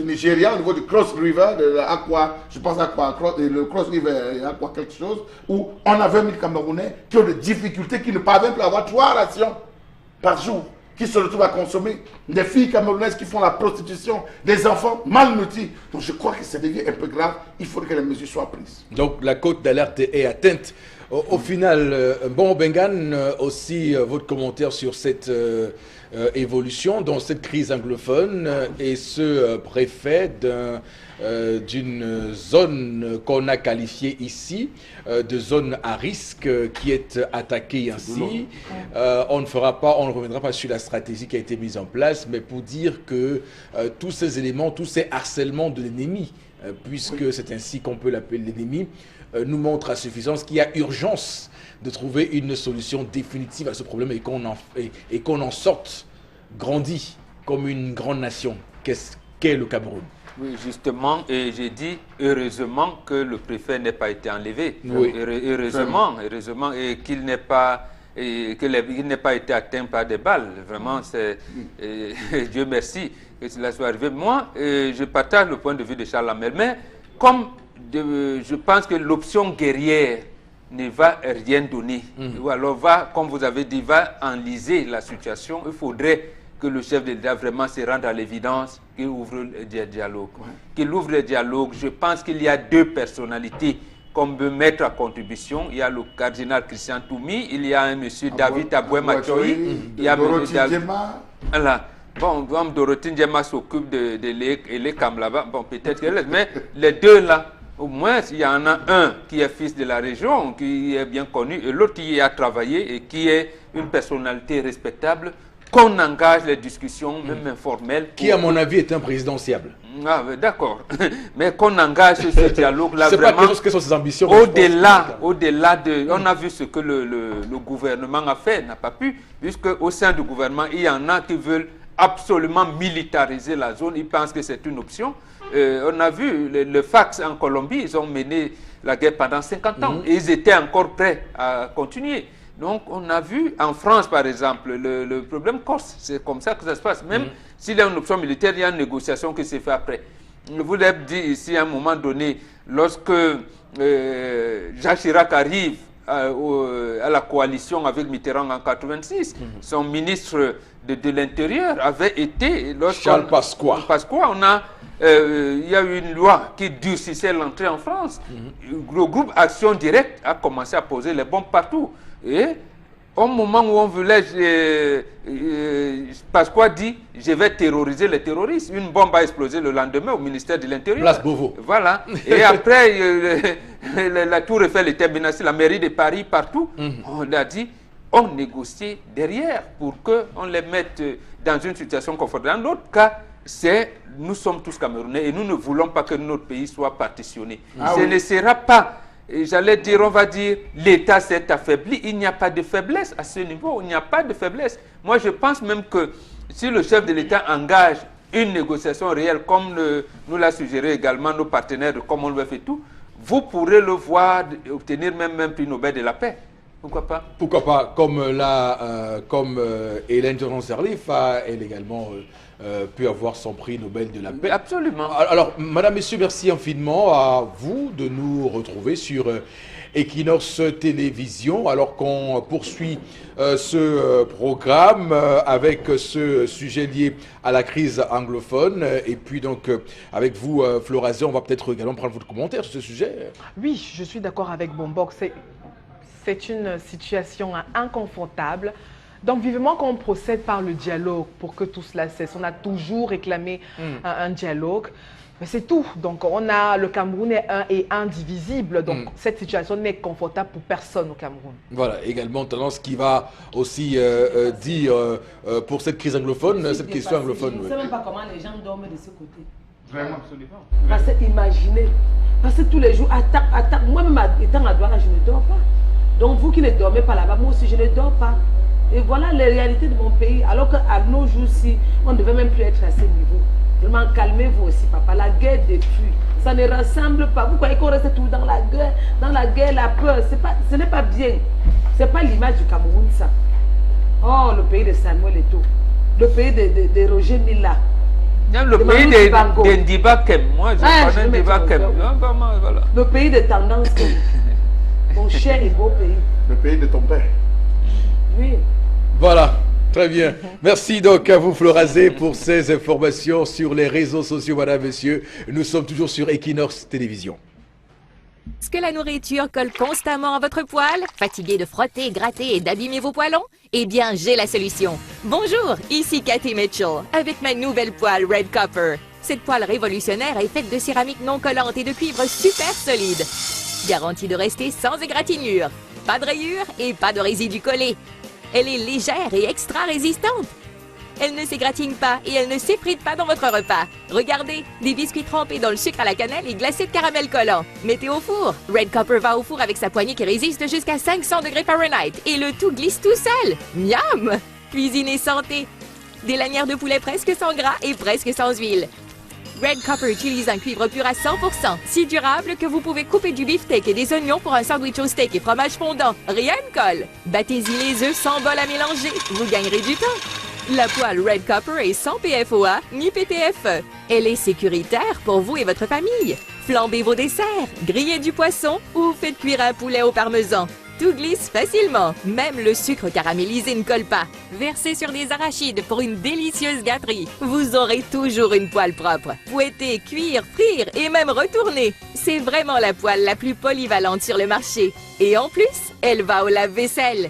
Nigeria, au niveau du Cross River, de l'Aqua, je pense le Cross River, Aqua quelque chose, où on a 20 000 Camerounais qui ont des difficultés, qui ne parviennent plus à avoir 3 rations par jour, qui se retrouvent à consommer, des filles camerounaises qui font la prostitution, des enfants malnutris. Donc je crois que ça devient un peu grave, il faut que les mesures soient prises. Donc la cote d'alerte est atteinte. Au final, bon Bengan, aussi votre commentaire sur cette évolution dans cette crise anglophone et ce préfet d'une zone qu'on a qualifiée ici de zone à risque qui est attaquée ainsi. On ne reviendra pas sur la stratégie qui a été mise en place, mais pour dire que tous ces éléments, tous ces harcèlements de l'ennemi, puisque c'est ainsi qu'on peut l'appeler l'ennemi, nous montrent à suffisance qu'il y a urgence de trouver une solution définitive à ce problème et qu'on en sorte grandi comme une grande nation qu'est le Cameroun. Oui, justement, et j'ai dit heureusement que le préfet n'ait pas été enlevé. Oui. Heureusement, et qu'il n'ait pas été atteint par des balles. Vraiment, c'est Dieu merci que cela soit arrivé. Moi, je partage le point de vue de Charles Hamel, mais comme je pense que l'option guerrière ne va rien donner, ou alors comme vous avez dit, va enliser la situation. Il faudrait que le chef de l'État vraiment se rende à l'évidence, qu'il ouvre le dialogue. Qu'il ouvre le dialogue. Je pense qu'il y a 2 personnalités qu'on peut mettre à contribution. Il y a le cardinal Christian Toumi, il y a un monsieur David Aboué-Machoï, il y a Dorothy Djema. Voilà. Bon, Dorothy Djema s'occupe de l'ECAM là-bas. Bon, peut-être qu'elle est, mais les 2 là, au moins, il y en a un qui est fils de la région, qui est bien connu, et l'autre qui a travaillé et qui est une personnalité respectable, qu'on engage les discussions, même informelles. Qui, à mon avis, est un présidentiable. Ah, d'accord. Mais qu'on engage ce dialogue-là vraiment. C'est pas sont ses ambitions. Au-delà de... On a vu ce que le gouvernement a fait, n'a pas pu, puisque au sein du gouvernement, il y en a qui veulent absolument militariser la zone. Ils pensent que c'est une option. On a vu le FACS en Colombie, ils ont mené la guerre pendant 50 ans et ils étaient encore prêts à continuer. Donc on a vu en France par exemple le problème corse, c'est comme ça que ça se passe. Même s'il y a une option militaire, il y a une négociation qui se fait après. Je vous l'ai dit ici à un moment donné, lorsque Jacques Chirac arrive à la coalition avec Mitterrand en 86, son ministre de l'Intérieur avait été... Charles Pasqua. Il y a eu une loi qui durcissait l'entrée en France. Le groupe Action Directe a commencé à poser les bombes partout. Et au moment où on voulait, Pasqua dit, je vais terroriser les terroristes. Une bombe a explosé le lendemain au ministère de l'Intérieur. Place Beauvau. Voilà. Et après, la Tour Eiffel était menacée, la mairie de Paris, partout. On a dit, on négocie derrière pour qu'on les mette dans une situation confortable. Dans l'autre cas, nous sommes tous Camerounais et nous ne voulons pas que notre pays soit partitionné. Ne sera pas, j'allais dire, on va dire, l'État s'est affaibli. Il n'y a pas de faiblesse à ce niveau. Il n'y a pas de faiblesse. Moi, je pense même que si le chef de l'État engage une négociation réelle, comme nous l'a suggéré également nos partenaires de Commonwealth et tout, vous pourrez le voir obtenir même prix Nobel de la paix. Pourquoi pas? Pourquoi pas, comme Hélène Johnson-Sirleaf a elle également pu avoir son prix Nobel de la paix. Absolument. Alors, madame, messieurs, merci infiniment à vous de nous retrouver sur Equinox Télévision, alors qu'on poursuit ce programme avec ce sujet lié à la crise anglophone. Et puis donc, avec vous, Florazé, on va peut-être également prendre votre commentaire sur ce sujet. Oui, je suis d'accord avec Bombok. C'est une situation inconfortable. Donc, vivement qu'on procède par le dialogue pour que tout cela cesse. On a toujours réclamé un dialogue. Mais c'est tout. Donc, le Cameroun est un et indivisible. Donc, cette situation n'est confortable pour personne au Cameroun. Voilà, également tendance qui va aussi dire pour cette crise anglophone, cette question anglophone. Je ne sais même pas comment les gens dorment de ce côté. Vraiment. Absolument. Parce que imaginez, parce que tous les jours, attaque. Moi-même étant à Douala, je ne dors pas. Donc vous qui ne dormez pas là-bas, moi aussi je ne dors pas. Et voilà les réalités de mon pays. Alors qu'à nos jours-ci, on ne devait même plus être à ce niveau. Vraiment, calmez-vous aussi, papa. La guerre détruit. Ça ne rassemble pas. Vous croyez qu'on reste tout dans la guerre, la peur. Ce n'est pas bien. Ce n'est pas l'image du Cameroun, ça. Oh, le pays de Samuel Eto'o. Le pays de Roger Mila. Même le pays de Ndiba Kem. Moi, je connais Ndiba Kem. Voilà. Le pays de Tendance Kem. Mon cher et beau pays. Le pays de ton père. Oui. Voilà, très bien. Merci donc à vous, Florazé, pour ces informations sur les réseaux sociaux, madame, messieurs. Nous sommes toujours sur Equinox Télévision. Est-ce que la nourriture colle constamment à votre poêle? Fatigué de frotter, gratter et d'abîmer vos poêlons? Eh bien, j'ai la solution. Bonjour, ici Cathy Mitchell, avec ma nouvelle poêle Red Copper. Cette poêle révolutionnaire est faite de céramique non collante et de cuivre super solide. Garantie de rester sans égratignure, pas de rayures et pas de résidus collés. Elle est légère et extra résistante. Elle ne s'égratigne pas et elle ne s'effrite pas dans votre repas. Regardez, des biscuits trempés dans le sucre à la cannelle et glacés de caramel collant. Mettez au four. Red Copper va au four avec sa poignée qui résiste jusqu'à 500 degrés Fahrenheit et le tout glisse tout seul. Miam! Cuisine et santé. Des lanières de poulet presque sans gras et presque sans huile. Red Copper utilise un cuivre pur à 100%, si durable que vous pouvez couper du beefsteak et des oignons pour un sandwich au steak et fromage fondant. Rien ne colle. Battez-y les œufs sans bol à mélanger. Vous gagnerez du temps. La poêle Red Copper est sans PFOA ni PTFE. Elle est sécuritaire pour vous et votre famille. Flambez vos desserts, grillez du poisson ou faites cuire un poulet au parmesan. Tout glisse facilement, même le sucre caramélisé ne colle pas. Versez sur des arachides pour une délicieuse gâterie. Vous aurez toujours une poêle propre. Fouetter, cuire, frire et même retourner. C'est vraiment la poêle la plus polyvalente sur le marché. Et en plus, elle va au lave-vaisselle.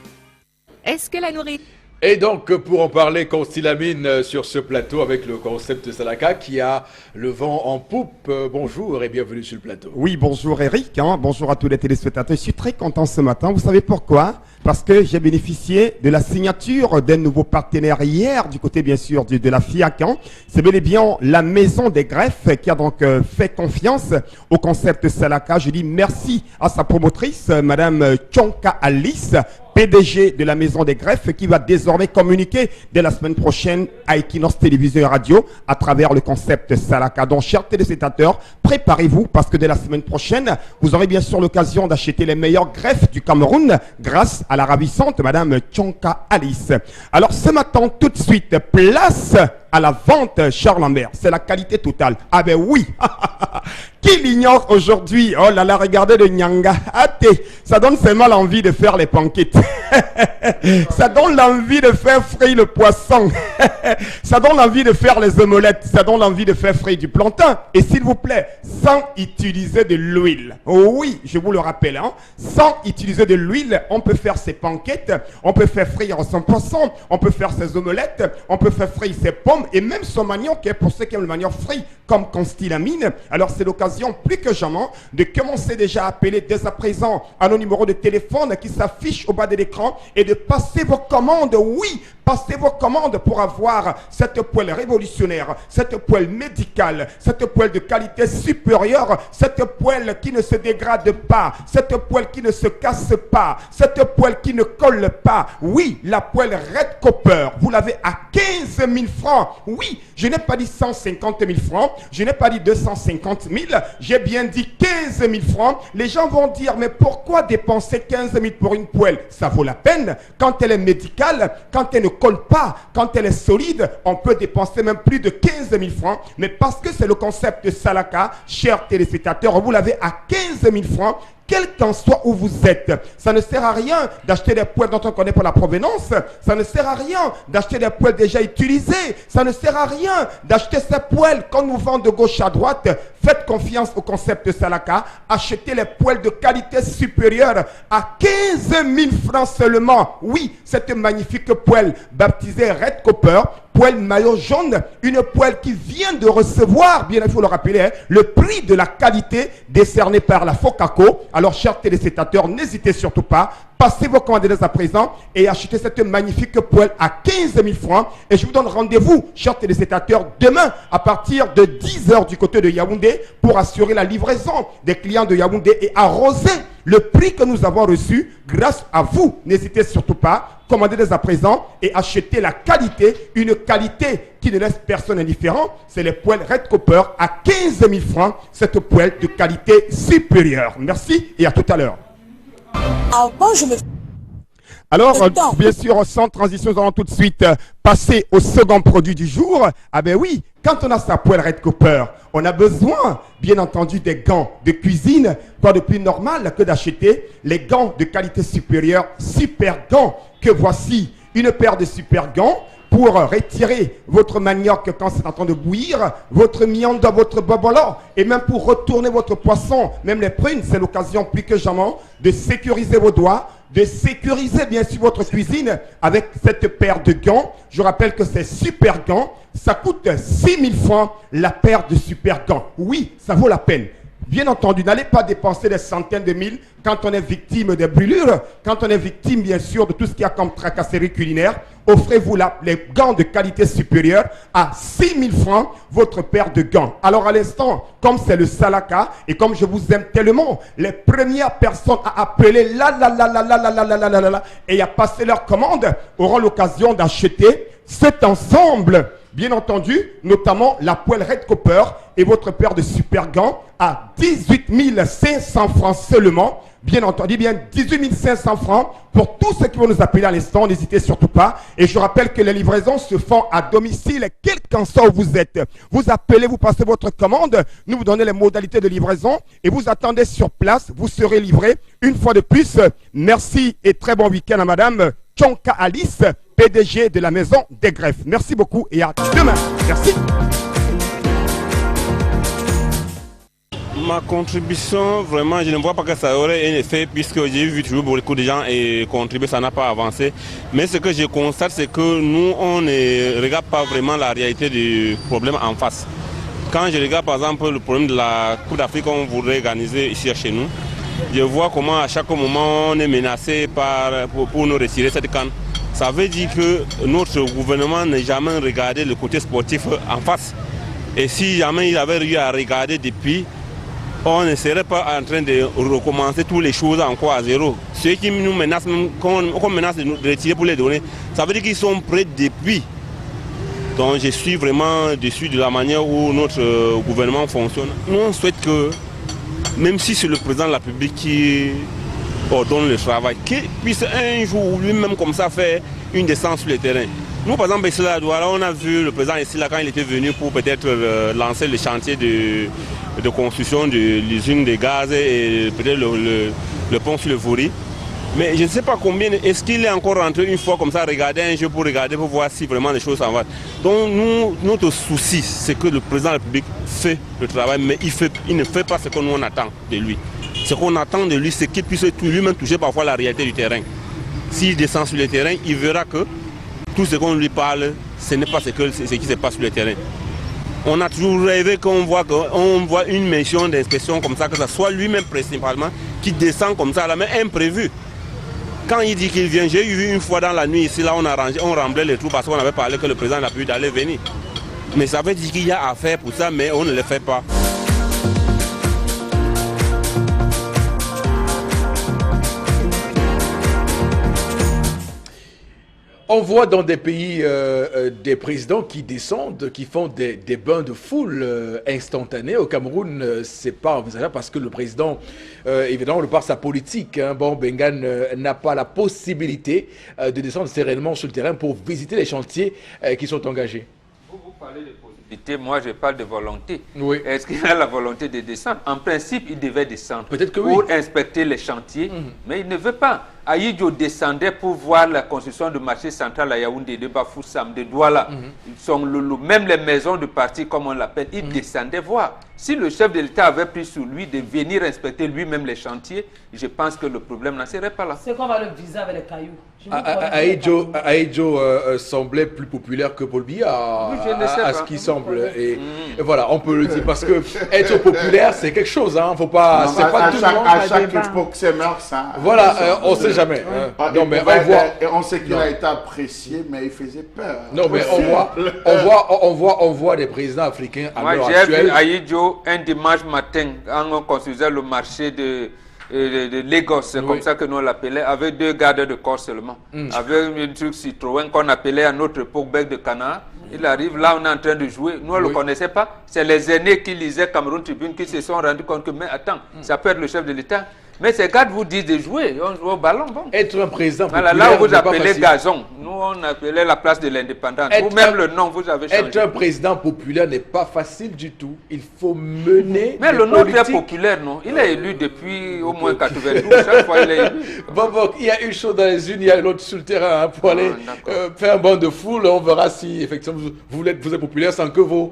Est-ce que la nourriture... Et donc, pour en parler, Constilamine sur ce plateau avec le concept Salaka qui a le vent en poupe. Bonjour et bienvenue sur le plateau. Oui, bonjour Eric, bonjour à tous les téléspectateurs. Je suis très content ce matin. Vous savez pourquoi? Parce que j'ai bénéficié de la signature d'un nouveau partenaire hier, du côté bien sûr de la FIAC. C'est bel et bien la Maison des Greffes qui a donc fait confiance au concept Salaka. Je dis merci à sa promotrice, Madame Tchonka Alice, PDG de la Maison des Greffes, qui va désormais communiquer dès la semaine prochaine à Equinox Télévision et Radio à travers le concept Salaka. Donc, chers téléspectateurs, préparez-vous parce que dès la semaine prochaine, vous aurez bien sûr l'occasion d'acheter les meilleurs greffes du Cameroun grâce à la ravissante Madame Tchonka Alice. Alors, ce matin, tout de suite, place à la vente Charles Lambert. C'est la qualité totale. Ah ben oui. Qui l'ignore aujourd'hui? Oh là là, regardez le Nyanga. Athé, ça donne seulement l'envie de faire les panquettes. Ça donne l'envie de faire frire le poisson. Ça donne l'envie de faire les omelettes. Ça donne l'envie de faire frire du plantain. Et s'il vous plaît, sans utiliser de l'huile. Oh oui, je vous le rappelle. Sans utiliser de l'huile, on peut faire ses panquettes. On peut faire frire son poisson. On peut faire ses omelettes. On peut faire frire ses pommes. Et même son manioc, pour ceux qui aiment le manioc frit, comme Constilamine. Alors c'est l'occasion plus que jamais de commencer déjà à appeler dès à présent à nos numéros de téléphone qui s'affichent au bas de l'écran et de passer vos commandes. Oui, Passez vos commandes pour avoir cette poêle révolutionnaire, cette poêle médicale, cette poêle de qualité supérieure, cette poêle qui ne se dégrade pas, cette poêle qui ne se casse pas, cette poêle qui ne colle pas. Oui, la poêle Red Copper, vous l'avez à 15 000 francs. Oui, je n'ai pas dit 150 000 francs, je n'ai pas dit 250 000, j'ai bien dit 15 000 francs. Les gens vont dire, mais pourquoi dépenser 15 000 pour une poêle? Ça vaut la peine. Quand elle est médicale, quand elle ne colle pas, quand elle est solide, on peut dépenser même plus de 15 000 francs. Mais parce que c'est le concept de Salaka, chers téléspectateurs, vous l'avez à 15 000 francs. Quel qu'en soit où vous êtes, ça ne sert à rien d'acheter des poêles dont on connaît pas la provenance. Ça ne sert à rien d'acheter des poêles déjà utilisées. Ça ne sert à rien d'acheter ces poêles qu'on nous vend de gauche à droite. Faites confiance au concept Salaka. Achetez les poêles de qualité supérieure à 15 000 francs seulement. Oui, cette magnifique poêle baptisée Red Copper, poêle maillot jaune, une poêle qui vient de recevoir, bien il faut le rappeler, hein, le prix de la qualité décerné par la Focaco. Alors, chers téléspectateurs, n'hésitez surtout pas, passez vos commandes dès à présent et achetez cette magnifique poêle à 15 000 francs. Et je vous donne rendez-vous, chers téléspectateurs, demain à partir de 10 h du côté de Yaoundé pour assurer la livraison des clients de Yaoundé et arroser le prix que nous avons reçu grâce à vous. N'hésitez surtout pas, commandez dès à présent et achetez la qualité, une qualité qui ne laisse personne indifférent. C'est les poêles Red Copper à 15 000 francs, cette poêle de qualité supérieure. Merci et à tout à l'heure. Avant, je me... Alors, bien sûr, sans transition, nous allons tout de suite passer au second produit du jour. Ah ben oui, quand on a sa poêle Red Copper, on a besoin, bien entendu, des gants de cuisine. Quoi de plus normal que d'acheter les gants de qualité supérieure, super gants, que voici une paire de super gants pour retirer votre manioc quand c'est en train de bouillir, votre miande, votre bobolo, et même pour retourner votre poisson, même les prunes, c'est l'occasion plus que jamais de sécuriser vos doigts, de sécuriser bien sûr votre cuisine avec cette paire de gants. Je rappelle que ces super gants, ça coûte 6 000 francs la paire de super gants. Oui, ça vaut la peine. Bien entendu, n'allez pas dépenser des centaines de mille quand on est victime des brûlures, quand on est victime bien sûr de tout ce qu'il y a comme tracasserie culinaire. Offrez-vous les gants de qualité supérieure à 6 000 francs, votre paire de gants. Alors à l'instant, comme c'est le Salaka et comme je vous aime tellement, les premières personnes à appeler et à passer leur commande auront l'occasion d'acheter cet ensemble. Bien entendu, notamment la poêle Red Copper et votre paire de super gants à 18 500 francs seulement. Bien entendu, bien 18 500 francs pour tous ceux qui vont nous appeler à l'instant. N'hésitez surtout pas. Et je rappelle que les livraisons se font à domicile, quel qu'en soit où vous êtes. Vous appelez, vous passez votre commande, nous vous donnons les modalités de livraison et vous attendez sur place. Vous serez livré une fois de plus. Merci et très bon week-end à Madame Tchonka Alice, PDG de la Maison des Greffes. Merci beaucoup et à demain. Merci. Ma contribution, vraiment, je ne vois pas que ça aurait un effet puisque j'ai vu toujours beaucoup de gens et contribuer, ça n'a pas avancé. Mais ce que je constate, c'est que nous, on ne regarde pas vraiment la réalité du problème en face. Quand je regarde par exemple le problème de la Coupe d'Afrique qu'on voudrait organiser ici chez nous, je vois comment à chaque moment on est menacé pour nous retirer cette canne. Ça veut dire que notre gouvernement n'a jamais regardé le côté sportif en face. Et si jamais il avait eu à regarder depuis, on ne serait pas en train de recommencer toutes les choses encore à zéro. Ceux qui nous menacent, qu'on menace de nous retirer pour les donner, ça veut dire qu'ils sont prêts depuis. Donc je suis vraiment déçu de la manière où notre gouvernement fonctionne. Nous on souhaite que, même si c'est le président de la République qui ordonne le travail, qu'il puisse un jour lui-même comme ça faire une descente sur le terrain. Nous par exemple ici à Douala, on a vu le président ici là quand il était venu pour peut-être lancer le chantier de construction de l'usine de gaz et peut-être le pont sur le Vouri. Mais je ne sais pas combien, est-ce qu'il est encore rentré une fois comme ça, regarder un jeu pour regarder, pour voir si vraiment les choses s'en vont. Donc notre souci, c'est que le président de la République fait le travail, mais il ne fait pas ce que nous on attend de lui. Ce qu'on attend de lui, c'est qu'il puisse lui-même toucher parfois la réalité du terrain. S'il descend sur le terrain, il verra que tout ce qu'on lui parle, ce n'est pas ce qui se passe sur le terrain. On a toujours rêvé qu'on voit une mission d'inspection comme ça, que ce soit lui-même principalement qui descend comme ça, la main imprévue. Quand il dit qu'il vient, j'ai vu une fois dans la nuit ici, là on remblait les trous parce qu'on avait parlé que le président n'a plus d'aller venir. Mais ça veut dire qu'il y a affaire pour ça, mais on ne le fait pas. On voit dans des pays des présidents qui descendent, qui font des bains de foule instantanés. Au Cameroun, c'est pas envisageable parce que le président, évidemment, de par sa politique, hein, bon, Bengan n'a pas la possibilité de descendre sereinement sur le terrain pour visiter les chantiers qui sont engagés. Vous parlez de possibilité, moi je parle de volonté. Oui. Est-ce qu'il a la volonté de descendre? En principe, il devait descendre. Peut-être que oui. Pour inspecter les chantiers, mais il ne veut pas. Aïdjo descendait pour voir la construction du marché central à Yaoundé, de Bafoussam, de Douala. Ils sont même les maisons de parti, comme on l'appelle, il descendait voir. Si le chef de l'État avait pris sur lui de venir inspecter lui-même les chantiers, je pense que le problème n'en serait pas là. C'est qu'on va le viser avec les cailloux. Aïdjo semblait plus populaire que Paul Biya, Oui, je ne sais à pas. ce qui semble. Et voilà, on peut le dire parce que être populaire, c'est quelque chose. Hein, faut pas. Non, C'est pas tout le monde. à chaque époque, c'est meilleur ça. Voilà, on sait jamais. Ah, Non, mais on voit. Et on sait qu'il a été apprécié, mais il faisait peur. Non, mais on voit des présidents africains à Moi, l'heure j'ai vu actuelle. Aïdjo un dimanche matin, quand on construisait le marché de Lagos, c'est comme ça que nous l'appelait, avec 2 gardes de corps seulement. Avec un truc Citroën qu'on appelait à notre époque bec de canard. Il arrive, là on est en train de jouer, nous on ne le connaissait pas. C'est les aînés qui lisaient Cameroun Tribune qui se sont rendus compte que, mais attends, ça peut être le chef de l'État. Mais ces gardes vous disent de jouer, on joue au ballon. Bon. Être un président Voilà, populaire, là où vous n'est pas appelez facile. Gazon, nous on appelait la place de l'indépendance. Être Vous-même un- le nom, vous avez changé. Être un président populaire n'est pas facile du tout. Il faut mener. Mais des le nôtre est politiques. populaire, non? Il est élu depuis au moins 92, chaque fois il est élu. Bon, il y a une chose dans les unes, il y a l'autre sur le terrain. Hein, pour aller d'accord. faire un banc de foule, on verra si effectivement vous êtes populaire sans que vos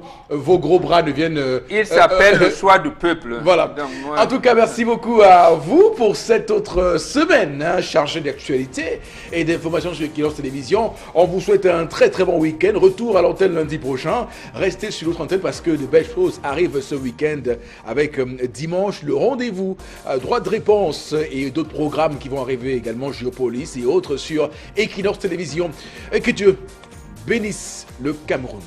gros bras ne viennent. Il s'appelle le choix du peuple. Voilà. Donc, moi, En tout cas, merci beaucoup à vous pour cette autre semaine hein, chargée d'actualité et d'informations sur Equinox Télévision. On vous souhaite un très très bon week-end. Retour à l'antenne lundi prochain. Restez sur notre antenne parce que de belles choses arrivent ce week-end avec dimanche le rendez-vous, droit de réponse et d'autres programmes qui vont arriver également, Géopolis et autres sur Equinox Télévision. Et que Dieu bénisse le Cameroun.